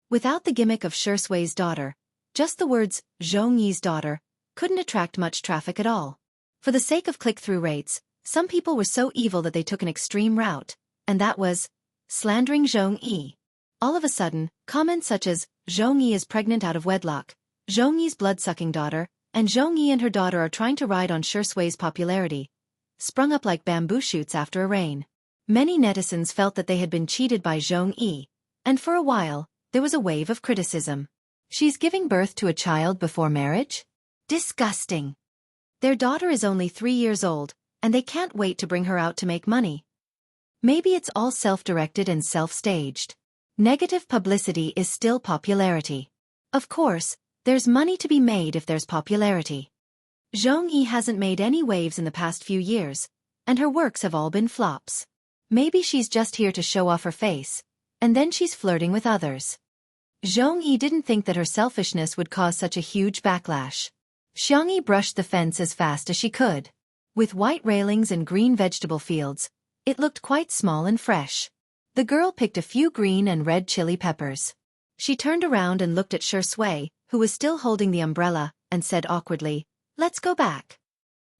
Without the gimmick of Shi Sui's daughter, just the words, Zhong Yi's daughter, couldn't attract much traffic at all. For the sake of click-through rates, some people were so evil that they took an extreme route, and that was slandering Zhong Yi. All of a sudden, comments such as, Zhong Yi is pregnant out of wedlock, Zhong Yi's blood-sucking daughter, and Zhong Yi and her daughter are trying to ride on Shi Sui's popularity, sprung up like bamboo shoots after a rain. Many netizens felt that they had been cheated by Zhong Yi, and for a while, there was a wave of criticism. She's giving birth to a child before marriage? Disgusting. Their daughter is only 3 years old, and they can't wait to bring her out to make money. Maybe it's all self-directed and self-staged. Negative publicity is still popularity. Of course, there's money to be made if there's popularity. Zhong Yi hasn't made any waves in the past few years, and her works have all been flops. Maybe she's just here to show off her face, and then she's flirting with others. Zhong Yi didn't think that her selfishness would cause such a huge backlash. Xiangyi brushed the fence as fast as she could. With white railings and green vegetable fields, it looked quite small and fresh. The girl picked a few green and red chili peppers. She turned around and looked at Shi Sui, who was still holding the umbrella, and said awkwardly, "Let's go back."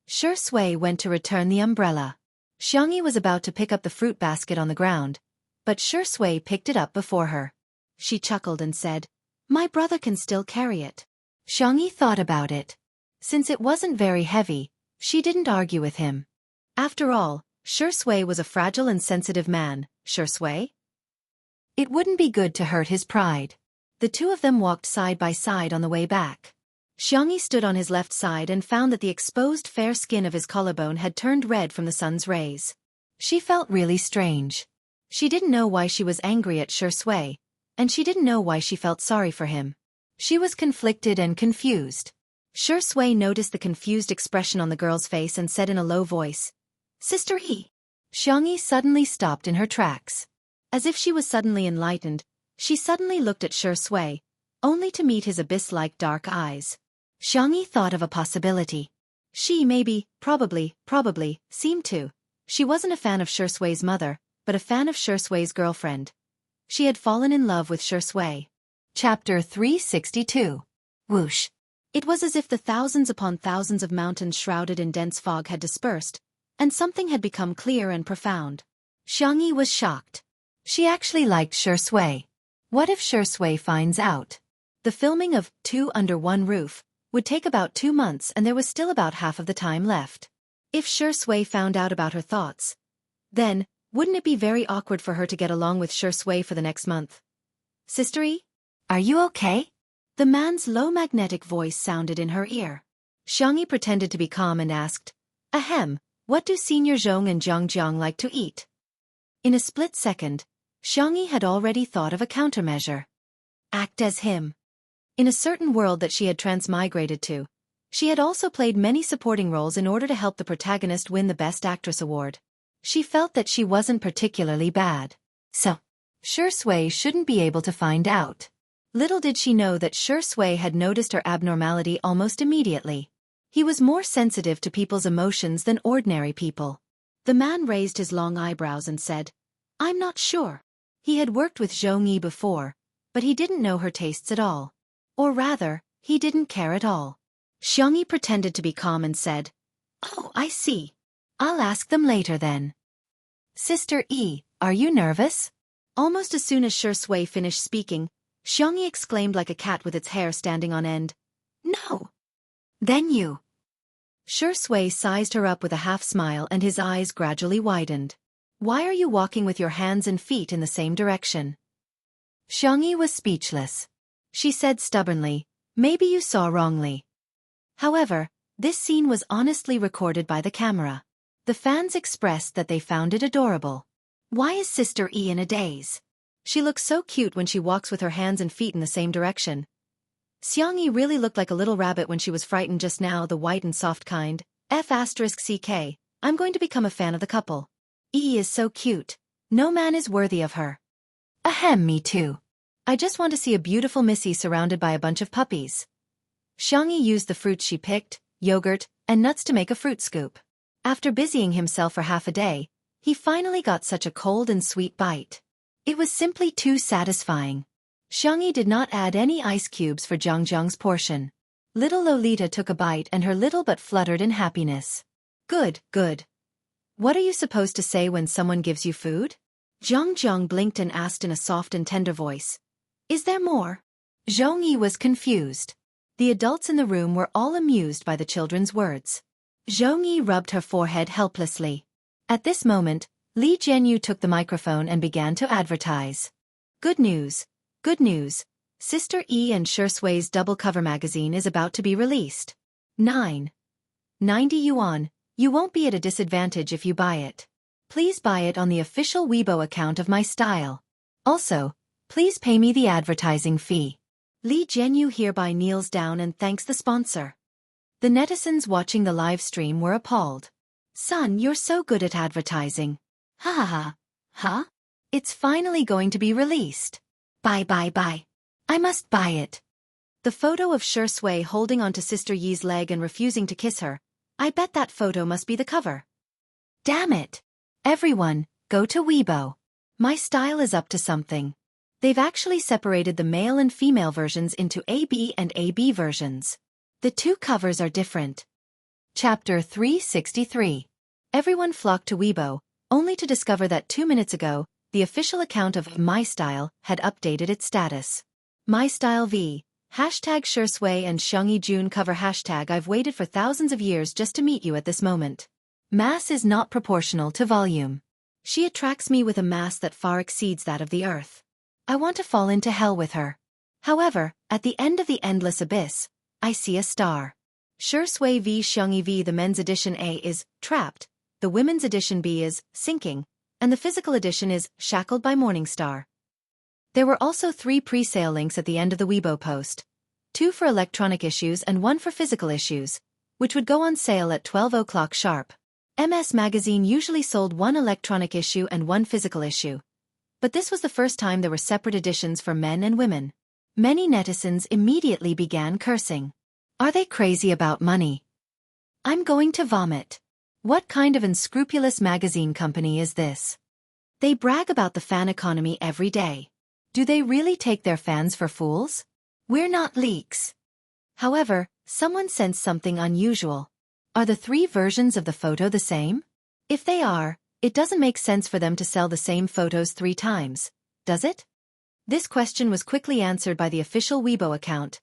Shi Sui went to return the umbrella. Xiangyi was about to pick up the fruit basket on the ground, but Shi Sui picked it up before her. She chuckled and said, "My brother can still carry it." Xiangyi thought about it. Since it wasn't very heavy, she didn't argue with him. After all, Shi Sui was a fragile and sensitive man. Shi Sui? It wouldn't be good to hurt his pride. The two of them walked side by side on the way back. Xiangyi stood on his left side and found that the exposed fair skin of his collarbone had turned red from the sun's rays. She felt really strange. She didn't know why she was angry at Shi Sui, and she didn't know why she felt sorry for him. She was conflicted and confused. Shi Sui noticed the confused expression on the girl's face and said in a low voice, "Sister Yi." Xiangyi suddenly stopped in her tracks. As if she was suddenly enlightened, she suddenly looked at Shi Sui, only to meet his abyss-like dark eyes. Xiangyi thought of a possibility. She maybe, probably, seemed to. She wasn't a fan of Shi Sui's mother, but a fan of Shi Sui's girlfriend. She had fallen in love with Shi Sui. Chapter 362. Whoosh. It was as if the thousands upon thousands of mountains shrouded in dense fog had dispersed, and something had become clear and profound. Xiangyi was shocked. She actually liked Shi Sui. What if Shi Sui finds out? The filming of Two Under One Roof would take about 2 months and there was still about half of the time left. If Shi Sui found out about her thoughts, then, wouldn't it be very awkward for her to get along with Shi Sui for the next month? "Sister Yi? Are you okay?" The man's low magnetic voice sounded in her ear. Xiangyi pretended to be calm and asked, "Ahem, what do Senior Zhong and Jiang like to eat?" In a split second, Xiangyi had already thought of a countermeasure. act as him. In a certain world that she had transmigrated to, she had also played many supporting roles in order to help the protagonist win the Best Actress award. She felt that she wasn't particularly bad. So, Shui shouldn't be able to find out. Little did she know that Shui had noticed her abnormality almost immediately. He was more sensitive to people's emotions than ordinary people. The man raised his long eyebrows and said, "I'm not sure." He had worked with Zhongyi before, but he didn't know her tastes at all. Or rather, he didn't care at all. Xiangyi pretended to be calm and said, "Oh, I see. I'll ask them later then." Sister E, are you nervous? Almost as soon as Shui finished speaking, Xiangyi exclaimed like a cat with its hair standing on end, "No." Then you. Shui sized her up with a half-smile and his eyes gradually widened. "Why are you walking with your hands and feet in the same direction?" Xiangyi was speechless. She said stubbornly, "Maybe you saw wrongly." However, this scene was honestly recorded by the camera. The fans expressed that they found it adorable. Why is Sister E in a daze? She looks so cute when she walks with her hands and feet in the same direction. Xiangyi really looked like a little rabbit when she was frightened just now, the white and soft kind. F***ck, I'm going to become a fan of the couple. E is so cute. No man is worthy of her. Ahem, me too. I just want to see a beautiful Missy surrounded by a bunch of puppies. Xiangyi used the fruits she picked, yogurt, and nuts to make a fruit scoop. After busying himself for half a day, he finally got such a cold and sweet bite. It was simply too satisfying. Xiangyi did not add any ice cubes for Zhang's portion. Little Lolita took a bite and her little butt fluttered in happiness. Good, good. What are you supposed to say when someone gives you food? Zhang blinked and asked in a soft and tender voice. Is there more? Zhongyi was confused. The adults in the room were all amused by the children's words. Zhongyi rubbed her forehead helplessly. At this moment, Li Jianyu took the microphone and began to advertise. Good news. Good news. Sister E and Shui's double cover magazine is about to be released. 9.90 yuan. You won't be at a disadvantage if you buy it. Please buy it on the official Weibo account of my style. Also, please pay me the advertising fee. Li Jianyu hereby kneels down and thanks the sponsor. The netizens watching the live stream were appalled. Son, you're so good at advertising. Ha ha ha. Huh? It's finally going to be released. Buy. I must buy it. The photo of Shui holding onto Sister Yi's leg and refusing to kiss her. I bet that photo must be the cover. Damn it. Everyone, go to Weibo. My style is up to something. They've actually separated the male and female versions into AB and AB versions. The two covers are different. Chapter 363. Everyone flocked to Weibo, only to discover that 2 minutes ago, the official account of My Style had updated its status. My Style V, hashtag Shui and Xiangyi Jun cover hashtag I've waited for thousands of years just to meet you at this moment. Mass is not proportional to volume. She attracts me with a mass that far exceeds that of the earth. I want to fall into hell with her. However, at the end of the endless abyss, I see a star. Shui v Xiangyi v. The men's edition A is trapped, the women's edition B is sinking, and the physical edition is shackled by Morningstar. There were also 3 pre-sale links at the end of the Weibo post, 2 for electronic issues and 1 for physical issues, which would go on sale at 12 o'clock sharp. MS Magazine usually sold 1 electronic issue and 1 physical issue. But this was the first time there were separate editions for men and women. Many netizens immediately began cursing. Are they crazy about money? I'm going to vomit. What kind of unscrupulous magazine company is this? They brag about the fan economy every day. Do they really take their fans for fools? We're not leaks. However, someone sensed something unusual. Are the 3 versions of the photo the same? If they are, it doesn't make sense for them to sell the same photos 3 times, does it? This question was quickly answered by the official Weibo account.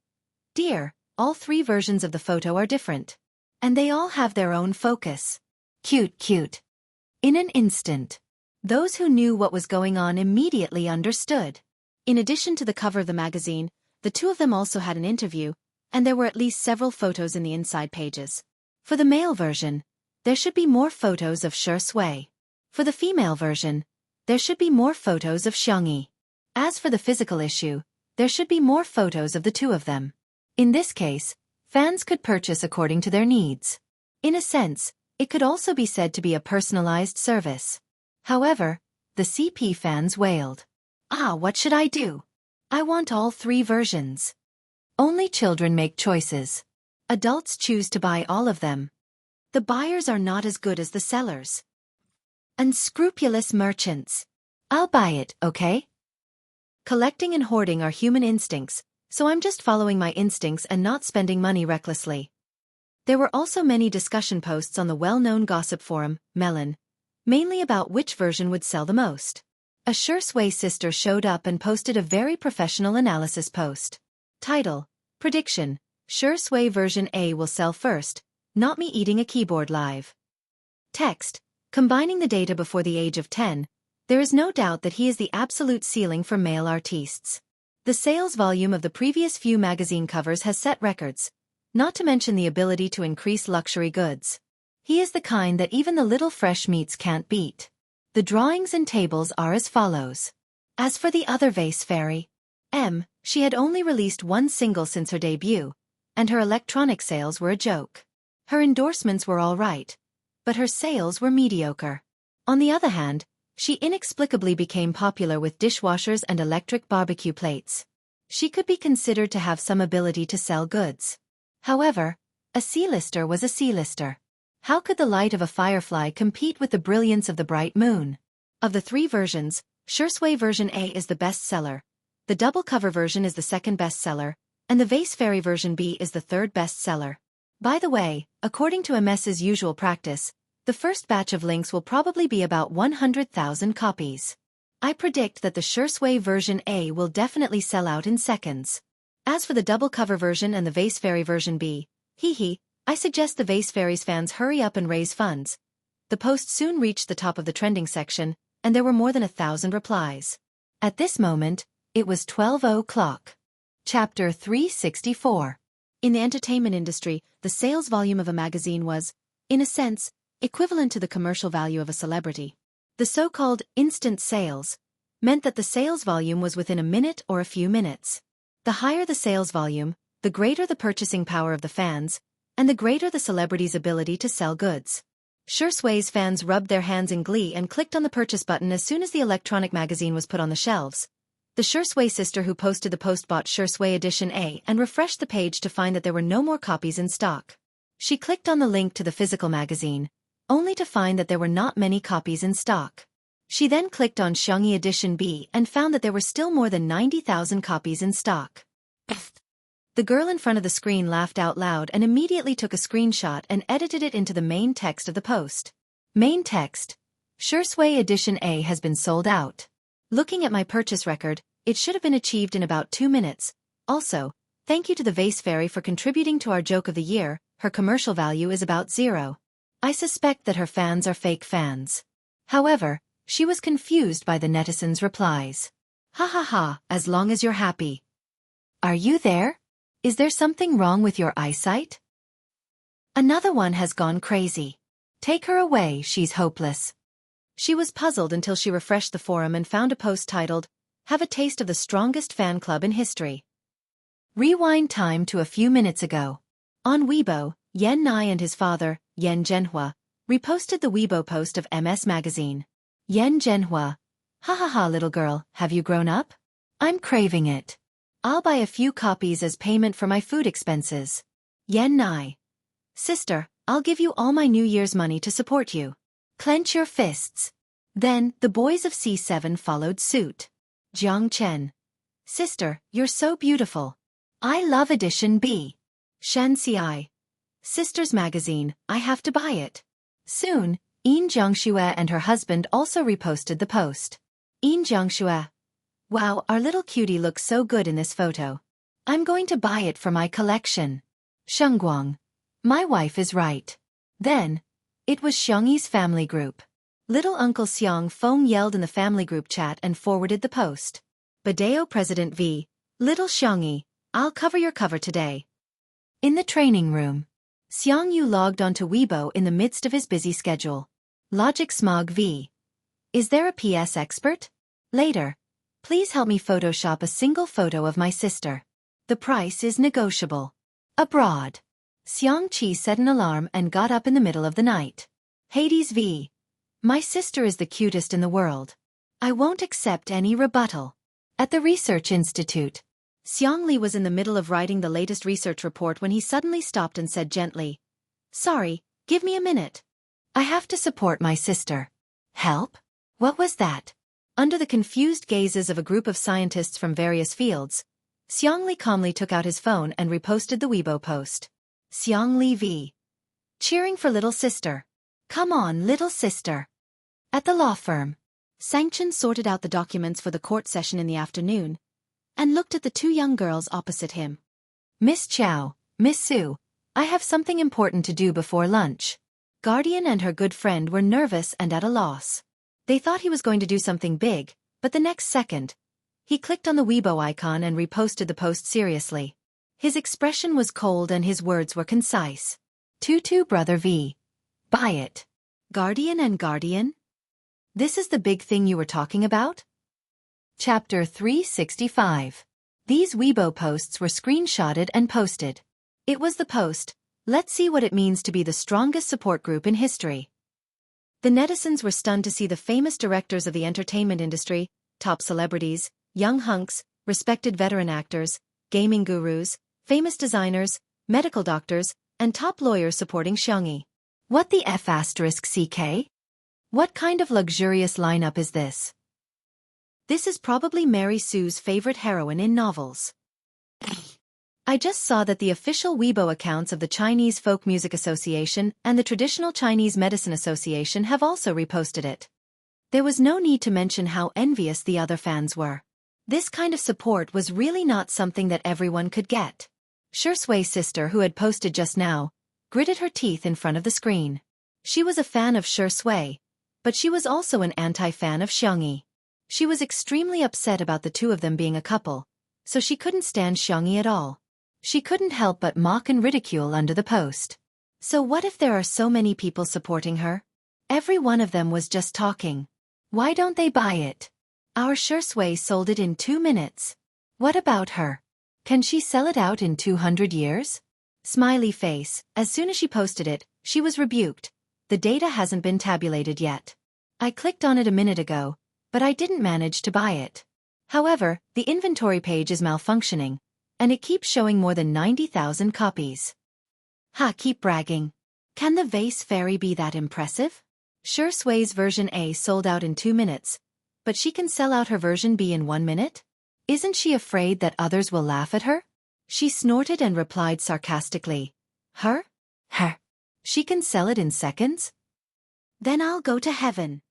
Dear, all 3 versions of the photo are different. And they all have their own focus. Cute. In an instant. Those who knew what was going on immediately understood. In addition to the cover of the magazine, the 2 of them also had an interview, and there were at least several photos in the inside pages. For the male version, there should be more photos of Shui. For the female version, there should be more photos of Xiangyi. As for the physical issue, there should be more photos of the two of them. In this case, fans could purchase according to their needs. In a sense, it could also be said to be a personalized service. However, the CP fans wailed. What should I do? I want all 3 versions. Only children make choices. Adults choose to buy all of them. The buyers are not as good as the sellers. Unscrupulous merchants. I'll buy it, okay? Collecting and hoarding are human instincts, so I'm just following my instincts and not spending money recklessly. There were also many discussion posts on the well-known gossip forum, Melon, mainly about which version would sell the most. A Shursui sister showed up and posted a very professional analysis post. Title: Prediction: Shursui version A will sell first, not me eating a keyboard live. Text: Combining the data before the age of 10, there is no doubt that he is the absolute ceiling for male artists. The sales volume of the previous few magazine covers has set records, not to mention the ability to increase luxury goods. He is the kind that even the little fresh meats can't beat. The drawings and tables are as follows. As for the other vase fairy, she had only released 1 single since her debut, and her electronic sales were a joke. Her endorsements were all right, but her sales were mediocre. On the other hand, she inexplicably became popular with dishwashers and electric barbecue plates. She could be considered to have some ability to sell goods. However, a C-lister was a C-lister. How could the light of a firefly compete with the brilliance of the bright moon? Of the 3 versions, Shursui version A is the best seller, the double cover version is the second best seller, and the vase fairy version B is the third best seller. By the way, according to MS's usual practice, the first batch of links will probably be about 100,000 copies. I predict that the Shursui version A will definitely sell out in seconds. As for the double cover version and the vase fairy version B, I suggest the vase fairies fans hurry up and raise funds. The post soon reached the top of the trending section, and there were more than 1,000 replies. At this moment, it was 12 o'clock. Chapter 364. In the entertainment industry, the sales volume of a magazine was, in a sense, equivalent to the commercial value of a celebrity. The so-called instant sales meant that the sales volume was within a minute or a few minutes. The higher the sales volume, the greater the purchasing power of the fans, and the greater the celebrity's ability to sell goods. Shurswei's fans rubbed their hands in glee and clicked on the purchase button as soon as the electronic magazine was put on the shelves. The Shursui sister who posted the post bought Shursui Edition A and refreshed the page to find that there were no more copies in stock. She clicked on the link to the physical magazine, only to find that there were not many copies in stock. She then clicked on Xiaofan Edition B and found that there were still more than 90,000 copies in stock. The girl in front of the screen laughed out loud and immediately took a screenshot and edited it into the main text of the post. Main text: Shursui Edition A has been sold out. Looking at my purchase record, it should have been achieved in about 2 minutes. Also, thank you to the Vase Fairy for contributing to our joke of the year. Her commercial value is about 0. I suspect that her fans are fake fans. However, she was confused by the netizens' replies. Ha ha ha, as long as you're happy. Are you there? Is there something wrong with your eyesight? Another one has gone crazy. Take her away, she's hopeless. She was puzzled until she refreshed the forum and found a post titled, Have a taste of the strongest fan club in history. Rewind time to a few minutes ago. On Weibo, Yan Nai and his father, Yan Zhenhua, reposted the Weibo post of MS Magazine. Yan Zhenhua. Ha ha ha, little girl, have you grown up? I'm craving it. I'll buy a few copies as payment for my food expenses. Yan Nai. Sister, I'll give you all my New Year's money to support you. Clench your fists. Then, the boys of C7 followed suit. Jiang Chen. Sister, you're so beautiful. I love Edition B. Shan Ci. Sister's magazine, I have to buy it. Soon, Yin Jiangxue and her husband also reposted the post. Yin Jiangxue. Wow, our little cutie looks so good in this photo. I'm going to buy it for my collection. Shengguang. My wife is right. Then, it was Xiangyi's family group. Little Uncle Xiang Feng yelled in the family group chat and forwarded the post. Badeo President V. Little Xiangyi, I'll cover your cover today. In the training room. Xiang Yu logged onto Weibo in the midst of his busy schedule. Logic Smog V. Is there a PS expert? Later. Please help me Photoshop a single photo of my sister. The price is negotiable. Abroad. Xiangqi set an alarm and got up in the middle of the night. Hades v. My sister is the cutest in the world. I won't accept any rebuttal. At the research institute. Xiangli was in the middle of writing the latest research report when he suddenly stopped and said gently, "Sorry, give me a minute. I have to support my sister." Help? What was that? Under the confused gazes of a group of scientists from various fields, Xiangli calmly took out his phone and reposted the Weibo post. Xiangli v. Cheering for little sister. Come on, little sister. At the law firm, Sangchen sorted out the documents for the court session in the afternoon and looked at the two young girls opposite him. Miss Chow, Miss Su, I have something important to do before lunch. Guardian and her good friend were nervous and at a loss. They thought he was going to do something big, but the next second, he clicked on the Weibo icon and reposted the post seriously. His expression was cold and his words were concise. Tutu brother V. Buy it. Guardian and Guardian? This is the big thing you were talking about? Chapter 365. These Weibo posts were screenshotted and posted. It was the post, "Let's see what it means to be the strongest support group in history." The netizens were stunned to see the famous directors of the entertainment industry, top celebrities, young hunks, respected veteran actors, gaming gurus, famous designers, medical doctors, and top lawyers supporting Xiangyi. What the F***CK? What kind of luxurious lineup is this? This is probably Mary Sue's favorite heroine in novels. I just saw that the official Weibo accounts of the Chinese Folk Music Association and the Traditional Chinese Medicine Association have also reposted it. There was no need to mention how envious the other fans were. This kind of support was really not something that everyone could get. Shui's sister, who had posted just now, gritted her teeth in front of the screen. She was a fan of Shui, but she was also an anti-fan of Xiangyi. She was extremely upset about the two of them being a couple, so she couldn't stand Xiangyi at all. She couldn't help but mock and ridicule under the post. So what if there are so many people supporting her? Every one of them was just talking. Why don't they buy it? Our Shui sold it in 2 minutes. What about her? Can she sell it out in 200 years? Smiley face. As soon as she posted it, she was rebuked. The data hasn't been tabulated yet. I clicked on it a minute ago, but I didn't manage to buy it. However, the inventory page is malfunctioning, and it keeps showing more than 90,000 copies. Ha, keep bragging. Can the vase fairy be that impressive? Shui's version A sold out in 2 minutes, but she can sell out her version B in 1 minute? Isn't she afraid that others will laugh at her? She snorted and replied sarcastically. Her? Her. She can sell it in seconds? Then I'll go to heaven.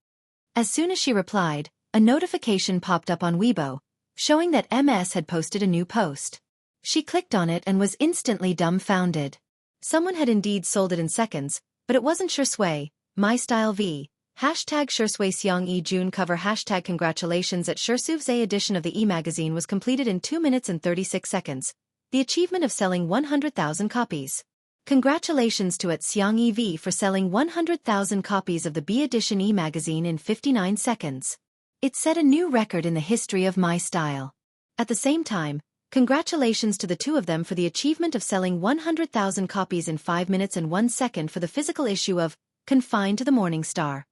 As soon as she replied, a notification popped up on Weibo, showing that MS had posted a new post. She clicked on it and was instantly dumbfounded. Someone had indeed sold it in seconds, but it wasn't Shui. My Style V. Hashtag Shui Xiangyi June cover hashtag congratulations at Shui's edition of the e-magazine was completed in 2 minutes and 36 seconds. The achievement of selling 100,000 copies. Congratulations to at Xiangyi V for selling 100,000 copies of the B edition e-magazine in 59 seconds. It set a new record in the history of My Style. At the same time, congratulations to the two of them for the achievement of selling 100,000 copies in 5 minutes and 1 second for the physical issue of Confined to the Morning Star.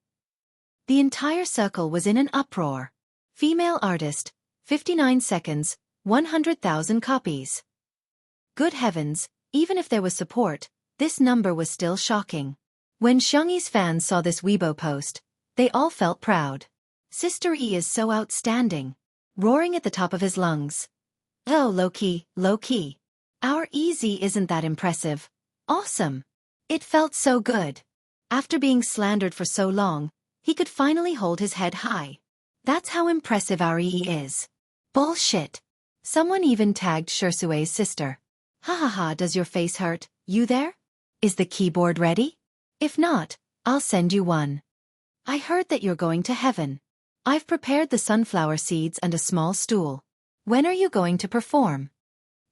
The entire circle was in an uproar. Female artist, 59 seconds, 100,000 copies. Good heavens, even if there was support, this number was still shocking. When Xiangyi's fans saw this Weibo post, they all felt proud. Sister E is so outstanding. Roaring at the top of his lungs. Oh, low-key, low-key. Our Easy isn't that impressive. Awesome. It felt so good. After being slandered for so long, he could finally hold his head high. That's how impressive our EE is. Bullshit. Someone even tagged Shui's sister. Ha ha ha, does your face hurt? You there? Is the keyboard ready? If not, I'll send you one. I heard that you're going to heaven. I've prepared the sunflower seeds and a small stool. When are you going to perform?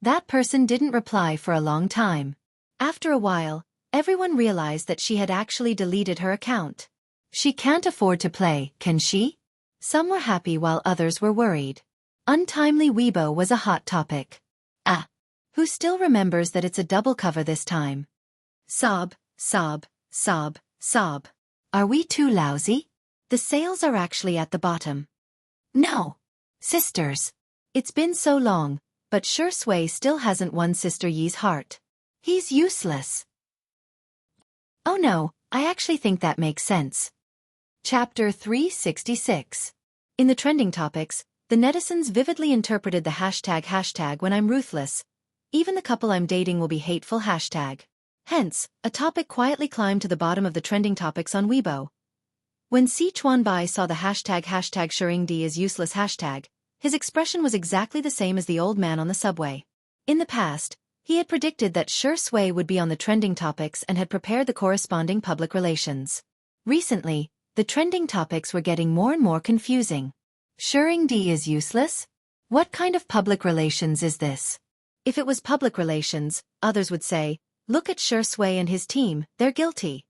That person didn't reply for a long time. After a while, everyone realized that she had actually deleted her account. She can't afford to play, can she? Some were happy while others were worried. Untimely Weibo was a hot topic. Who still remembers that it's a double cover this time? Sob, sob, sob, sob. Are we too lousy? The sales are actually at the bottom. No. Sisters. It's been so long, but Sure Sui still hasn't won Sister Yi's heart. He's useless. Oh no, I actually think that makes sense. Chapter 366. In the trending topics, the netizens vividly interpreted the hashtag when I'm ruthless. Even the couple I'm dating will be hateful hashtag. Hence, a topic quietly climbed to the bottom of the trending topics on Weibo. When Sichuan Bai saw the hashtag Shering is useless hashtag, his expression was exactly the same as the old man on the subway. In the past, he had predicted that Sure Sui would be on the trending topics and had prepared the corresponding public relations. Recently, the trending topics were getting more and more confusing. Shering is useless? What kind of public relations is this? If it was public relations, others would say, look at Sure Sui and his team, they're guilty.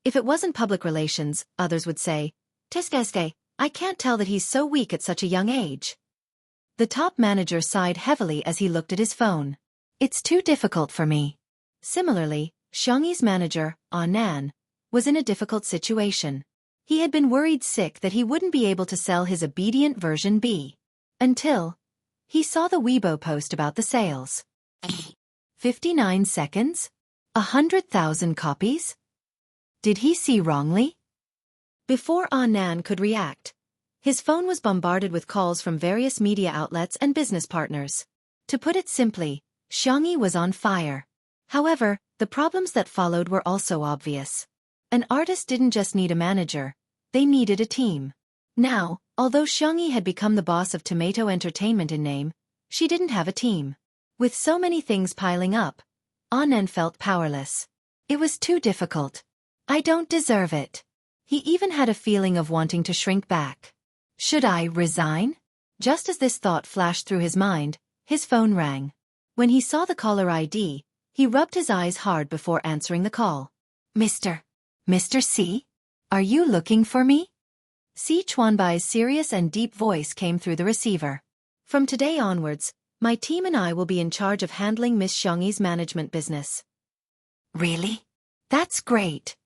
If it wasn't public relations, others would say, Teskeske, I can't tell that he's so weak at such a young age. The top manager sighed heavily as he looked at his phone. It's too difficult for me. Similarly, Xiangyi's manager, Nan, was in a difficult situation. He had been worried sick that he wouldn't be able to sell his obedient version B. Until he saw the Weibo post about the sales. 59 seconds? 100,000 copies? Did he see wrongly? Before Nan could react, his phone was bombarded with calls from various media outlets and business partners. To put it simply, Xiangyi was on fire. However, the problems that followed were also obvious. An artist didn't just need a manager, they needed a team. Now, although Xiangyi had become the boss of Tomato Entertainment in name, she didn't have a team. With so many things piling up, Nan felt powerless. It was too difficult. I don't deserve it. He even had a feeling of wanting to shrink back. Should I resign? Just as this thought flashed through his mind, his phone rang. When he saw the caller ID, he rubbed his eyes hard before answering the call. Mr. C? Are you looking for me? Si Chuanbai's serious and deep voice came through the receiver. From today onwards, my team and I will be in charge of handling Miss Xiangyi's management business. Really? That's great.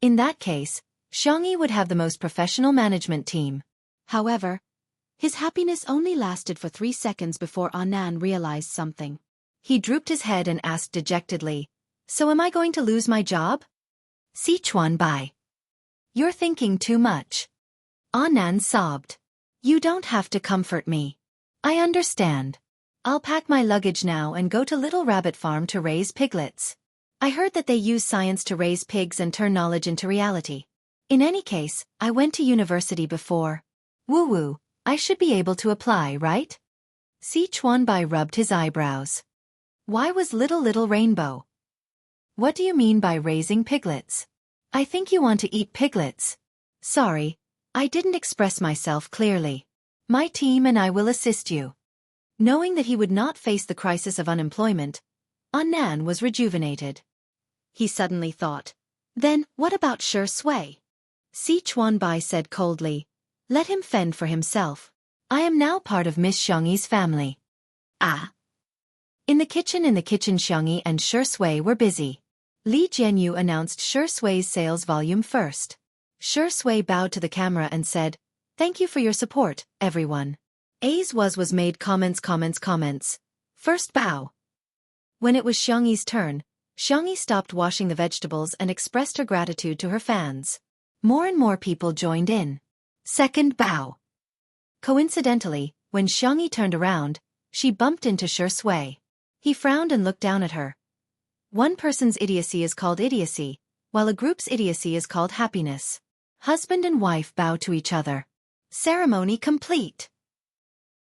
In that case, Xiangyi would have the most professional management team. However, his happiness only lasted for 3 seconds before Nan realized something. He drooped his head and asked dejectedly, So am I going to lose my job? Sichuan Bai. You're thinking too much. Nan sobbed. You don't have to comfort me. I understand. I'll pack my luggage now and go to Little Rabbit Farm to raise piglets. I heard that they use science to raise pigs and turn knowledge into reality. In any case, I went to university before. Woo-woo, I should be able to apply, right? Si Chuanbai rubbed his eyebrows. Why was little rainbow? What do you mean by raising piglets? I think you want to eat piglets. Sorry, I didn't express myself clearly. My team and I will assist you. Knowing that he would not face the crisis of unemployment, Nan was rejuvenated. He suddenly thought, then what about Sure Sui? Si Chuanbai said coldly, let him fend for himself. I am now part of Miss Xiangyi's family. In the kitchen Xiangyi and Sure Sui were busy. Li Jianyu announced Sure Sui's sales volume first. Sure Sui bowed to the camera and said, Thank you for your support, everyone. As was made comments. First bow. When it was Xiangyi's turn, Xiangyi stopped washing the vegetables and expressed her gratitude to her fans. More and more people joined in. Second bow. Coincidentally, when Xiangyi turned around, she bumped into Sure Sui. He frowned and looked down at her. One person's idiocy is called idiocy, while a group's idiocy is called happiness. Husband and wife bow to each other. Ceremony complete.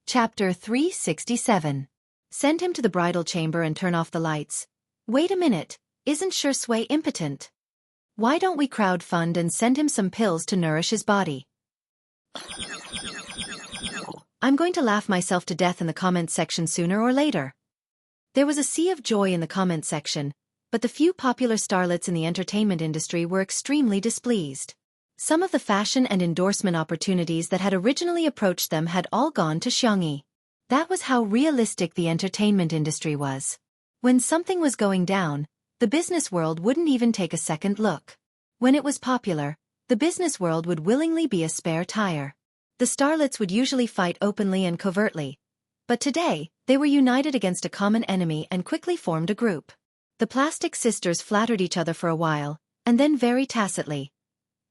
Chapter 367. Send him to the bridal chamber and turn off the lights. Wait a minute, isn't Sure Sui impotent? Why don't we crowdfund and send him some pills to nourish his body? I'm going to laugh myself to death in the comments section sooner or later. There was a sea of joy in the comments section, but the few popular starlets in the entertainment industry were extremely displeased. Some of the fashion and endorsement opportunities that had originally approached them had all gone to Xiaofan. That was how realistic the entertainment industry was. When something was going down, the business world wouldn't even take a second look. When it was popular, the business world would willingly be a spare tire. The starlets would usually fight openly and covertly. But today, they were united against a common enemy and quickly formed a group. The plastic sisters flattered each other for a while, and then very tacitly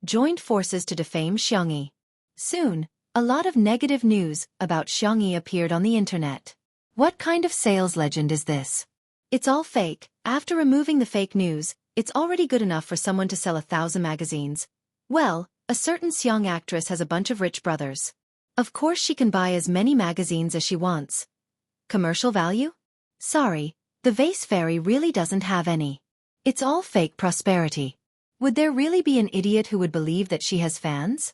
joined forces to defame Xiaofan. Soon, a lot of negative news about Xiaofan appeared on the internet. What kind of sales legend is this? It's all fake. After removing the fake news, it's already good enough for someone to sell 1,000 magazines. Well, a certain Xiang actress has a bunch of rich brothers. Of course she can buy as many magazines as she wants. Commercial value? Sorry, the vase fairy really doesn't have any. It's all fake prosperity. Would there really be an idiot who would believe that she has fans?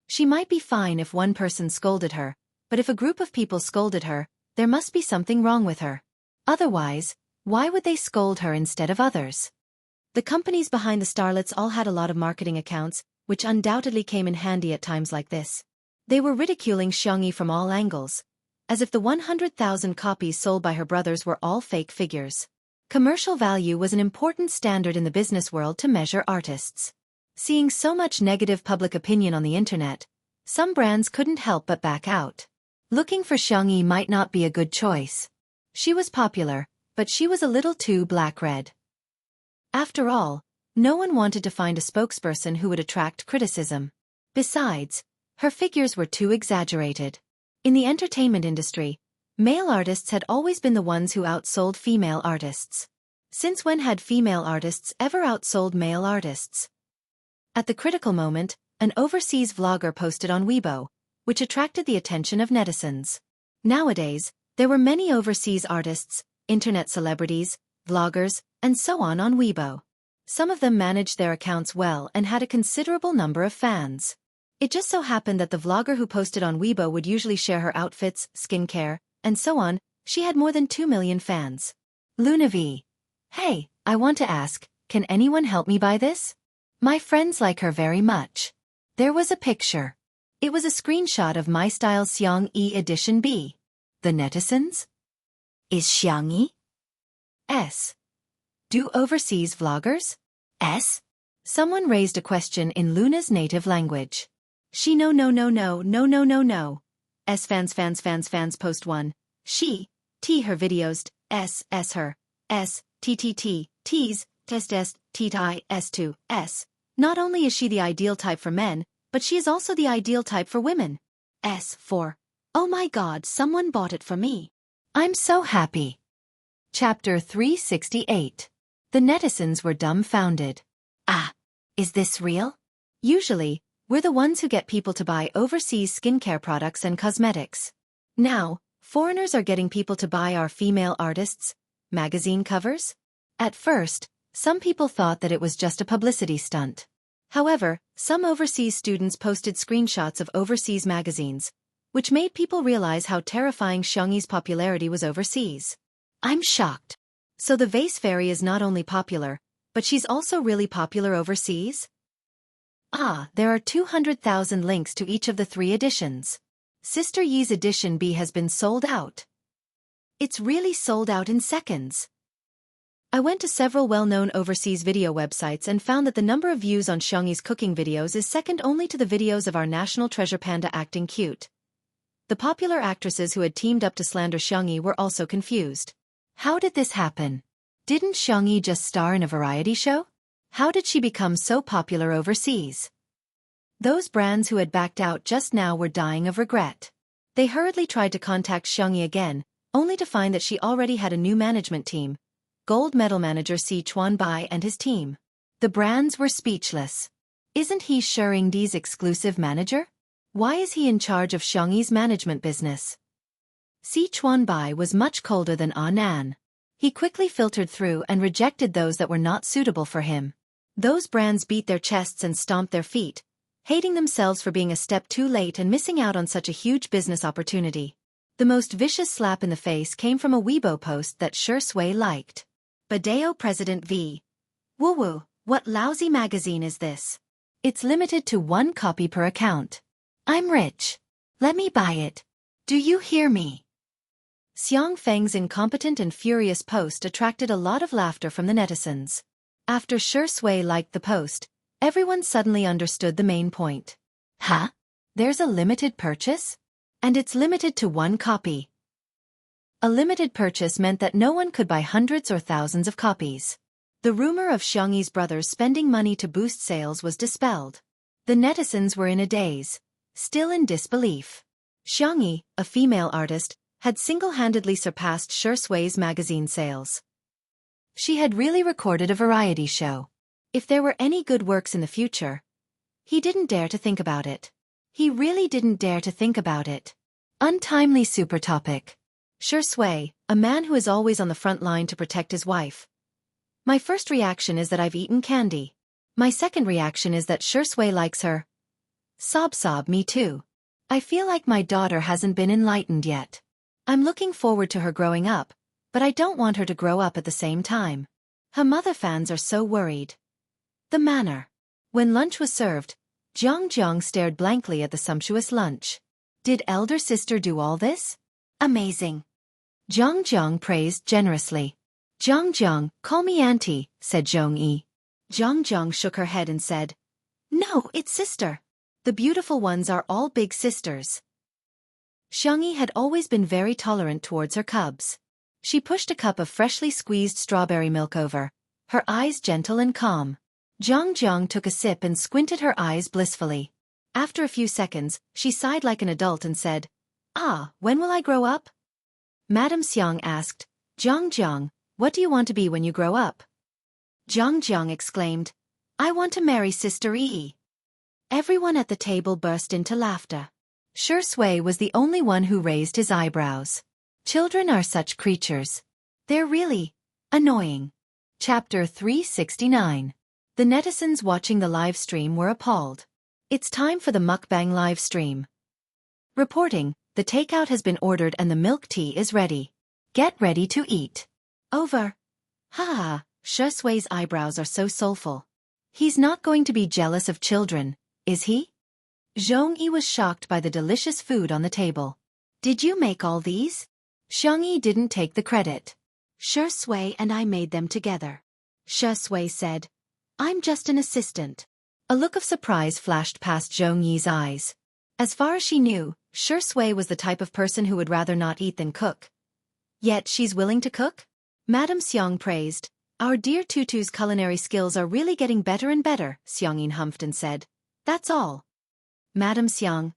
She might be fine if one person scolded her, but if a group of people scolded her, there must be something wrong with her. Otherwise, why would they scold her instead of others? The companies behind the starlets all had a lot of marketing accounts, which undoubtedly came in handy at times like this. They were ridiculing Xiaofan from all angles, as if the 100,000 copies sold by her brothers were all fake figures. Commercial value was an important standard in the business world to measure artists. Seeing so much negative public opinion on the internet, some brands couldn't help but back out. Looking for Xiaofan might not be a good choice. She was popular, but she was a little too black-red. After all, no one wanted to find a spokesperson who would attract criticism. Besides, her figures were too exaggerated. In the entertainment industry, male artists had always been the ones who outsold female artists. Since when had female artists ever outsold male artists? At the critical moment, an overseas vlogger posted on Weibo, which attracted the attention of netizens. Nowadays, there were many overseas artists, internet celebrities, vloggers, and so on Weibo. Some of them managed their accounts well and had a considerable number of fans. It just so happened that the vlogger who posted on Weibo would usually share her outfits, skincare, and so on. She had more than 2 million fans. Luna V. Hey, I want to ask, can anyone help me buy this? My friends like her very much. There was a picture. It was a screenshot of My Style Xiang E Edition B. The netizens? Is Xiang E? S. Do overseas vloggers? S. Someone raised a question in Luna's native language. She no. S fans post 1. She, T her videos, S her, S, T, T's, test, T, S2, S. Not only is she the ideal type for men, but she is also the ideal type for women. S for, oh my god, someone bought it for me. I'm so happy. Chapter 368. The netizens were dumbfounded. Ah, is this real? Usually, we're the ones who get people to buy overseas skincare products and cosmetics. Now, foreigners are getting people to buy our female artists' magazine covers? At first, some people thought that it was just a publicity stunt. However, some overseas students posted screenshots of overseas magazines, which made people realize how terrifying Xiaofan's popularity was overseas. I'm shocked. So the vase fairy is not only popular, but she's also really popular overseas? Ah, there are 200,000 links to each of the 3 editions. Sister Yi's edition B has been sold out. It's really sold out in seconds. I went to several well-known overseas video websites and found that the number of views on Xiaofan's cooking videos is second only to the videos of our national treasure panda acting cute. The popular actresses who had teamed up to slander Xiaofan were also confused. How did this happen? Didn't Xiaofan just star in a variety show? How did she become so popular overseas? Those brands who had backed out just now were dying of regret. They hurriedly tried to contact Xiaofan again, only to find that she already had a new management team, gold medal manager Sichuan Bai and his team. The brands were speechless. Isn't he Shengdi's exclusive manager? Why is he in charge of Xiaofan's management business? Sichuan Bai was much colder than Nan. He quickly filtered through and rejected those that were not suitable for him. Those brands beat their chests and stomped their feet, hating themselves for being a step too late and missing out on such a huge business opportunity. The most vicious slap in the face came from a Weibo post that Shui liked. Badeo President V. Woo, what lousy magazine is this? It's limited to 1 copy per account. I'm rich. Let me buy it. Do you hear me? Xiaofan's incompetent and furious post attracted a lot of laughter from the netizens. After Shui liked the post, everyone suddenly understood the main point. Huh? There's a limited purchase? And it's limited to 1 copy. A limited purchase meant that no one could buy hundreds or thousands of copies. The rumor of Xiangyi's brothers spending money to boost sales was dispelled. The netizens were in a daze, still in disbelief. Xiangyi, a female artist, had single-handedly surpassed Shui's magazine sales. She had really recorded a variety show. If there were any good works in the future, he didn't dare to think about it. He really didn't dare to think about it. Untimely super topic. Shui, a man who is always on the front line to protect his wife. My first reaction is that I've eaten candy. My second reaction is that Shui likes her. Sob, me too. I feel like my daughter hasn't been enlightened yet. I'm looking forward to her growing up, but I don't want her to grow up at the same time. Her mother fans are so worried. The manner. When lunch was served, Jiang stared blankly at the sumptuous lunch. Did elder sister do all this? Amazing. Jiang praised generously. Jiang, call me auntie, said Zhongyi. Jiang shook her head and said, No, it's sister. The beautiful ones are all big sisters. Xiangyi had always been very tolerant towards her cubs. She pushed a cup of freshly squeezed strawberry milk over, her eyes gentle and calm. Jiang took a sip and squinted her eyes blissfully. After a few seconds, she sighed like an adult and said, When will I grow up? Madame Xiang asked, Jiang, what do you want to be when you grow up? Jiang exclaimed, I want to marry Sister Yi. Everyone at the table burst into laughter. Shui was the only one who raised his eyebrows. Children are such creatures. They're really annoying. Chapter 369. The netizens watching the live stream were appalled. It's time for the mukbang live stream. Reporting, the takeout has been ordered and the milk tea is ready. Get ready to eat. Over. Shui's eyebrows are so soulful. He's not going to be jealous of children, is he? Zhongyi was shocked by the delicious food on the table. Did you make all these? Xiangyi didn't take the credit. Shui and I made them together. Shui said, I'm just an assistant. A look of surprise flashed past Zhongyi's eyes. As far as she knew, Shui was the type of person who would rather not eat than cook. Yet she's willing to cook? Madame Xiang praised. Our dear Tutu's culinary skills are really getting better and better, Xiangyin humphed and said. That's all. Madame Xiang,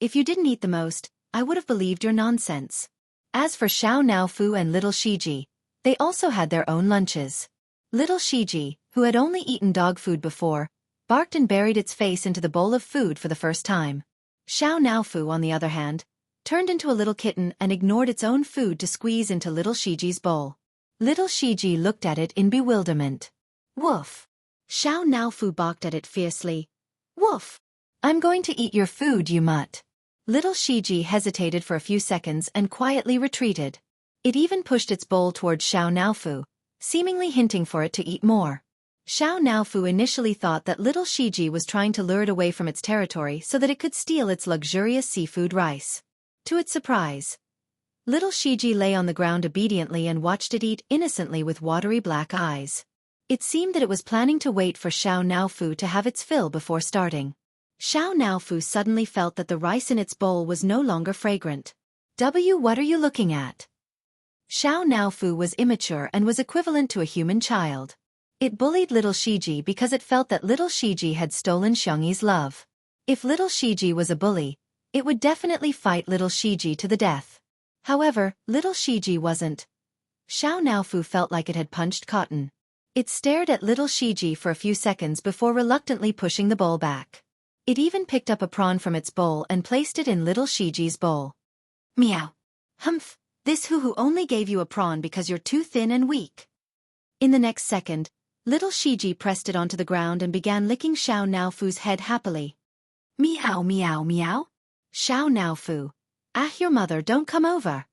if you didn't eat the most, I would have believed your nonsense. As for Xiao Naofu and little Shiji, they also had their own lunches. Little Shiji, who had only eaten dog food before, barked and buried its face into the bowl of food for the first time. Xiao Naofu, on the other hand, turned into a little kitten and ignored its own food to squeeze into little Shiji's bowl. Little Shiji looked at it in bewilderment. Woof. Xiao Naofu barked at it fiercely. Woof. I'm going to eat your food, you mutt. Little Shiji hesitated for a few seconds and quietly retreated. It even pushed its bowl towards Xiao Naofu, seemingly hinting for it to eat more. Xiao Naofu initially thought that little Shiji was trying to lure it away from its territory so that it could steal its luxurious seafood rice. To its surprise, little Shiji lay on the ground obediently and watched it eat innocently with watery black eyes. It seemed that it was planning to wait for Xiao Naofu to have its fill before starting. Xiao Naofu suddenly felt that the rice in its bowl was no longer fragrant. What are you looking at? Xiao Naofu was immature and was equivalent to a human child. It bullied little Shiji because it felt that little Shiji had stolen Xiangyi's love. If little Shiji was a bully, it would definitely fight little Shiji to the death. However, little Shiji wasn't. Xiao Naofu felt like it had punched cotton. It stared at little Shiji for a few seconds before reluctantly pushing the bowl back. It even picked up a prawn from its bowl and placed it in little Shiji's bowl. Meow. Humph, this hoo-hoo only gave you a prawn because you're too thin and weak. In the next second, little Shiji pressed it onto the ground and began licking Xiao Naofu's head happily. Meow meow meow. Xiao Naofu. Your mother, don't come over.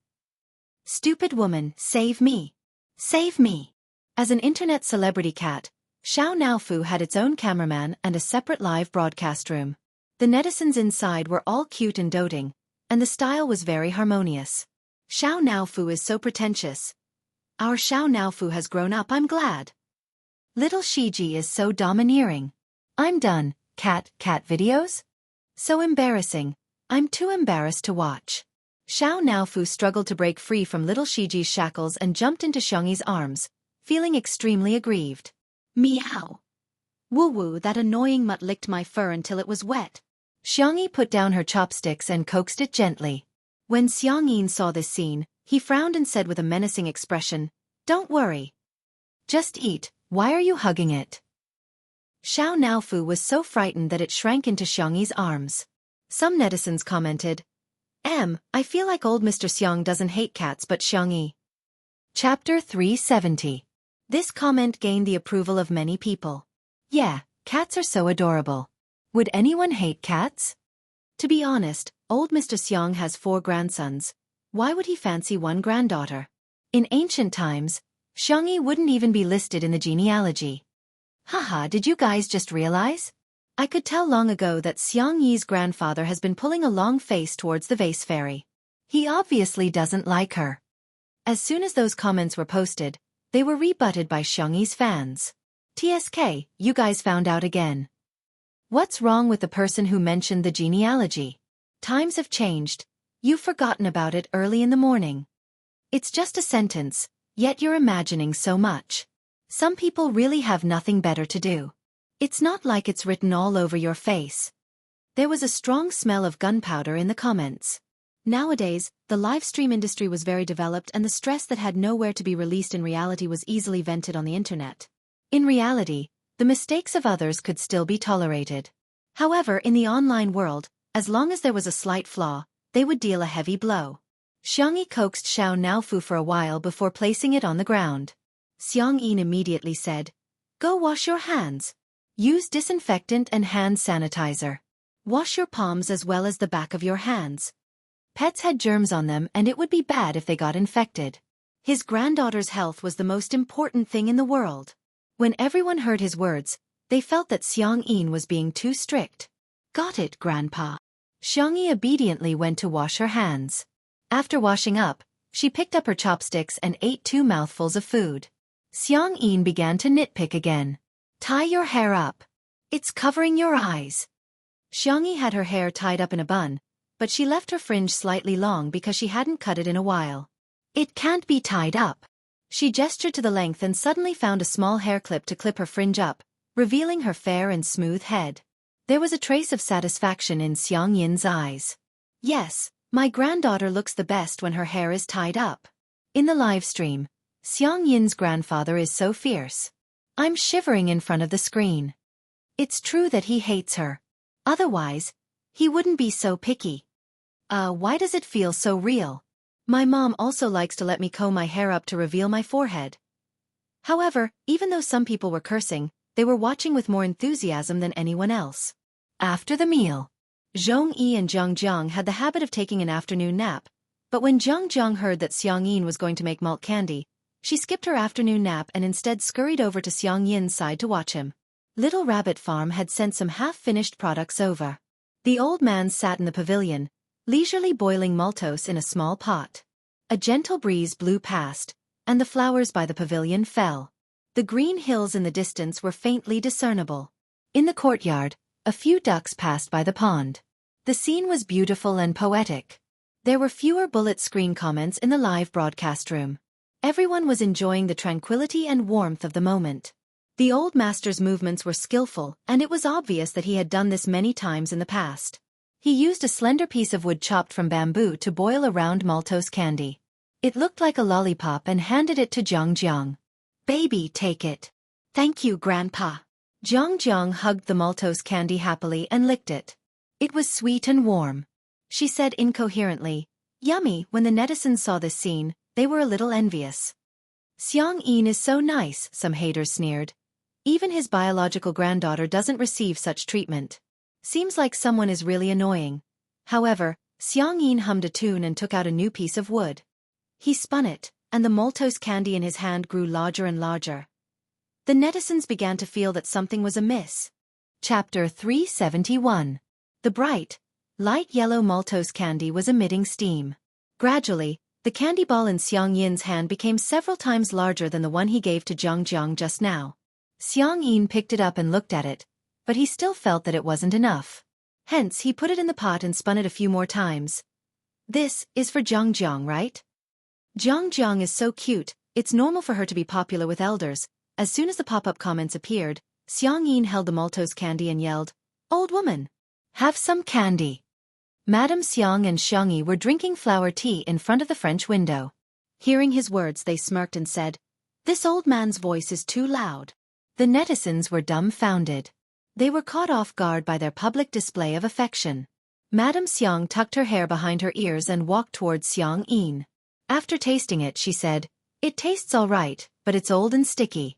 Stupid woman, save me. Save me. As an internet celebrity cat, Xiao Naofu had its own cameraman and a separate live broadcast room. The netizens inside were all cute and doting, and the style was very harmonious. Xiao Naofu is so pretentious. Our Xiao Naofu has grown up, I'm glad. Little Shiji is so domineering. I'm done, cat videos? So embarrassing. I'm too embarrassed to watch. Xiao Naofu struggled to break free from little Shiji's shackles and jumped into Xiangyi's arms, feeling extremely aggrieved. Meow. Woo-woo, that annoying mutt licked my fur until it was wet. Xiangyi put down her chopsticks and coaxed it gently. When Xiangyin saw this scene, he frowned and said with a menacing expression, "Don't worry. Just eat, why are you hugging it?" Xiao Naofu was so frightened that it shrank into Xiangyi's arms. Some netizens commented, I feel like old Mr. Xiang doesn't hate cats but Xiangyi. Chapter 370. This comment gained the approval of many people. Yeah, cats are so adorable. Would anyone hate cats? To be honest, old Mr. Xiang has 4 grandsons. Why would he fancy one granddaughter? In ancient times, Xiangyi wouldn't even be listed in the genealogy. Haha, did you guys just realize? I could tell long ago that Xiangyi's grandfather has been pulling a long face towards the vase fairy. He obviously doesn't like her. As soon as those comments were posted, they were rebutted by Xiangyi's fans. TSK, you guys found out again. What's wrong with the person who mentioned the genealogy? Times have changed. You've forgotten about it early in the morning. It's just a sentence, yet you're imagining so much. Some people really have nothing better to do. It's not like it's written all over your face. There was a strong smell of gunpowder in the comments. Nowadays, the live stream industry was very developed and the stress that had nowhere to be released in reality was easily vented on the internet. In reality, the mistakes of others could still be tolerated. However, in the online world, as long as there was a slight flaw, they would deal a heavy blow. Xiangyi coaxed Xiao Naofu for a while before placing it on the ground. Xiangyin immediately said, "Go wash your hands. Use disinfectant and hand sanitizer. Wash your palms as well as the back of your hands. Pets had germs on them and it would be bad if they got infected." His granddaughter's health was the most important thing in the world. When everyone heard his words, they felt that Xiangyin was being too strict. Got it, Grandpa. Xiangyi obediently went to wash her hands. After washing up, she picked up her chopsticks and ate 2 mouthfuls of food. Xiangyin began to nitpick again. Tie your hair up. It's covering your eyes. Xiangyi had her hair tied up in a bun, but she left her fringe slightly long because she hadn't cut it in a while. It can't be tied up. She gestured to the length and suddenly found a small hair clip to clip her fringe up, revealing her fair and smooth head. There was a trace of satisfaction in Xiangyin's eyes. Yes, my granddaughter looks the best when her hair is tied up. In the live stream, Xiangyin's grandfather is so fierce. I'm shivering in front of the screen. It's true that he hates her. Otherwise, he wouldn't be so picky. Why does it feel so real? My mom also likes to let me comb my hair up to reveal my forehead. However, even though some people were cursing, they were watching with more enthusiasm than anyone else. After the meal, Zhongyi and Zhangjiang had the habit of taking an afternoon nap, but when Zhangjiang heard that Xiangyin was going to make malt candy, she skipped her afternoon nap and instead scurried over to Xiangyin's side to watch him. Little Rabbit Farm had sent some half-finished products over. The old man sat in the pavilion, leisurely boiling maltose in a small pot. A gentle breeze blew past, and the flowers by the pavilion fell. The green hills in the distance were faintly discernible. In the courtyard, a few ducks passed by the pond. The scene was beautiful and poetic. There were fewer bullet screen comments in the live broadcast room. Everyone was enjoying the tranquility and warmth of the moment. The old master's movements were skillful, and it was obvious that he had done this many times in the past. He used a slender piece of wood chopped from bamboo to boil a round maltose candy. It looked like a lollipop and handed it to Zhangjiang. "Baby, take it." "Thank you, Grandpa." Zhangjiang hugged the maltose candy happily and licked it. It was sweet and warm. She said incoherently, "Yummy." When the netizens saw this scene, they were a little envious. Xiangyin is so nice, some haters sneered. Even his biological granddaughter doesn't receive such treatment. Seems like someone is really annoying. However, Xiangyin hummed a tune and took out a new piece of wood. He spun it, and the maltose candy in his hand grew larger and larger. The netizens began to feel that something was amiss. Chapter 371. The bright, light yellow maltose candy was emitting steam. Gradually, the candy ball in Xiang Yin's hand became several times larger than the one he gave to Jiang Jiang just now. Xiang Yin picked it up and looked at it, but he still felt that it wasn't enough. Hence, he put it in the pot and spun it a few more times. This is for Jiang Jiang, right? Jiang Jiang is so cute, it's normal for her to be popular with elders. As soon as the pop-up comments appeared, Xiang Yin held the maltose candy and yelled, "Old woman! Have some candy!" Madame Xiang and Xiang Yi were drinking flower tea in front of the French window. Hearing his words, they smirked and said, "This old man's voice is too loud." The netizens were dumbfounded. They were caught off guard by their public display of affection. Madame Xiang tucked her hair behind her ears and walked towards Xiang Yin. After tasting it, she said, "It tastes all right, but it's old and sticky."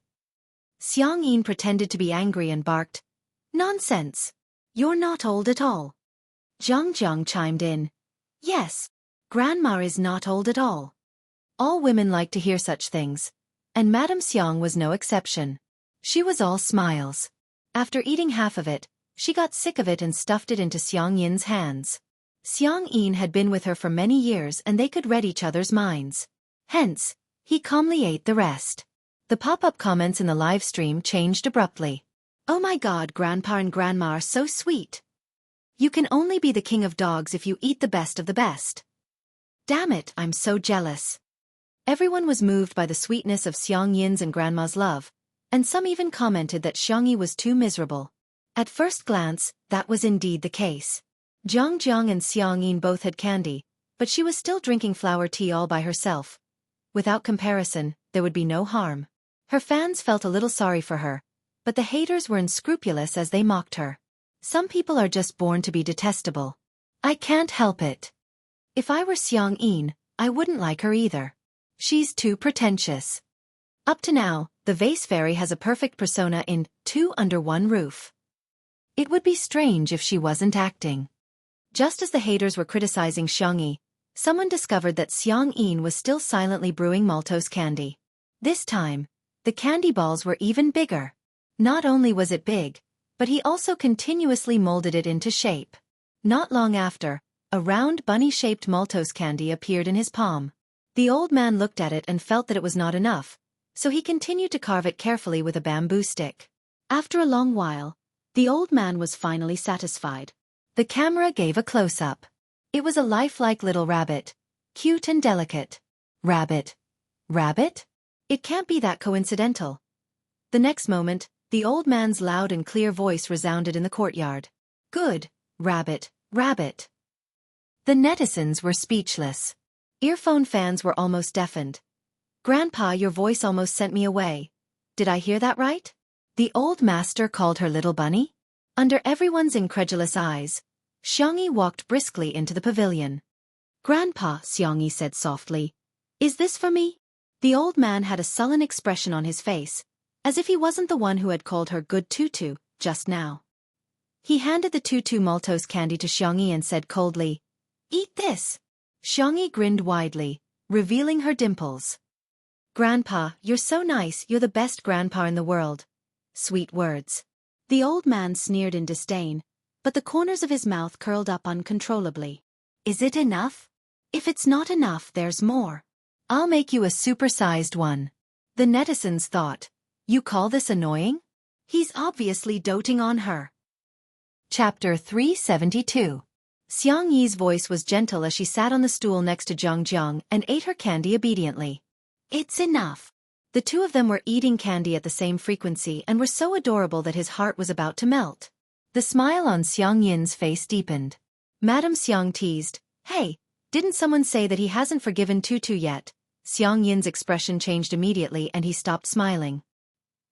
Xiang Yin pretended to be angry and barked, "Nonsense! You're not old at all." Jiang Jiang chimed in, "Yes, Grandma is not old at all." All women like to hear such things, and Madame Xiang was no exception. She was all smiles. After eating half of it, she got sick of it and stuffed it into Xiang Yin's hands. Xiang Yin had been with her for many years and they could read each other's minds. Hence, he calmly ate the rest. The pop-up comments in the live stream changed abruptly. "Oh my God, Grandpa and Grandma are so sweet. You can only be the king of dogs if you eat the best of the best. Damn it, I'm so jealous." Everyone was moved by the sweetness of Xiang Yin's and Grandma's love, and some even commented that Xiang Yi was too miserable. At first glance, that was indeed the case. Jiang Jiang and Xiang Yin both had candy, but she was still drinking flower tea all by herself. Without comparison, there would be no harm. Her fans felt a little sorry for her, but the haters were unscrupulous as they mocked her. Some people are just born to be detestable. I can't help it. If I were Xiang Yin, I wouldn't like her either. She's too pretentious. Up to now, the vase fairy has a perfect persona in Two Under One Roof. It would be strange if she wasn't acting. Just as the haters were criticizing Xiang Yi, someone discovered that Xiang Yin was still silently brewing maltose candy. This time, the candy balls were even bigger. Not only was it big, but he also continuously molded it into shape. Not long after, a round bunny-shaped maltose candy appeared in his palm. The old man looked at it and felt that it was not enough, so he continued to carve it carefully with a bamboo stick. After a long while, the old man was finally satisfied. The camera gave a close-up. It was a lifelike little rabbit, cute and delicate. Rabbit? Rabbit? It can't be that coincidental. The next moment, the old man's loud and clear voice resounded in the courtyard. "Good, rabbit, rabbit." The netizens were speechless. Earphone fans were almost deafened. "Grandpa, your voice almost sent me away. Did I hear that right? The old master called her little bunny?" Under everyone's incredulous eyes, Xiang Yi walked briskly into the pavilion. "Grandpa," Xiang Yi said softly, "is this for me?" The old man had a sullen expression on his face, as if he wasn't the one who had called her good tutu just now. He handed the tutu maltose candy to Xiang Yi and said coldly, "Eat this." Xiang Yi grinned widely, revealing her dimples. "Grandpa, you're so nice, you're the best grandpa in the world." Sweet words. The old man sneered in disdain, but the corners of his mouth curled up uncontrollably. "Is it enough? If it's not enough, there's more. I'll make you a supersized one." The netizens thought, "You call this annoying? He's obviously doting on her." Chapter 372. Xiang Yi's voice was gentle as she sat on the stool next to Jiang Jiang and ate her candy obediently. "It's enough." The two of them were eating candy at the same frequency and were so adorable that his heart was about to melt. The smile on Xiang Yin's face deepened. Madame Xiang teased, "Hey, didn't someone say that he hasn't forgiven Tutu yet?" Xiang Yin's expression changed immediately and he stopped smiling.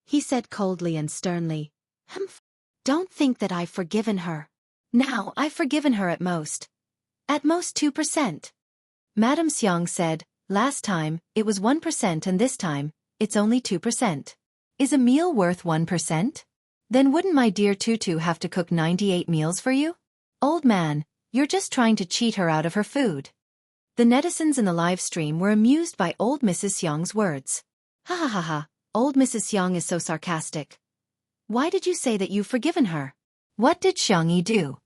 He said coldly and sternly, "Humph. Don't think that I've forgiven her. Now, I've forgiven her at most 2%. Madame Xiang said, "Last time, it was 1% and this time, it's only 2%. Is a meal worth 1%? Then wouldn't my dear Tutu have to cook 98 meals for you? Old man, you're just trying to cheat her out of her food." The netizens in the live stream were amused by old Mrs. Xiang's words. "Ha ha ha ha, old Mrs. Xiang is so sarcastic. Why did you say that you've forgiven her? What did Xiang Yi do?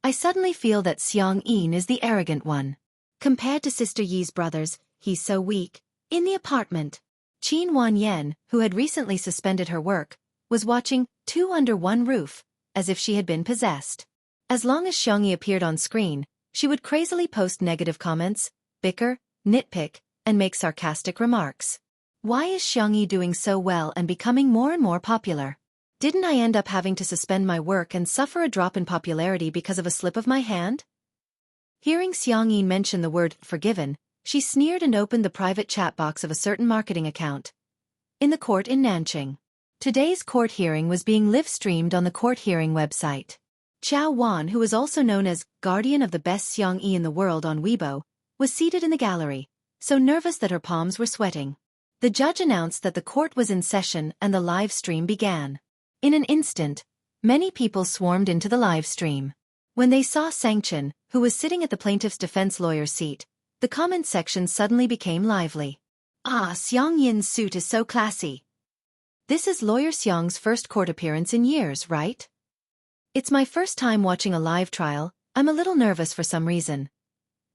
I suddenly feel that Xiang Yin is the arrogant one. Compared to Sister Yi's brothers, he's so weak. In the apartment, Qin Wanyan, who had recently suspended her work, was watching Two Under One Roof, as if she had been possessed. As long as Xiang Yi appeared on screen, she would crazily post negative comments, bicker, nitpick, and make sarcastic remarks. Why is Xiang Yi doing so well and becoming more and more popular? Didn't I end up having to suspend my work and suffer a drop in popularity because of a slip of my hand? Hearing Xiang Yi mention the word forgiven, she sneered and opened the private chat box of a certain marketing account. In the court in Nanqing. Today's court hearing was being live-streamed on the court hearing website. Xiao Wan, who was also known as guardian of the best Xiang Yi in the world on Weibo, was seated in the gallery, so nervous that her palms were sweating. The judge announced that the court was in session and the live stream began. In an instant, many people swarmed into the live stream. When they saw Sangchen, who was sitting at the plaintiff's defense lawyer's seat, the comment section suddenly became lively. Ah, Xiang Yin's suit is so classy. This is Lawyer Xiang's first court appearance in years, right? It's my first time watching a live trial. I'm a little nervous for some reason.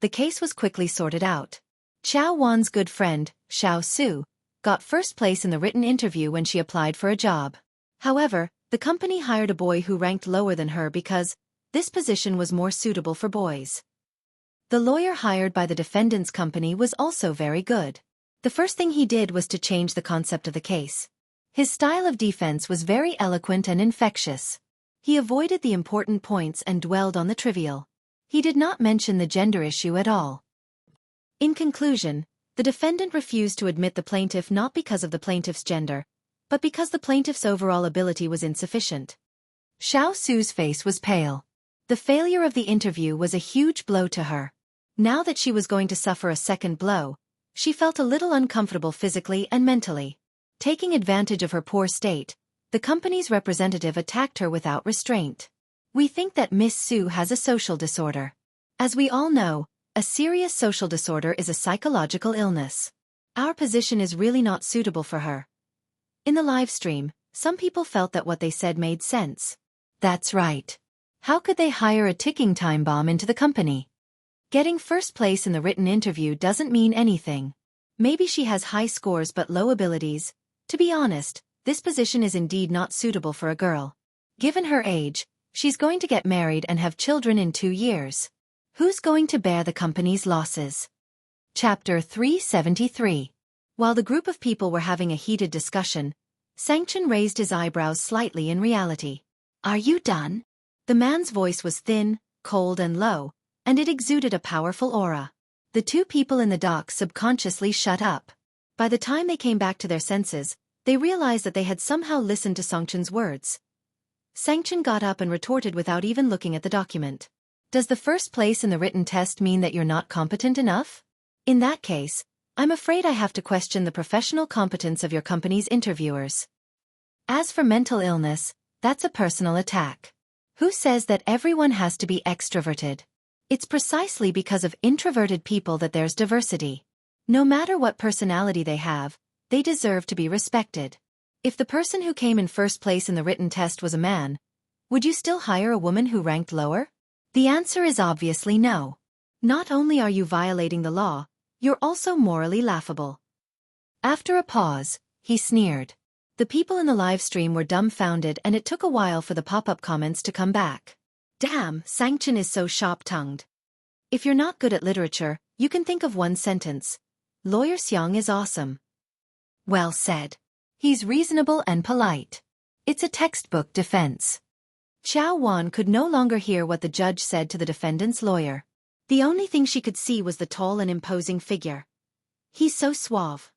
The case was quickly sorted out. Xiao Wan's good friend, Xiao Su, got first place in the written interview when she applied for a job. However, the company hired a boy who ranked lower than her because this position was more suitable for boys. The lawyer hired by the defendant's company was also very good. The first thing he did was to change the concept of the case. His style of defense was very eloquent and infectious. He avoided the important points and dwelled on the trivial. He did not mention the gender issue at all. In conclusion, the defendant refused to admit the plaintiff not because of the plaintiff's gender, but because the plaintiff's overall ability was insufficient. Xiao Su's face was pale. The failure of the interview was a huge blow to her. Now that she was going to suffer a second blow, she felt a little uncomfortable physically and mentally. Taking advantage of her poor state, the company's representative attacked her without restraint. We think that Miss Su has a social disorder. As we all know, a serious social disorder is a psychological illness. Our position is really not suitable for her. In the live stream, some people felt that what they said made sense. That's right. How could they hire a ticking time bomb into the company? Getting first place in the written interview doesn't mean anything. Maybe she has high scores but low abilities. To be honest, this position is indeed not suitable for a girl. Given her age, she's going to get married and have children in 2 years. Who's going to bear the company's losses? Chapter 373. While the group of people were having a heated discussion, Sangchen raised his eyebrows slightly in reality. Are you done? The man's voice was thin, cold and low, and it exuded a powerful aura. The two people in the dock subconsciously shut up. By the time they came back to their senses, they realized that they had somehow listened to Sangchen's words. Sangchen got up and retorted without even looking at the document. Does the first place in the written test mean that you're not competent enough? In that case, I'm afraid I have to question the professional competence of your company's interviewers. As for mental illness, that's a personal attack. Who says that everyone has to be extroverted? It's precisely because of introverted people that there's diversity. No matter what personality they have, they deserve to be respected. If the person who came in first place in the written test was a man, would you still hire a woman who ranked lower? The answer is obviously no. Not only are you violating the law, you're also morally laughable. After a pause, he sneered. The people in the live stream were dumbfounded and it took a while for the pop-up comments to come back. Damn, Sangchen is so sharp-tongued. If you're not good at literature, you can think of one sentence. Lawyer Xiang is awesome. Well said. He's reasonable and polite. It's a textbook defense. Xiao Wan could no longer hear what the judge said to the defendant's lawyer. The only thing she could see was the tall and imposing figure. He's so suave.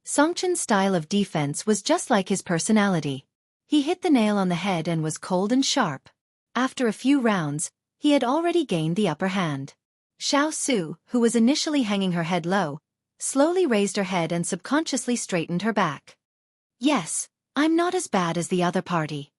Sangchen's style of defense was just like his personality. He hit the nail on the head and was cold and sharp. After a few rounds, he had already gained the upper hand. Xiao Su, who was initially hanging her head low, slowly raised her head and subconsciously straightened her back. Yes, I'm not as bad as the other party.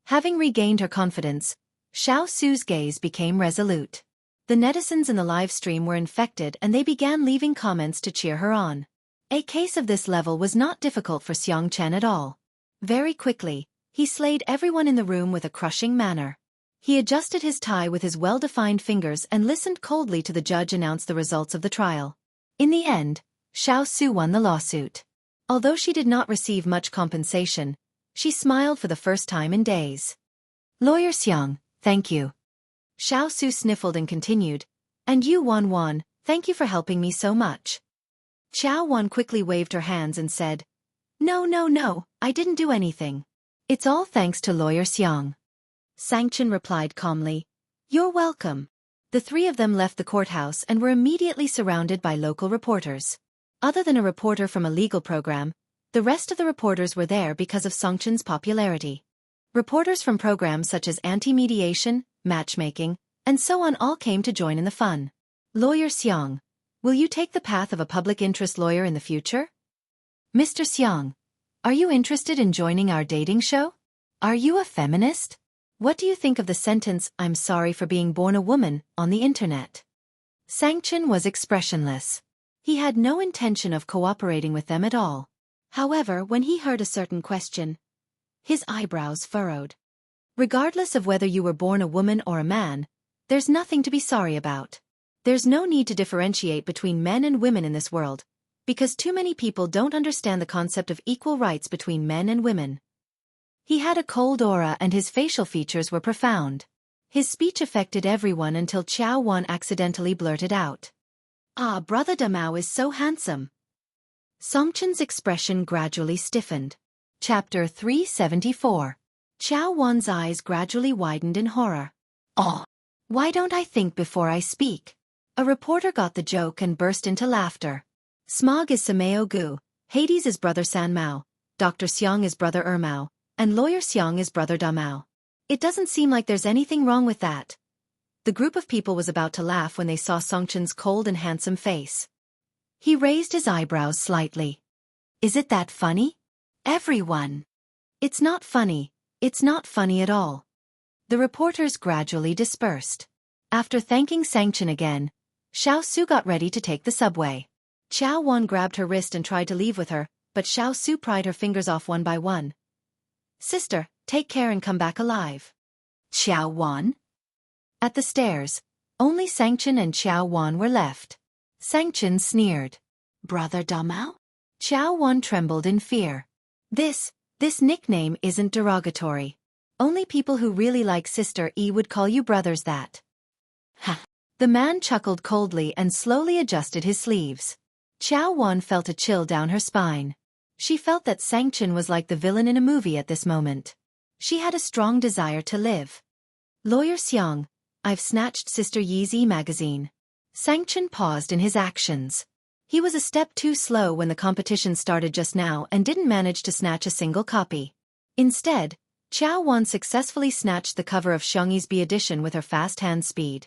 Having regained her confidence, Xiao Su's gaze became resolute. The netizens in the live stream were infected and they began leaving comments to cheer her on. A case of this level was not difficult for Xiang Chen at all. Very quickly, he slayed everyone in the room with a crushing manner. He adjusted his tie with his well-defined fingers and listened coldly to the judge announce the results of the trial. In the end, Xiao Su won the lawsuit. Although she did not receive much compensation, she smiled for the first time in days. Lawyer Xiang, thank you. Xiao Su sniffled and continued, and you Wan, thank you for helping me so much. Xiao Wan quickly waved her hands and said, No, I didn't do anything. It's all thanks to Lawyer Xiang. Sangchen replied calmly, You're welcome. The three of them left the courthouse and were immediately surrounded by local reporters. Other than a reporter from a legal program, the rest of the reporters were there because of Sangchen's popularity. Reporters from programs such as anti-mediation, matchmaking, and so on all came to join in the fun. Lawyer Xiang, will you take the path of a public interest lawyer in the future? Mr. Xiang, are you interested in joining our dating show? Are you a feminist? What do you think of the sentence, I'm sorry for being born a woman, on the internet? Sangchen was expressionless. He had no intention of cooperating with them at all. However, when he heard a certain question, his eyebrows furrowed. Regardless of whether you were born a woman or a man, there's nothing to be sorry about. There's no need to differentiate between men and women in this world, because too many people don't understand the concept of equal rights between men and women. He had a cold aura and his facial features were profound. His speech affected everyone until Xiao Wan accidentally blurted out, Ah, Brother Damao is so handsome. Songchen's expression gradually stiffened. Chapter 374. Xiao Wan's eyes gradually widened in horror. Oh, why don't I think before I speak? A reporter got the joke and burst into laughter. Smog is Sameo Gu, Hades is Brother San Mao, Dr. Xiang is Brother Mao, and Lawyer Xiang is Brother Damao. It doesn't seem like there's anything wrong with that. The group of people was about to laugh when they saw Songchen's cold and handsome face. He raised his eyebrows slightly. Is it that funny? Everyone. It's not funny at all. The reporters gradually dispersed. After thanking Sangchen again, Xiao Su got ready to take the subway. Xiao Wan grabbed her wrist and tried to leave with her, but Xiao Su pried her fingers off one by one. Sister, take care and come back alive. Xiao Wan? At the stairs, only Sangchen and Xiao Wan were left. Sangchen sneered. Brother Damao? Xiao Wan trembled in fear. This nickname isn't derogatory. Only people who really like Sister E would call you brothers that. Ha! The man chuckled coldly and slowly adjusted his sleeves. Xiao Wan felt a chill down her spine. She felt that Sangchen was like the villain in a movie at this moment. She had a strong desire to live. Lawyer Xiang, I've snatched Sister Yi's e-magazine. Sangchen paused in his actions. He was a step too slow when the competition started just now and didn't manage to snatch a single copy. Instead, Xiao Wan successfully snatched the cover of Xiangyi's B edition with her fast hand speed.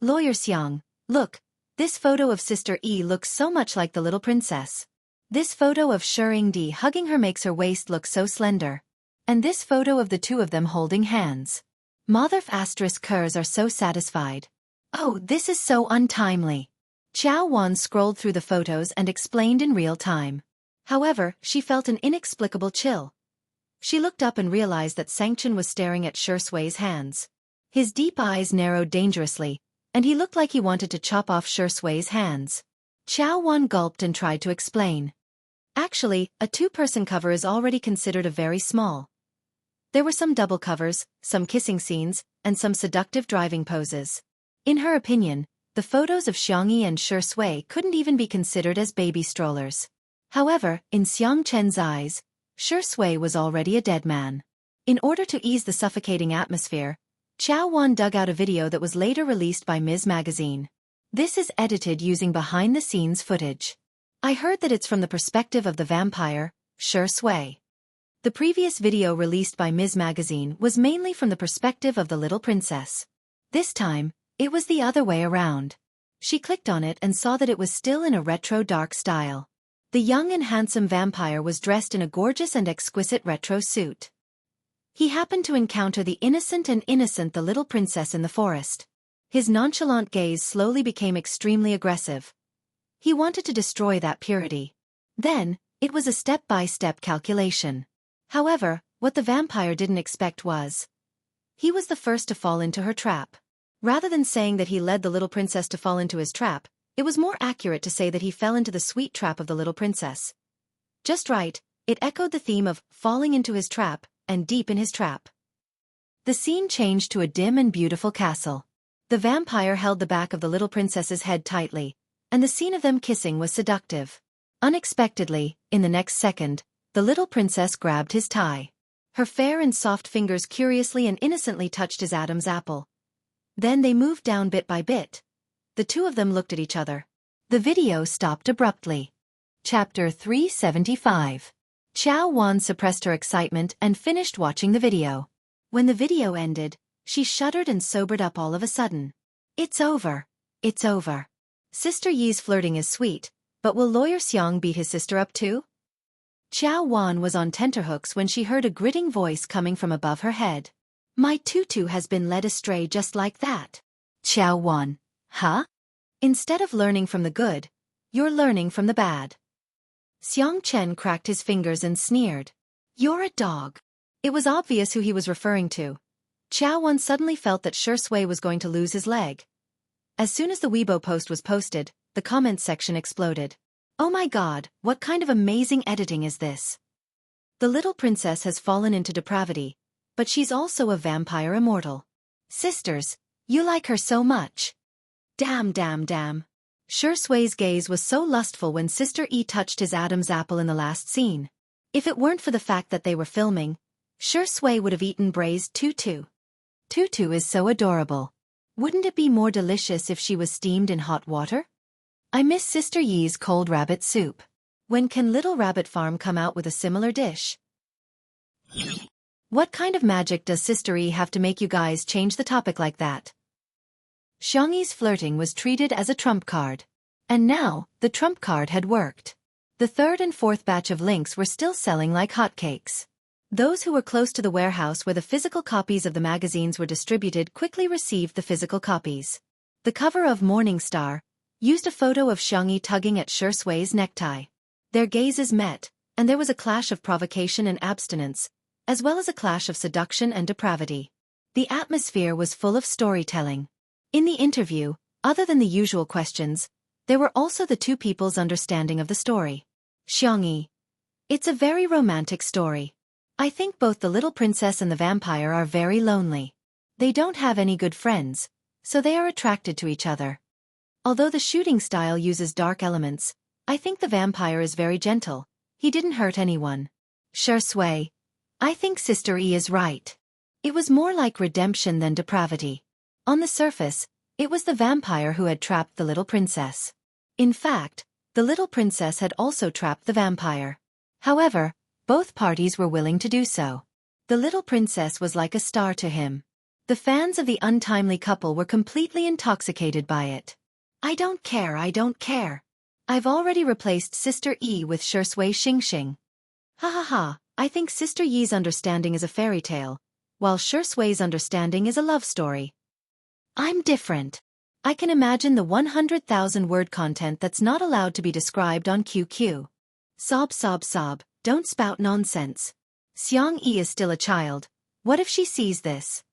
Lawyer Xiang, look, this photo of Sister E looks so much like the little princess. This photo of Shengdi hugging her makes her waist look so slender. And this photo of the two of them holding hands. Motherf asterisk curs are so satisfied. Oh, this is so untimely. Xiao Wan scrolled through the photos and explained in real time. However, she felt an inexplicable chill. She looked up and realized that Sangchen was staring at Shui's hands. His deep eyes narrowed dangerously, and he looked like he wanted to chop off Shui's hands. Xiao Wan gulped and tried to explain. Actually, a two-person cover is already considered a very small. There were some double covers, some kissing scenes, and some seductive driving poses. In her opinion, the photos of Xiangyi and Shui couldn't even be considered as baby strollers. However, in Xiang Chen's eyes, Shui was already a dead man. In order to ease the suffocating atmosphere, Xiao Wan dug out a video that was later released by Ms. Magazine. This is edited using behind-the-scenes footage. I heard that it's from the perspective of the vampire, Shui. The previous video released by Ms. Magazine was mainly from the perspective of the little princess. This time, it was the other way around. She clicked on it and saw that it was still in a retro dark style. The young and handsome vampire was dressed in a gorgeous and exquisite retro suit. He happened to encounter the innocent the little princess in the forest. His nonchalant gaze slowly became extremely aggressive. He wanted to destroy that purity. Then, it was a step-by-step calculation. However, what the vampire didn't expect was, he was the first to fall into her trap. Rather than saying that he led the little princess to fall into his trap, it was more accurate to say that he fell into the sweet trap of the little princess. Just right, it echoed the theme of falling into his trap, and deep in his trap. The scene changed to a dim and beautiful castle. The vampire held the back of the little princess's head tightly, and the scene of them kissing was seductive. Unexpectedly, in the next second, the little princess grabbed his tie. Her fair and soft fingers curiously and innocently touched his Adam's apple. Then they moved down bit by bit. The two of them looked at each other. The video stopped abruptly. Chapter 375. Xiaofan suppressed her excitement and finished watching the video. When the video ended, she shuddered and sobered up all of a sudden. It's over. It's over. Sister Yi's flirting is sweet, but will Lawyer Xiang beat his sister up too? Xiaofan was on tenterhooks when she heard a gritting voice coming from above her head. My tutu has been led astray just like that. Xiaofan. Huh? Instead of learning from the good, you're learning from the bad. Xiang Chen cracked his fingers and sneered. You're a dog. It was obvious who he was referring to. Xiaofan suddenly felt that Shui was going to lose his leg. As soon as the Weibo post was posted, the comments section exploded. Oh my god, what kind of amazing editing is this? The little princess has fallen into depravity, but she's also a vampire immortal. Sisters, you like her so much. Damn damn damn. Shui's gaze was so lustful when Sister Yi touched his Adam's apple in the last scene. If it weren't for the fact that they were filming, Shui would have eaten braised tutu. Tutu is so adorable. Wouldn't it be more delicious if she was steamed in hot water? I miss Sister Yi's cold rabbit soup. When can Little Rabbit Farm come out with a similar dish? What kind of magic does Sister Yi have to make you guys change the topic like that? Xiangyi's flirting was treated as a trump card. And now, the trump card had worked. The third and fourth batch of links were still selling like hotcakes. Those who were close to the warehouse where the physical copies of the magazines were distributed quickly received the physical copies. The cover of Morning Star used a photo of Xiangyi tugging at Shui's necktie. Their gazes met, and there was a clash of provocation and abstinence, as well as a clash of seduction and depravity. The atmosphere was full of storytelling. In the interview, other than the usual questions, there were also the two people's understanding of the story. Xiangyi. It's a very romantic story. I think both the little princess and the vampire are very lonely. They don't have any good friends, so they are attracted to each other. Although the shooting style uses dark elements, I think the vampire is very gentle. He didn't hurt anyone. Shui. I think Sister Yi is right. It was more like redemption than depravity. On the surface, it was the vampire who had trapped the little princess. In fact, the little princess had also trapped the vampire. However, both parties were willing to do so. The little princess was like a star to him. The fans of the untimely couple were completely intoxicated by it. I don't care, I don't care. I've already replaced Sister Yi with Shui Xingxing. Ha ha ha, I think Sister Yi's understanding is a fairy tale, while Shui's understanding is a love story. I'm different. I can imagine the 100,000 word content that's not allowed to be described on QQ. Sob sob sob. Don't spout nonsense. Xiangyi is still a child. What if she sees this?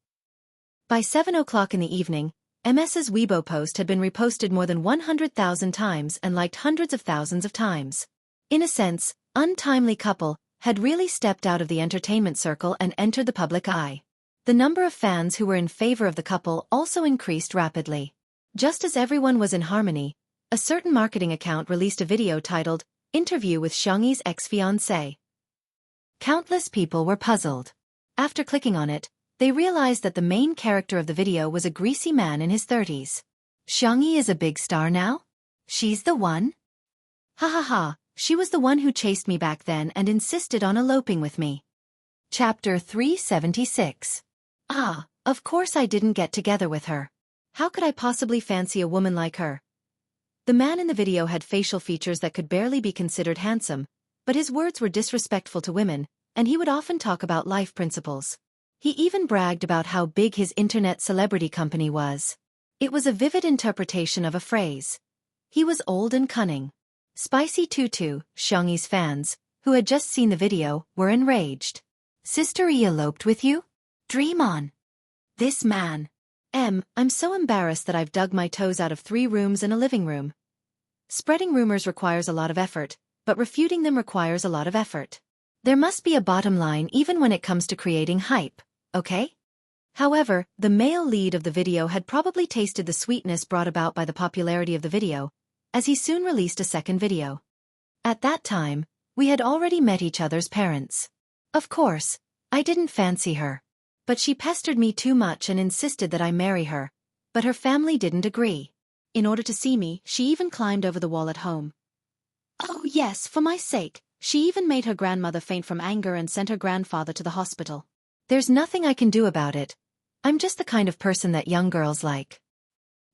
By 7 o'clock in the evening, MS's Weibo post had been reposted more than 100,000 times and liked hundreds of thousands of times. In a sense, untimely couple had really stepped out of the entertainment circle and entered the public eye. The number of fans who were in favor of the couple also increased rapidly. Just as everyone was in harmony, a certain marketing account released a video titled, Interview with Xiangyi's ex-fiancé. Countless people were puzzled. After clicking on it, they realized that the main character of the video was a greasy man in his 30s. Xiangyi is a big star now? She's the one? Ha ha ha, she was the one who chased me back then and insisted on eloping with me. Chapter 376. Ah, of course I didn't get together with her. How could I possibly fancy a woman like her? The man in the video had facial features that could barely be considered handsome, but his words were disrespectful to women, and he would often talk about life principles. He even bragged about how big his internet celebrity company was. It was a vivid interpretation of a phrase. He was old and cunning. Spicy Tutu, Xiangyi's fans, who had just seen the video, were enraged. Sister E eloped with you? Dream on. This man. I'm so embarrassed that I've dug my toes out of 3 rooms and a living room. Spreading rumors requires a lot of effort, but refuting them requires a lot of effort. There must be a bottom line even when it comes to creating hype, okay? However, the male lead of the video had probably tasted the sweetness brought about by the popularity of the video, as he soon released a second video. At that time, we had already met each other's parents. Of course, I didn't fancy her. But she pestered me too much and insisted that I marry her, but her family didn't agree. In order to see me, she even climbed over the wall at home. Oh yes, for my sake, she even made her grandmother faint from anger and sent her grandfather to the hospital. There's nothing I can do about it. I'm just the kind of person that young girls like.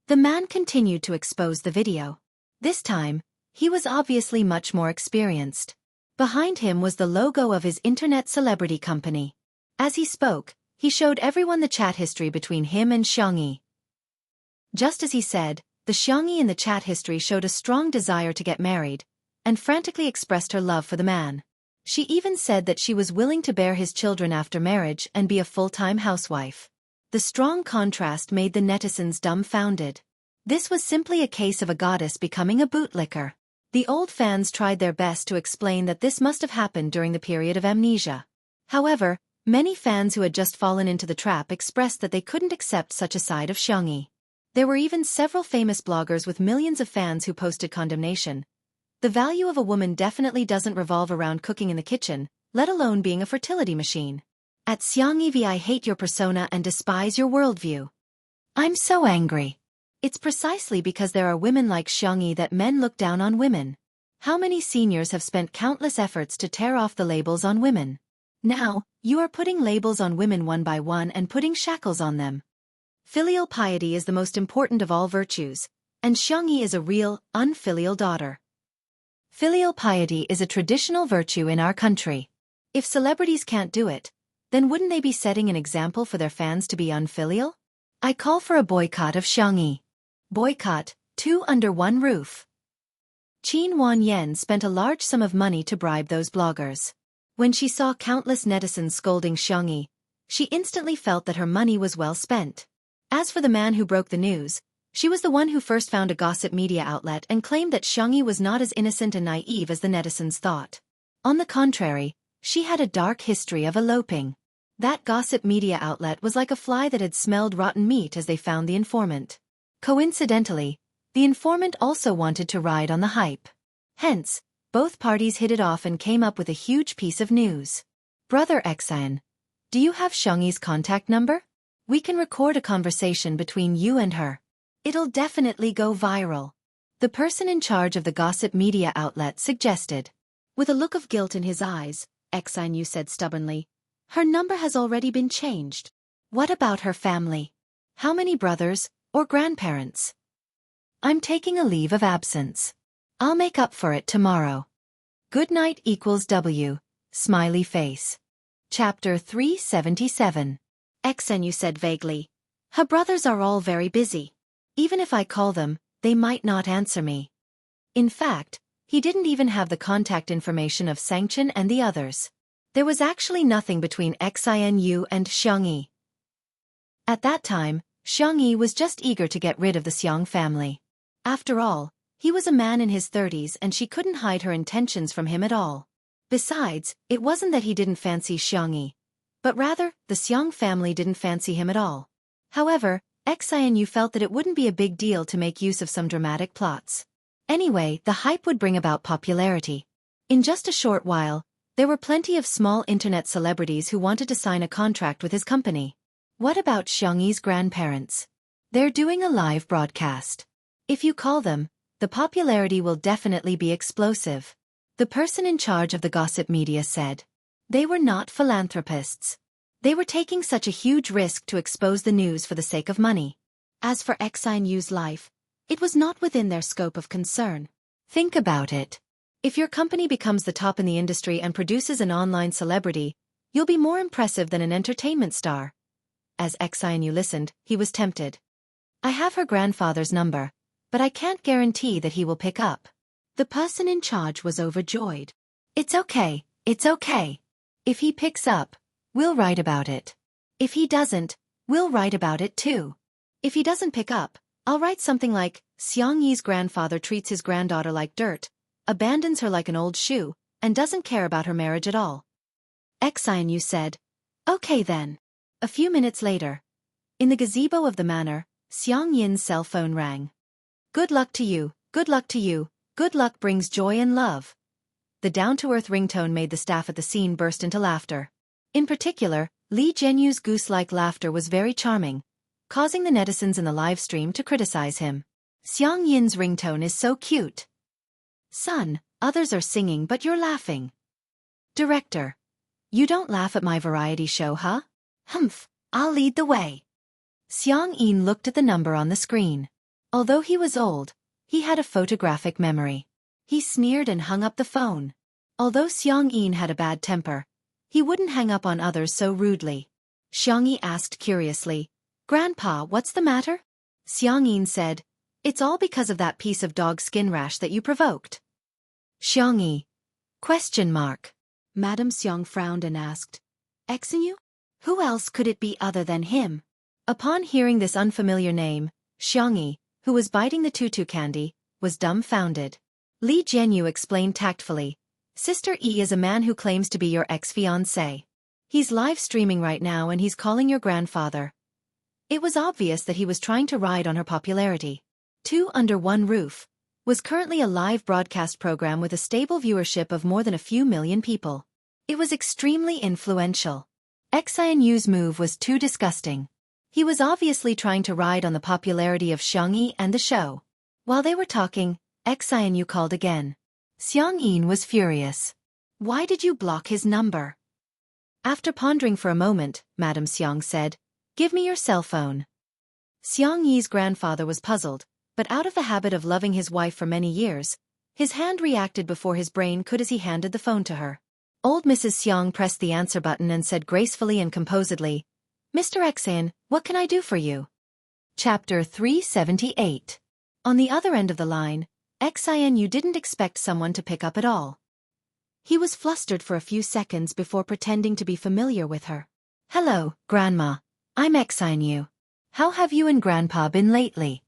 The man continued to expose the video. This time, he was obviously much more experienced. Behind him was the logo of his internet celebrity company. As he spoke, he showed everyone the chat history between him and Xiangyi. Just as he said, the Xiangyi in the chat history showed a strong desire to get married, and frantically expressed her love for the man. She even said that she was willing to bear his children after marriage and be a full-time housewife. The strong contrast made the netizens dumbfounded. This was simply a case of a goddess becoming a bootlicker. The old fans tried their best to explain that this must have happened during the period of amnesia. However, many fans who had just fallen into the trap expressed that they couldn't accept such a side of Xiangyi. There were even several famous bloggers with millions of fans who posted condemnation. The value of a woman definitely doesn't revolve around cooking in the kitchen, let alone being a fertility machine. At Xiangyi V, I hate your persona and despise your worldview. I'm so angry. It's precisely because there are women like Xiangyi that men look down on women. How many seniors have spent countless efforts to tear off the labels on women? Now, you are putting labels on women one by one and putting shackles on them. Filial piety is the most important of all virtues, and Xiangyi is a real, unfilial daughter. Filial piety is a traditional virtue in our country. If celebrities can't do it, then wouldn't they be setting an example for their fans to be unfilial? I call for a boycott of Xiangyi. Boycott, 2 under 1 roof. Qin Wanyan spent a large sum of money to bribe those bloggers. When she saw countless netizens scolding Xiangyi, she instantly felt that her money was well spent. As for the man who broke the news, she was the one who first found a gossip media outlet and claimed that Xiangyi was not as innocent and naive as the netizens thought. On the contrary, she had a dark history of eloping. That gossip media outlet was like a fly that had smelled rotten meat as they found the informant. Coincidentally, the informant also wanted to ride on the hype. Hence, both parties hit it off and came up with a huge piece of news. Brother Xian, do you have Xiangyi's contact number? We can record a conversation between you and her. It'll definitely go viral. The person in charge of the gossip media outlet suggested. With a look of guilt in his eyes, Xian said stubbornly, her number has already been changed. What about her family? How many brothers or grandparents? I'm taking a leave of absence. I'll make up for it tomorrow. Good night equals W. Smiley face. Chapter 377. Xian said vaguely. Her brothers are all very busy. Even if I call them, they might not answer me. In fact, he didn't even have the contact information of Sanction and the others. There was actually nothing between Xian and Xiangyi. At that time, Xiangyi was just eager to get rid of the Xiang family. After all, he was a man in his 30s and she couldn't hide her intentions from him at all. Besides, it wasn't that he didn't fancy Xiangyi, but rather, the Xiang family didn't fancy him at all. However, Xian felt that it wouldn't be a big deal to make use of some dramatic plots. Anyway, the hype would bring about popularity. In just a short while, there were plenty of small internet celebrities who wanted to sign a contract with his company. What about Xiangyi's grandparents? They're doing a live broadcast. If you call them, the popularity will definitely be explosive. The person in charge of the gossip media said. They were not philanthropists. They were taking such a huge risk to expose the news for the sake of money. As for Xian's life, it was not within their scope of concern. Think about it. If your company becomes the top in the industry and produces an online celebrity, you'll be more impressive than an entertainment star. As Xian listened, he was tempted. I have her grandfather's number, but I can't guarantee that he will pick up. The person in charge was overjoyed. It's okay, it's okay. If he picks up, we'll write about it. If he doesn't, we'll write about it too. If he doesn't pick up, I'll write something like, Xiang Yi's grandfather treats his granddaughter like dirt, abandons her like an old shoe, and doesn't care about her marriage at all. Xianyu said, okay then. A few minutes later, in the gazebo of the manor, Xiang Yin's cell phone rang. Good luck to you, good luck to you, good luck brings joy and love. The down-to-earth ringtone made the staff at the scene burst into laughter. In particular, Li Jianyu's goose-like laughter was very charming, causing the netizens in the live stream to criticize him. Xiang Yin's ringtone is so cute. Son, others are singing but you're laughing. Director. You don't laugh at my variety show, huh? Humph, I'll lead the way. Xiang Yin looked at the number on the screen. Although he was old, he had a photographic memory. He sneered and hung up the phone. Although Xiang Yin had a bad temper, he wouldn't hang up on others so rudely. Xiang Yi asked curiously, Grandpa, what's the matter? Xiang Yin said, it's all because of that piece of dog skin rash that you provoked. Xiang Yi? Question mark. Madame Xiang frowned and asked, Xianyu? Who else could it be other than him? Upon hearing this unfamiliar name, Xiang Yi, who was biting the tutu candy, was dumbfounded. Li Jianyu explained tactfully, Sister E is a man who claims to be your ex-fiancé. He's live streaming right now and he's calling your grandfather. It was obvious that he was trying to ride on her popularity. Two Under One Roof was currently a live broadcast program with a stable viewership of more than a few million people. It was extremely influential. Xianyu's move was too disgusting. He was obviously trying to ride on the popularity of Xiang Yi and the show. While they were talking, Xianyu called again. Xiang Yin was furious. Why did you block his number? After pondering for a moment, Madame Xiang said, Give me your cell phone. Xiang Yi's grandfather was puzzled, but out of the habit of loving his wife for many years, his hand reacted before his brain could as he handed the phone to her. Old Mrs. Xiang pressed the answer button and said gracefully and composedly, Mr. Xian, what can I do for you? Chapter 378. On the other end of the line, Xianyu didn't expect someone to pick up at all. He was flustered for a few seconds before pretending to be familiar with her. Hello, Grandma. I'm Xianyu. How have you and Grandpa been lately?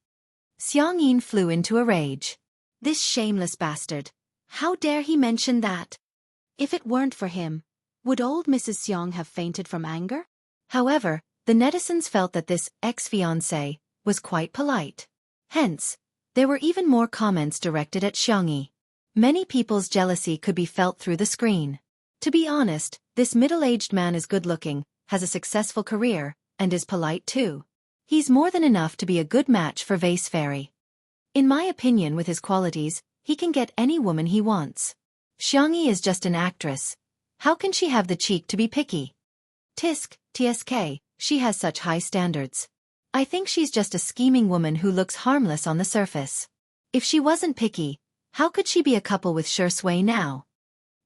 Xiang Yin flew into a rage. This shameless bastard. How dare he mention that? If it weren't for him, would old Mrs. Xiang have fainted from anger? However, the netizens felt that this ex-fiancé was quite polite. Hence, there were even more comments directed at Xiang Yi. Many people's jealousy could be felt through the screen. To be honest, this middle-aged man is good-looking, has a successful career, and is polite too. He's more than enough to be a good match for Vase Fairy. In my opinion, with his qualities, he can get any woman he wants. Xiang Yi is just an actress. How can she have the cheek to be picky? TSK, she has such high standards. I think she's just a scheming woman who looks harmless on the surface. If she wasn't picky, how could she be a couple with Shui now?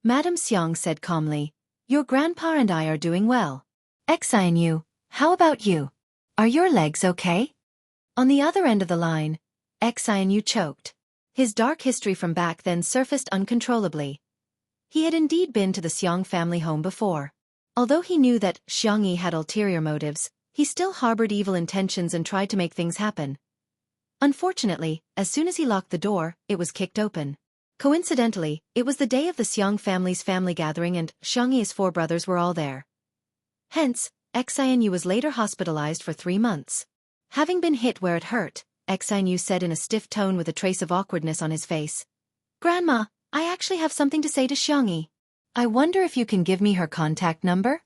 Madame Xiang said calmly, Your grandpa and I are doing well. Xianyu, how about you? Are your legs okay? On the other end of the line, Xianyu choked. His dark history from back then surfaced uncontrollably. He had indeed been to the Xiang family home before. Although he knew that Xiang Yi had ulterior motives, he still harbored evil intentions and tried to make things happen. Unfortunately, as soon as he locked the door, it was kicked open. Coincidentally, it was the day of the Xiang family's family gathering and Xiang Yi's 4 brothers were all there. Hence, Xianyu was later hospitalized for 3 months. Having been hit where it hurt, Xianyu said in a stiff tone with a trace of awkwardness on his face, Grandma, I actually have something to say to Xiang Yi. I wonder if you can give me her contact number?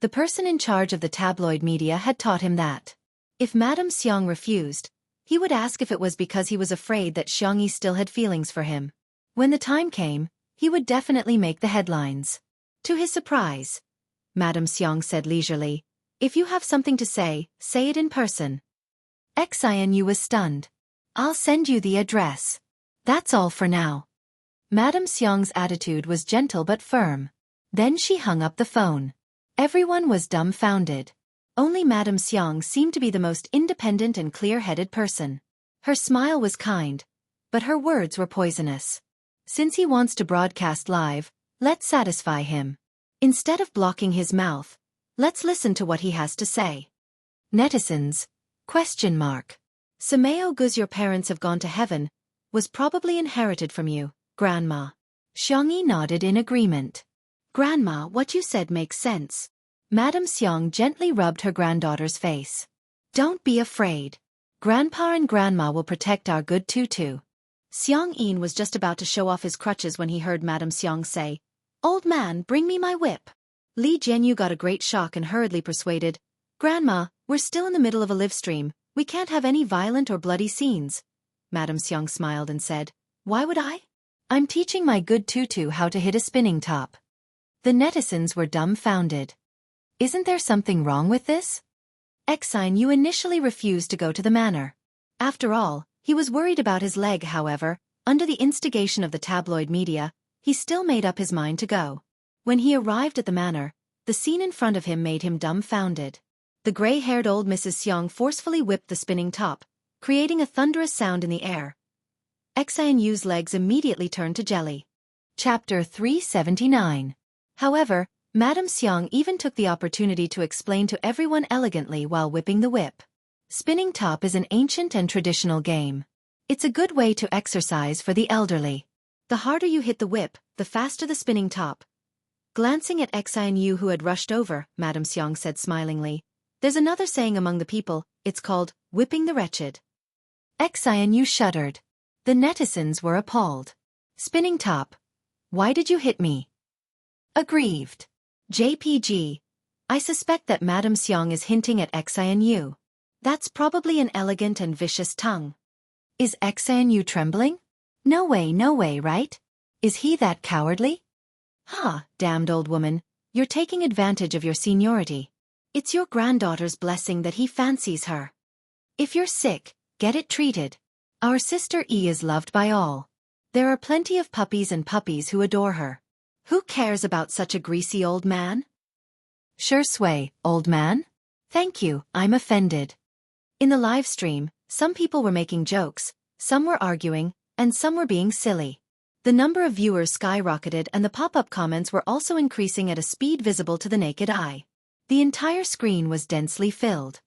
The person in charge of the tabloid media had taught him that. If Madame Xiang refused, he would ask if it was because he was afraid that Xiang Yi still had feelings for him. When the time came, he would definitely make the headlines. To his surprise, Madame Xiang said leisurely, If you have something to say it in person. Xianyu was stunned. I'll send you the address. That's all for now. Madame Xiang's attitude was gentle but firm. Then she hung up the phone. Everyone was dumbfounded. Only Madame Xiang seemed to be the most independent and clear-headed person. Her smile was kind, but her words were poisonous. Since he wants to broadcast live, let's satisfy him. Instead of blocking his mouth, let's listen to what he has to say. Netizens? Question mark. Sameo Guz, your parents have gone to heaven, was probably inherited from you, Grandma. Xiangyi nodded in agreement. Grandma, what you said makes sense. Madame Xiang gently rubbed her granddaughter's face. Don't be afraid. Grandpa and Grandma will protect our good tutu. Xiang Yin was just about to show off his crutches when he heard Madame Xiang say, Old man, bring me my whip. Li Jianyu got a great shock and hurriedly persuaded, Grandma, we're still in the middle of a live stream, we can't have any violent or bloody scenes. Madame Xiang smiled and said, Why would I? I'm teaching my good tutu how to hit a spinning top. The netizens were dumbfounded. Isn't there something wrong with this? Exine, you initially refused to go to the manor. After all, he was worried about his leg. However, under the instigation of the tabloid media, he still made up his mind to go. When he arrived at the manor, the scene in front of him made him dumbfounded. The gray-haired old Mrs. Xiang forcefully whipped the spinning top, creating a thunderous sound in the air. Exine Yu's legs immediately turned to jelly. Chapter 379. However, Madame Xiang even took the opportunity to explain to everyone elegantly while whipping the whip. Spinning top is an ancient and traditional game. It's a good way to exercise for the elderly. The harder you hit the whip, the faster the spinning top. Glancing at Exine Yu, who had rushed over, Madame Xiang said smilingly, There's another saying among the people, it's called, whipping the wretched. Exine Yu shuddered. The netizens were appalled. Spinning top. Why did you hit me? Aggrieved. JPG. I suspect that Madame Xiang is hinting at Exine Yu. That's probably an elegant and vicious tongue. Is Exine Yu trembling? No way, right? Is he that cowardly? Damned old woman, you're taking advantage of your seniority. It's your granddaughter's blessing that he fancies her. If you're sick, get it treated. Our sister E is loved by all. There are plenty of puppies and puppies who adore her. Who cares about such a greasy old man? Sure sway, old man? Thank you, I'm offended. In the live stream, some people were making jokes, some were arguing, and some were being silly. The number of viewers skyrocketed and the pop-up comments were also increasing at a speed visible to the naked eye. The entire screen was densely filled.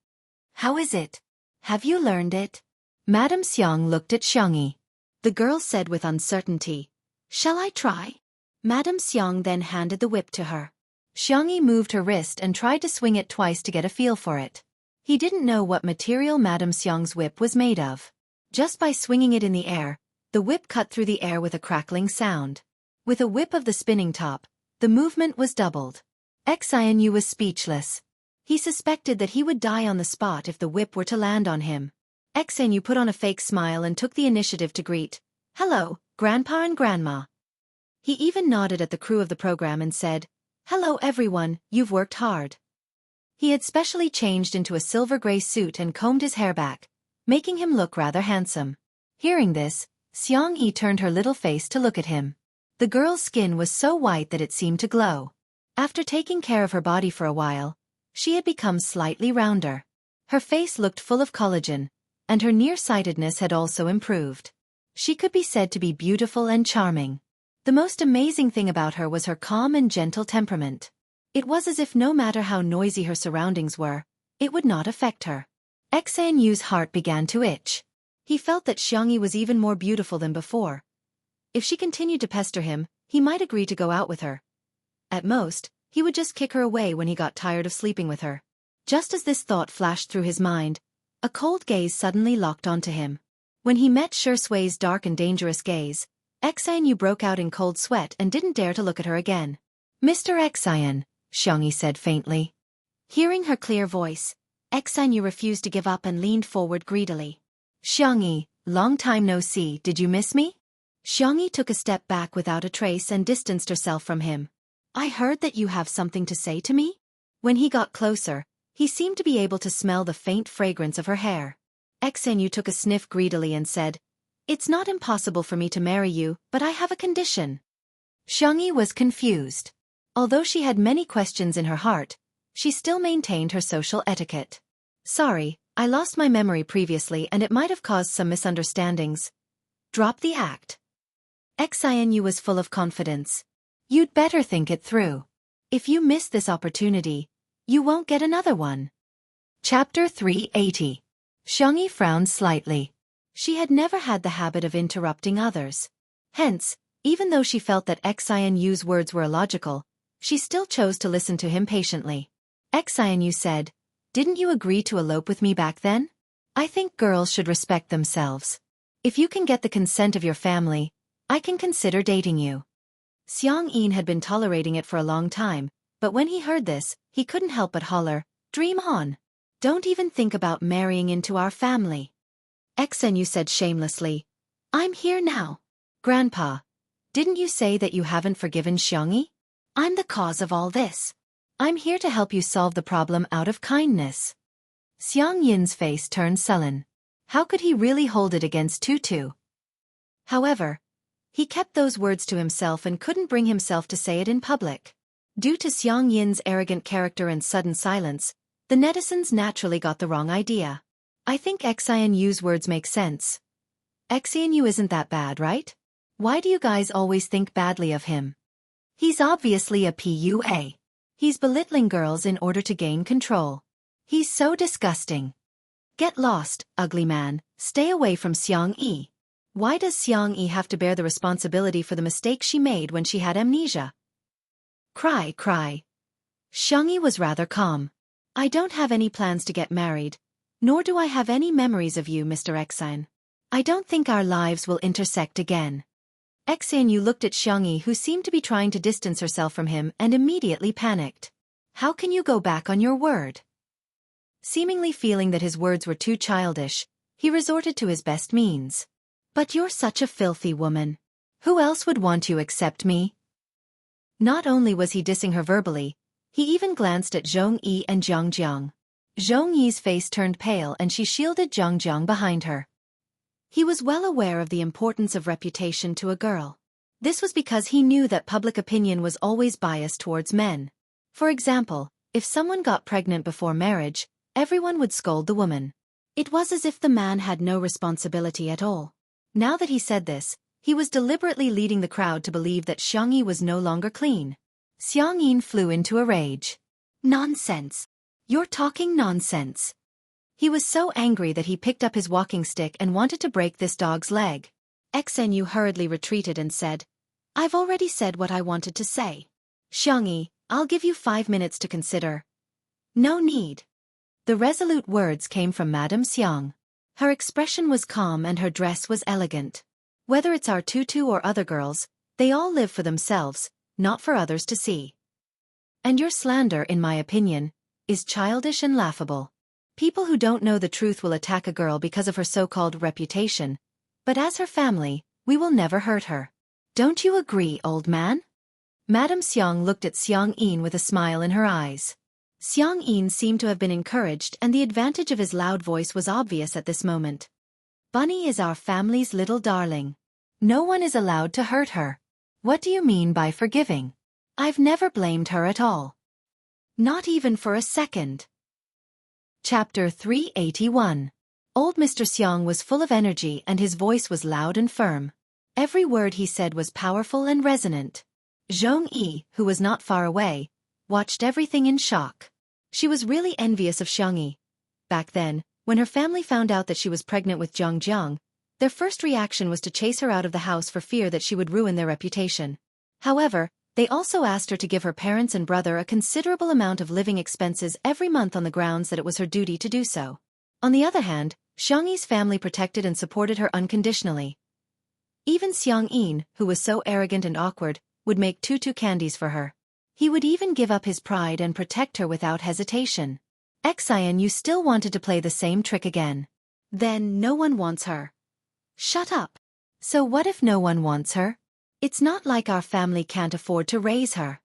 How is it? Have you learned it? Madame Xiang looked at Xiangyi. The girl said with uncertainty, Shall I try? Madame Xiang then handed the whip to her. Xiangyi moved her wrist and tried to swing it twice to get a feel for it. He didn't know what material Madame Xiang's whip was made of. Just by swinging it in the air, the whip cut through the air with a crackling sound. With a whip of the spinning top, the movement was doubled. Exine Yu was speechless. He suspected that he would die on the spot if the whip were to land on him. Exine Yu put on a fake smile and took the initiative to greet, Hello, Grandpa and Grandma. He even nodded at the crew of the program and said, Hello everyone, you've worked hard. He had specially changed into a silver-gray suit and combed his hair back, making him look rather handsome. Hearing this, Xiang Yi turned her little face to look at him. The girl's skin was so white that it seemed to glow. After taking care of her body for a while, she had become slightly rounder. Her face looked full of collagen, and her nearsightedness had also improved. She could be said to be beautiful and charming. The most amazing thing about her was her calm and gentle temperament. It was as if no matter how noisy her surroundings were, it would not affect her. Exine Yu's heart began to itch. He felt that Xiangyi was even more beautiful than before. If she continued to pester him, he might agree to go out with her. At most, he would just kick her away when he got tired of sleeping with her. Just as this thought flashed through his mind, a cold gaze suddenly locked onto him. When he met Shui's dark and dangerous gaze, Exine Yu broke out in cold sweat and didn't dare to look at her again. Mr. Exine, Xiangyi said faintly. Hearing her clear voice, Exine Yu refused to give up and leaned forward greedily. Xiangyi, long time no see, did you miss me? Xiangyi took a step back without a trace and distanced herself from him. I heard that you have something to say to me? When he got closer, he seemed to be able to smell the faint fragrance of her hair. Exine Yu took a sniff greedily and said, It's not impossible for me to marry you, but I have a condition. Xiangyi was confused. Although she had many questions in her heart, she still maintained her social etiquette. Sorry, I lost my memory previously and it might have caused some misunderstandings. Drop the act. Xianyu was full of confidence. You'd better think it through. If you miss this opportunity, you won't get another one. Chapter 380. Xiangyi frowned slightly. She had never had the habit of interrupting others. Hence, even though she felt that Xianyu's words were illogical, she still chose to listen to him patiently. Xianyu said, "Didn't you agree to elope with me back then? I think girls should respect themselves. If you can get the consent of your family, I can consider dating you." Xiang Yin had been tolerating it for a long time, but when he heard this, he couldn't help but holler, "Dream on! Don't even think about marrying into our family." Xianyu said shamelessly, "I'm here now. Grandpa, didn't you say that you haven't forgiven Xiangyi? I'm the cause of all this. I'm here to help you solve the problem out of kindness." Xiang Yin's face turned sullen. How could he really hold it against Tutu? However, he kept those words to himself and couldn't bring himself to say it in public. Due to Xiang Yin's arrogant character and sudden silence, the netizens naturally got the wrong idea. I think Xianyu's words make sense. Xianyu isn't that bad, right? Why do you guys always think badly of him? He's obviously a PUA. He's belittling girls in order to gain control. He's so disgusting. Get lost, ugly man, stay away from Xiang Yi. Why does Xiang Yi have to bear the responsibility for the mistake she made when she had amnesia? Cry. Xiang Yi was rather calm. I don't have any plans to get married, nor do I have any memories of you, Mr. Xian. I don't think our lives will intersect again. Xianyu looked at Xiangyi, who seemed to be trying to distance herself from him, and immediately panicked. How can you go back on your word? Seemingly feeling that his words were too childish, he resorted to his best means. But you're such a filthy woman. Who else would want you except me? Not only was he dissing her verbally, he even glanced at Zhong Yi and Jiang Jiang. Zhong Yi's face turned pale and she shielded Jiang Jiang behind her. He was well aware of the importance of reputation to a girl. This was because he knew that public opinion was always biased towards men. For example, if someone got pregnant before marriage, everyone would scold the woman. It was as if the man had no responsibility at all. Now that he said this, he was deliberately leading the crowd to believe that Xiangyi was no longer clean. Xiang Yin flew into a rage. Nonsense! You're talking nonsense! He was so angry that he picked up his walking stick and wanted to break this dog's leg. Xianyu hurriedly retreated and said, I've already said what I wanted to say. Xiangyi, I'll give you 5 minutes to consider. No need. The resolute words came from Madame Xiang. Her expression was calm and her dress was elegant. Whether it's our Tutu or other girls, they all live for themselves, not for others to see. And your slander, in my opinion, is childish and laughable. People who don't know the truth will attack a girl because of her so-called reputation, but as her family, we will never hurt her. Don't you agree, old man? Madame Xiang looked at Xiang Yin with a smile in her eyes. Xiang Yin seemed to have been encouraged and the advantage of his loud voice was obvious at this moment. Bunny is our family's little darling. No one is allowed to hurt her. What do you mean by forgiving? I've never blamed her at all. Not even for a second. Chapter 381. Old Mr. Xiang was full of energy and his voice was loud and firm. Every word he said was powerful and resonant. Zhong Yi, who was not far away, watched everything in shock. She was really envious of Xiangyi. Back then, when her family found out that she was pregnant with Jiang Jiang, their first reaction was to chase her out of the house for fear that she would ruin their reputation. However, they also asked her to give her parents and brother a considerable amount of living expenses every month on the grounds that it was her duty to do so. On the other hand, Xiangyi's family protected and supported her unconditionally. Even Xiang Yin, who was so arrogant and awkward, would make tutu candies for her. He would even give up his pride and protect her without hesitation. Xian, you still wanted to play the same trick again. Then no one wants her. Shut up. So what if no one wants her? It's not like our family can't afford to raise her.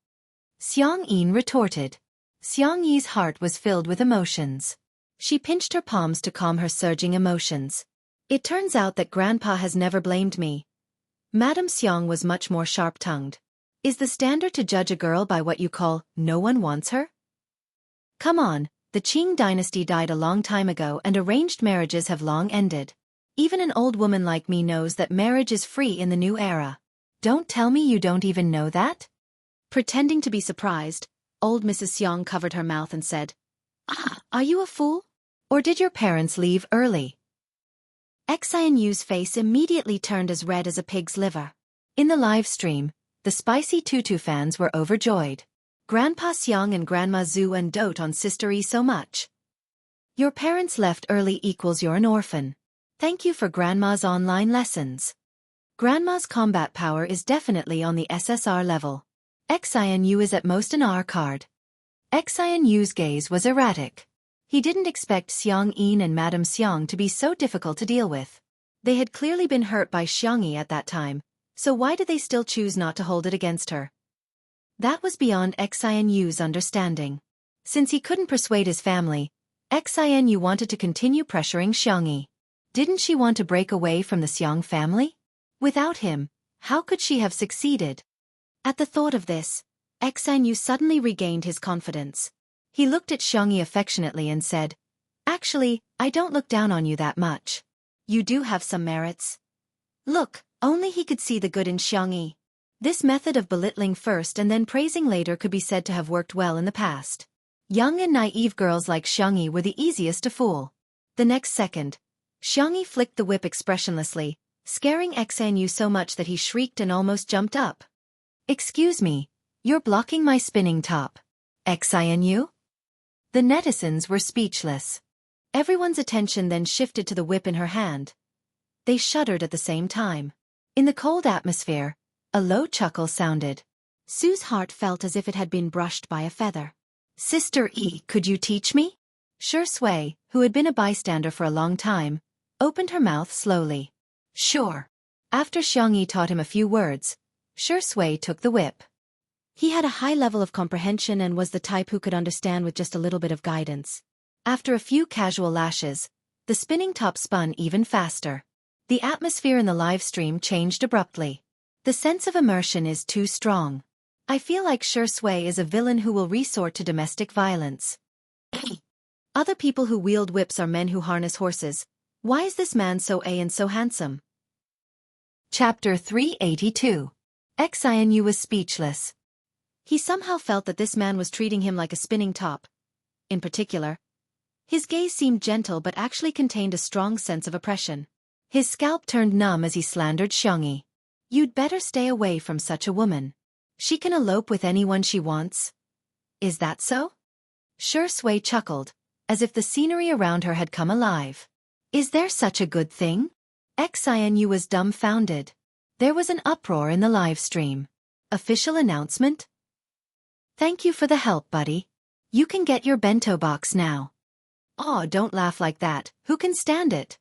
Xiang Yin retorted. Xiang Yi's heart was filled with emotions. She pinched her palms to calm her surging emotions. It turns out that Grandpa has never blamed me. Madame Xiang was much more sharp-tongued. Is the standard to judge a girl by what you call, no one wants her? Come on, the Qing dynasty died a long time ago and arranged marriages have long ended. Even an old woman like me knows that marriage is free in the new era. Don't tell me you don't even know that? Pretending to be surprised, old Mrs. Xiang covered her mouth and said, "Ah, are you a fool? Or did your parents leave early?" Xianyu's face immediately turned as red as a pig's liver. In the live stream, the Spicy Tutu fans were overjoyed. Grandpa Xiang and Grandma Zhu and dote on Sister E so much. Your parents left early equals you're an orphan. Thank you for Grandma's online lessons. Grandma's combat power is definitely on the SSR level. Xianyu is at most an R card. Xianyu's gaze was erratic. He didn't expect Xiang Yin and Madame Xiang to be so difficult to deal with. They had clearly been hurt by Xiang Yi at that time, so why did they still choose not to hold it against her? That was beyond Xianyu's understanding. Since he couldn't persuade his family, Xianyu wanted to continue pressuring Xiang Yi. Didn't she want to break away from the Xiang family? Without him, how could she have succeeded? At the thought of this, Xianyu suddenly regained his confidence. He looked at Xiang Yi affectionately and said, "Actually, I don't look down on you that much. You do have some merits." Look, only he could see the good in Xiang Yi. This method of belittling first and then praising later could be said to have worked well in the past. Young and naive girls like Xiang Yi were the easiest to fool. The next second, Xiang Yi flicked the whip expressionlessly, scaring Xianyu so much that he shrieked and almost jumped up. "Excuse me, you're blocking my spinning top. Xianyu?" The netizens were speechless. Everyone's attention then shifted to the whip in her hand. They shuddered at the same time. In the cold atmosphere, a low chuckle sounded. Sue's heart felt as if it had been brushed by a feather. "Sister E, could you teach me?" Shui, who had been a bystander for a long time, opened her mouth slowly. "Sure." After Xiang Yi taught him a few words, Shui took the whip. He had a high level of comprehension and was the type who could understand with just a little bit of guidance. After a few casual lashes, the spinning top spun even faster. The atmosphere in the live stream changed abruptly. The sense of immersion is too strong. I feel like Shui is a villain who will resort to domestic violence. Other people who wield whips are men who harness horses. Why is this man so and so handsome? Chapter 382. Xianyu was speechless. He somehow felt that this man was treating him like a spinning top. In particular, his gaze seemed gentle but actually contained a strong sense of oppression. His scalp turned numb as he slandered Xiang Yi. "You'd better stay away from such a woman. She can elope with anyone she wants." "Is that so?" Shui chuckled, as if the scenery around her had come alive. "Is there such a good thing?" Xianyu was dumbfounded. There was an uproar in the live stream. Official announcement? "Thank you for the help, buddy. You can get your bento box now." "Oh, don't laugh like that, who can stand it?"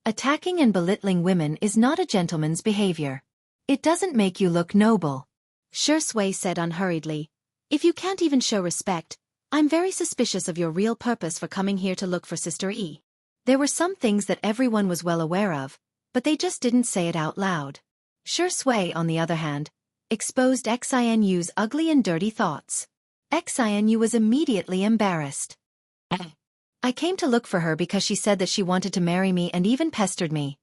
Attacking and belittling women is not a gentleman's behavior. It doesn't make you look noble. Shui said unhurriedly, "If you can't even show respect, I'm very suspicious of your real purpose for coming here to look for Sister E." There were some things that everyone was well aware of, but they just didn't say it out loud. Shui, on the other hand, exposed Xianyu's ugly and dirty thoughts. Xianyu was immediately embarrassed. "I came to look for her because she said that she wanted to marry me and even pestered me."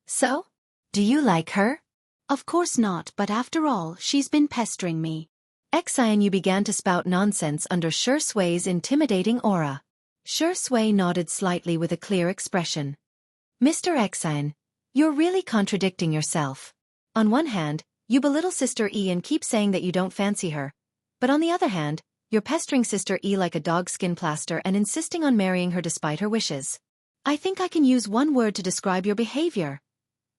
"So? Do you like her?" "Of course not, but after all, she's been pestering me." Xianyu began to spout nonsense under Shui's intimidating aura. Shui nodded slightly with a clear expression. "Mr. Xian, you're really contradicting yourself. On one hand, you belittle Sister E and keep saying that you don't fancy her, but on the other hand, you're pestering Sister E like a dog skin plaster and insisting on marrying her despite her wishes. I think I can use one word to describe your behavior."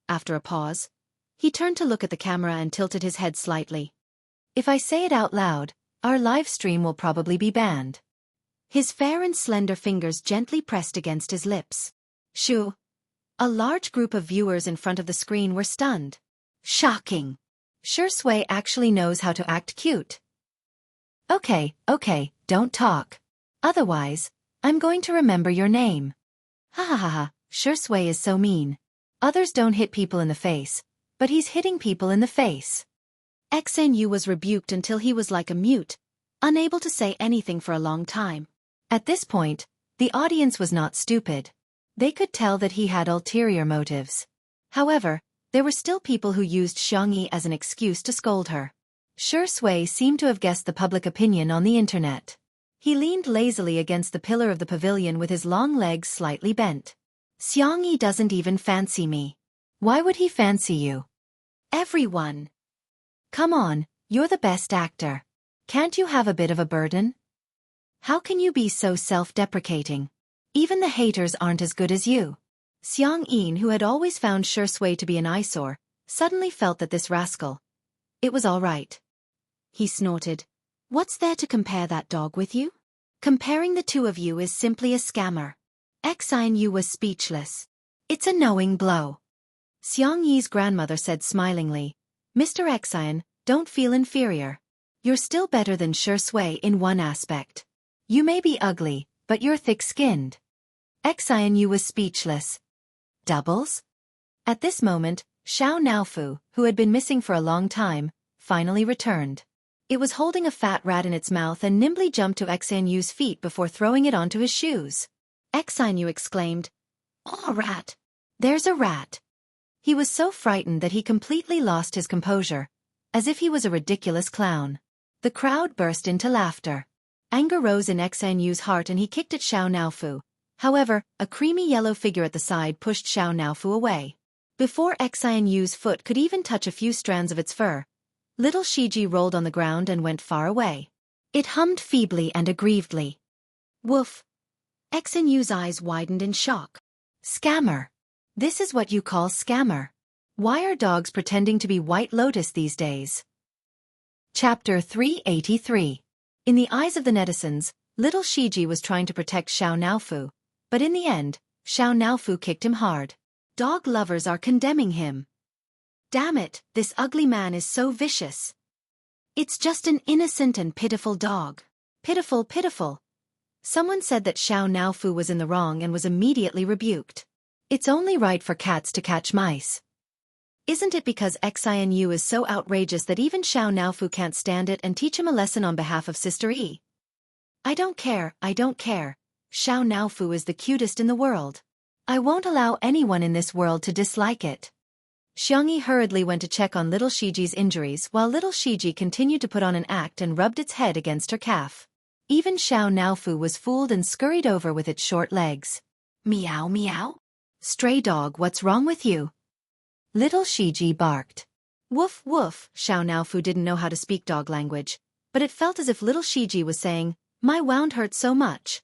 After a pause, he turned to look at the camera and tilted his head slightly. "If I say it out loud, our live stream will probably be banned." His fair and slender fingers gently pressed against his lips. "Shoo." A large group of viewers in front of the screen were stunned. "Shocking. Shui actually knows how to act cute." Okay, don't talk. Otherwise, I'm going to remember your name." "Ha ha ha ha, Shui is so mean. Others don't hit people in the face, but he's hitting people in the face." Xianyu was rebuked until he was like a mute, unable to say anything for a long time. At this point, the audience was not stupid. They could tell that he had ulterior motives. However, There were still people who used Xiangyi as an excuse to scold her. Shi Sui seemed to have guessed the public opinion on the internet. He leaned lazily against the pillar of the pavilion with his long legs slightly bent. Xiangyi doesn't even fancy me. Why would he fancy you? Everyone. Come on, you're the best actor. Can't you have a bit of a burden? How can you be so self-deprecating? Even the haters aren't as good as you. Xiang Yin, who had always found Shi Sui to be an eyesore, suddenly felt that this rascal. It was all right. He snorted. What's there to compare that dog with you? Comparing the two of you is simply a scammer. Xian Yu was speechless. It's a knowing blow. Xiang Yi's grandmother said smilingly, Mr. Xian, don't feel inferior. You're still better than Shi Sui in one aspect. You may be ugly, but you're thick-skinned. Xian Yu was speechless. Doubles? At this moment, Xiao Naofu, who had been missing for a long time, finally returned. It was holding a fat rat in its mouth and nimbly jumped to Xian Yu's feet before throwing it onto his shoes. Xian Yu exclaimed, "Oh, rat! There's a rat!" He was so frightened that he completely lost his composure, as if he was a ridiculous clown. The crowd burst into laughter. Anger rose in Xian Yu's heart and he kicked at Xiao Naofu. However, a creamy yellow figure at the side pushed Xiao Naofu away. Before Xian Yu's foot could even touch a few strands of its fur, little Shiji rolled on the ground and went far away. It hummed feebly and aggrievedly. Woof! Xian Yu's eyes widened in shock. Scammer! This is what you call scammer. Why are dogs pretending to be White Lotus these days? Chapter 383. In the eyes of the netizens, little Shiji was trying to protect Xiao Naofu, but in the end, Xiao Naofu kicked him hard. Dog lovers are condemning him. Damn it, this ugly man is so vicious. It's just an innocent and pitiful dog. Pitiful, pitiful. Someone said that Xiao Naofu was in the wrong and was immediately rebuked. It's only right for cats to catch mice. Isn't it because Xian Yu is so outrageous that even Xiao Naofu can't stand it and teach him a lesson on behalf of Sister Yi? I don't care, I don't care. Xiao Naofu is the cutest in the world. I won't allow anyone in this world to dislike it. Xiangyi hurriedly went to check on little Shiji's injuries while little Shiji continued to put on an act and rubbed its head against her calf. Even Xiao Naofu was fooled and scurried over with its short legs. Meow meow. Stray dog, what's wrong with you? Little Shiji barked. Woof woof. Xiao Naofu didn't know how to speak dog language, but it felt as if little Shiji was saying, my wound hurts so much.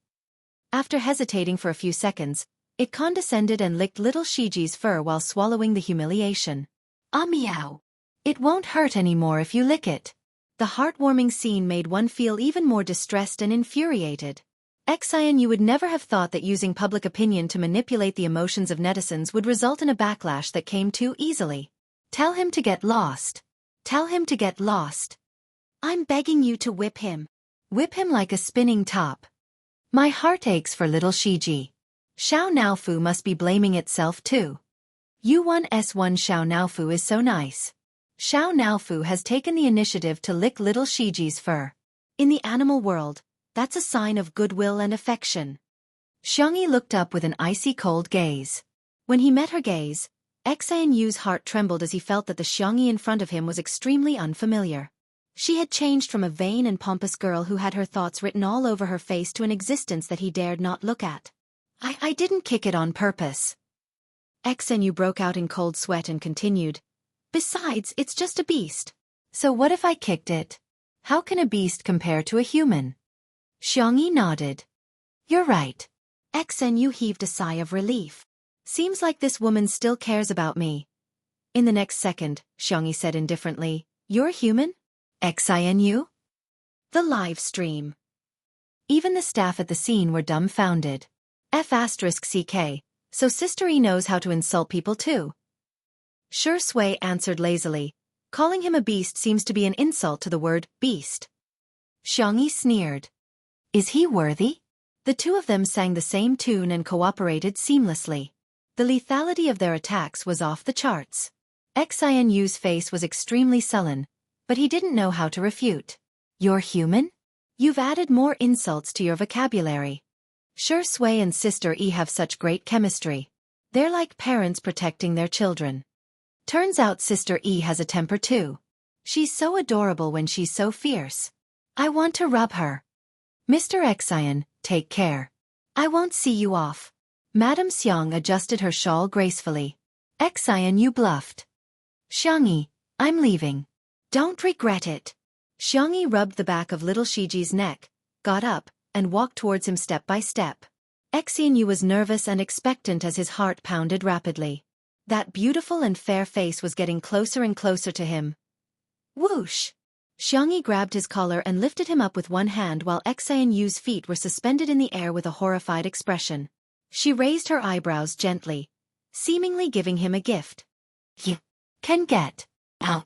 After hesitating for a few seconds, it condescended and licked little Shiji's fur while swallowing the humiliation. Ah meow. It won't hurt anymore if you lick it. The heartwarming scene made one feel even more distressed and infuriated. Xian Yu would never have thought that using public opinion to manipulate the emotions of netizens would result in a backlash that came too easily. Tell him to get lost. Tell him to get lost. I'm begging you to whip him. Whip him like a spinning top. My heart aches for little Shiji. Xiao Naofu must be blaming itself too. U1S1 Xiao Naofu is so nice. Xiao Naofu has taken the initiative to lick little Shiji's fur. In the animal world, that's a sign of goodwill and affection. Xiangyi looked up with an icy cold gaze. When he met her gaze, Xian Yu's heart trembled as he felt that the Xiangyi in front of him was extremely unfamiliar. She had changed from a vain and pompous girl who had her thoughts written all over her face to an existence that he dared not look at. I didn't kick it on purpose. Xian Yu broke out in cold sweat and continued. Besides, it's just a beast. So what if I kicked it? How can a beast compare to a human? Xiangyi nodded. You're right. Xian Yu heaved a sigh of relief. Seems like this woman still cares about me. In the next second, Xiangyi said indifferently, You're human? Xian Yu? The live stream. Even the staff at the scene were dumbfounded. F***ck, so Sister E knows how to insult people too. Shi Sui answered lazily. Calling him a beast seems to be an insult to the word beast. Xiangyi sneered. Is he worthy? The two of them sang the same tune and cooperated seamlessly. The lethality of their attacks was off the charts. Xian Yu's face was extremely sullen, but he didn't know how to refute. You're human? You've added more insults to your vocabulary. Shi Sui and Sister E have such great chemistry. They're like parents protecting their children. Turns out Sister E has a temper too. She's so adorable when she's so fierce. I want to rub her. Mr. Xian, take care. I won't see you off. Madame Xiang adjusted her shawl gracefully. Xian, you bluffed. Xiangyi, I'm leaving. Don't regret it. Xiangyi rubbed the back of little Shiji's neck, got up, and walked towards him step by step. Xianyu was nervous and expectant as his heart pounded rapidly. That beautiful and fair face was getting closer and closer to him. Whoosh! Xiangyi grabbed his collar and lifted him up with one hand while Xianyu's feet were suspended in the air with a horrified expression. She raised her eyebrows gently, seemingly giving him a gift. You can get out.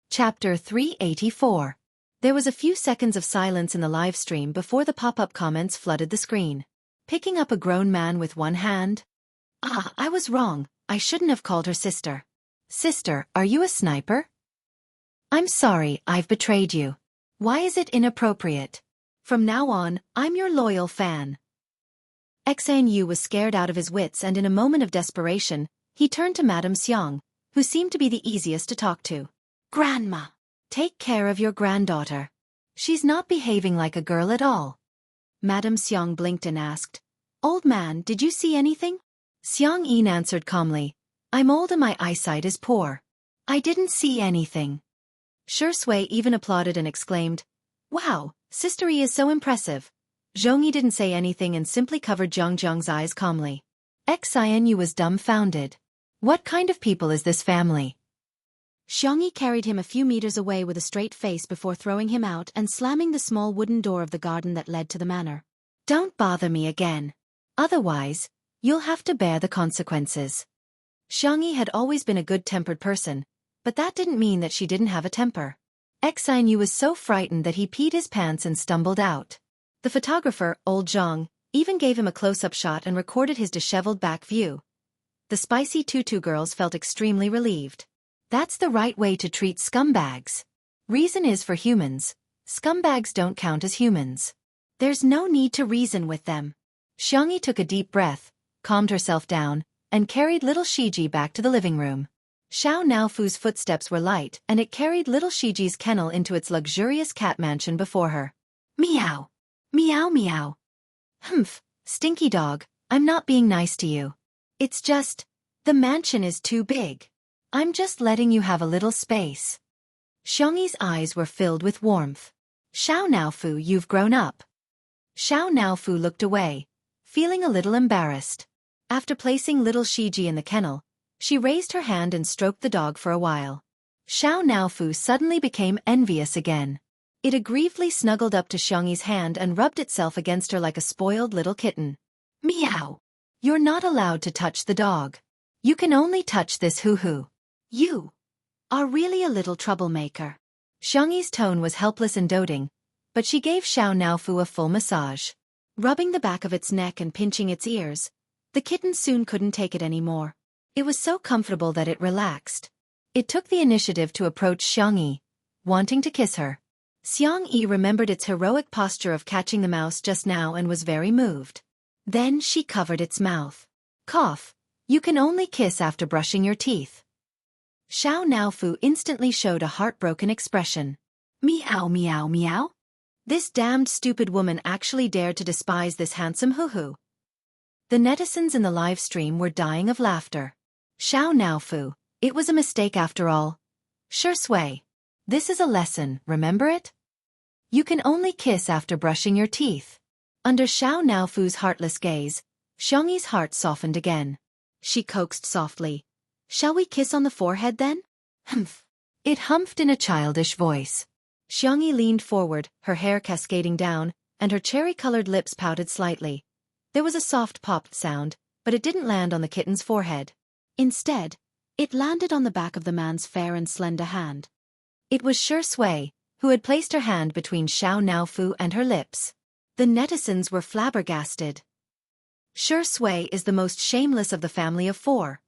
Chapter 384. There was a few seconds of silence in the live stream before the pop-up comments flooded the screen. Picking up a grown man with one hand. I was wrong. I shouldn't have called her sister. Sister, are you a sniper? I'm sorry, I've betrayed you. Why is it inappropriate? From now on, I'm your loyal fan. Xianyu was scared out of his wits and in a moment of desperation, he turned to Madame Xiang, who seemed to be the easiest to talk to. Grandma, take care of your granddaughter. She's not behaving like a girl at all. Madame Xiang blinked and asked, Old man, did you see anything? Xiang Yin answered calmly, I'm old and my eyesight is poor. I didn't see anything. Shui even applauded and exclaimed, Wow, Sister Yi is so impressive. Zhongyi didn't say anything and simply covered Zhang's eyes calmly. Xianyu was dumbfounded. What kind of people is this family? Xiangyi carried him a few meters away with a straight face before throwing him out and slamming the small wooden door of the garden that led to the manor. Don't bother me again. Otherwise, you'll have to bear the consequences. Xiangyi had always been a good-tempered person, but that didn't mean that she didn't have a temper. Xianyu was so frightened that he peed his pants and stumbled out. The photographer, old Zhang, even gave him a close-up shot and recorded his disheveled back view. The spicy tutu girls felt extremely relieved. That's the right way to treat scumbags. Reason is for humans. Scumbags don't count as humans. There's no need to reason with them. Xiangyi took a deep breath, calmed herself down, and carried little Shiji back to the living room. Xiao Naofu's footsteps were light and it carried little Shiji's kennel into its luxurious cat mansion before her. Meow. Meow meow. Humph, stinky dog, I'm not being nice to you. It's just, the mansion is too big. I'm just letting you have a little space. Xiangyi's eyes were filled with warmth. Xiao Naofu, you've grown up. Xiao Naofu looked away, feeling a little embarrassed. After placing little Shiji in the kennel, she raised her hand and stroked the dog for a while. Xiao Naofu suddenly became envious again. It aggrievedly snuggled up to Xiangyi's hand and rubbed itself against her like a spoiled little kitten. Meow! You're not allowed to touch the dog. You can only touch this hoo-hoo. You are really a little troublemaker. Xiangyi's tone was helpless and doting, but she gave Xiao Naofu a full massage. Rubbing the back of its neck and pinching its ears, the kitten soon couldn't take it anymore. It was so comfortable that it relaxed. It took the initiative to approach Xiangyi, wanting to kiss her. Xiangyi remembered its heroic posture of catching the mouse just now and was very moved. Then she covered its mouth. Cough. You can only kiss after brushing your teeth. Xiao Naofu instantly showed a heartbroken expression. Meow meow meow. This damned stupid woman actually dared to despise this handsome hoo-hoo. The netizens in the live stream were dying of laughter. Xiao Naofu, it was a mistake after all. Shui, this is a lesson, remember it? You can only kiss after brushing your teeth. Under Xiao Naofu's heartless gaze, Xiangyi's heart softened again. She coaxed softly. Shall we kiss on the forehead then? Humph. It humphed in a childish voice. Xiangyi leaned forward, her hair cascading down, and her cherry-colored lips pouted slightly. There was a soft pop sound, but it didn't land on the kitten's forehead. Instead, it landed on the back of the man's fair and slender hand. It was Shui, who had placed her hand between Xiao Naofu and her lips. The netizens were flabbergasted. Shui is the most shameless of the family of four.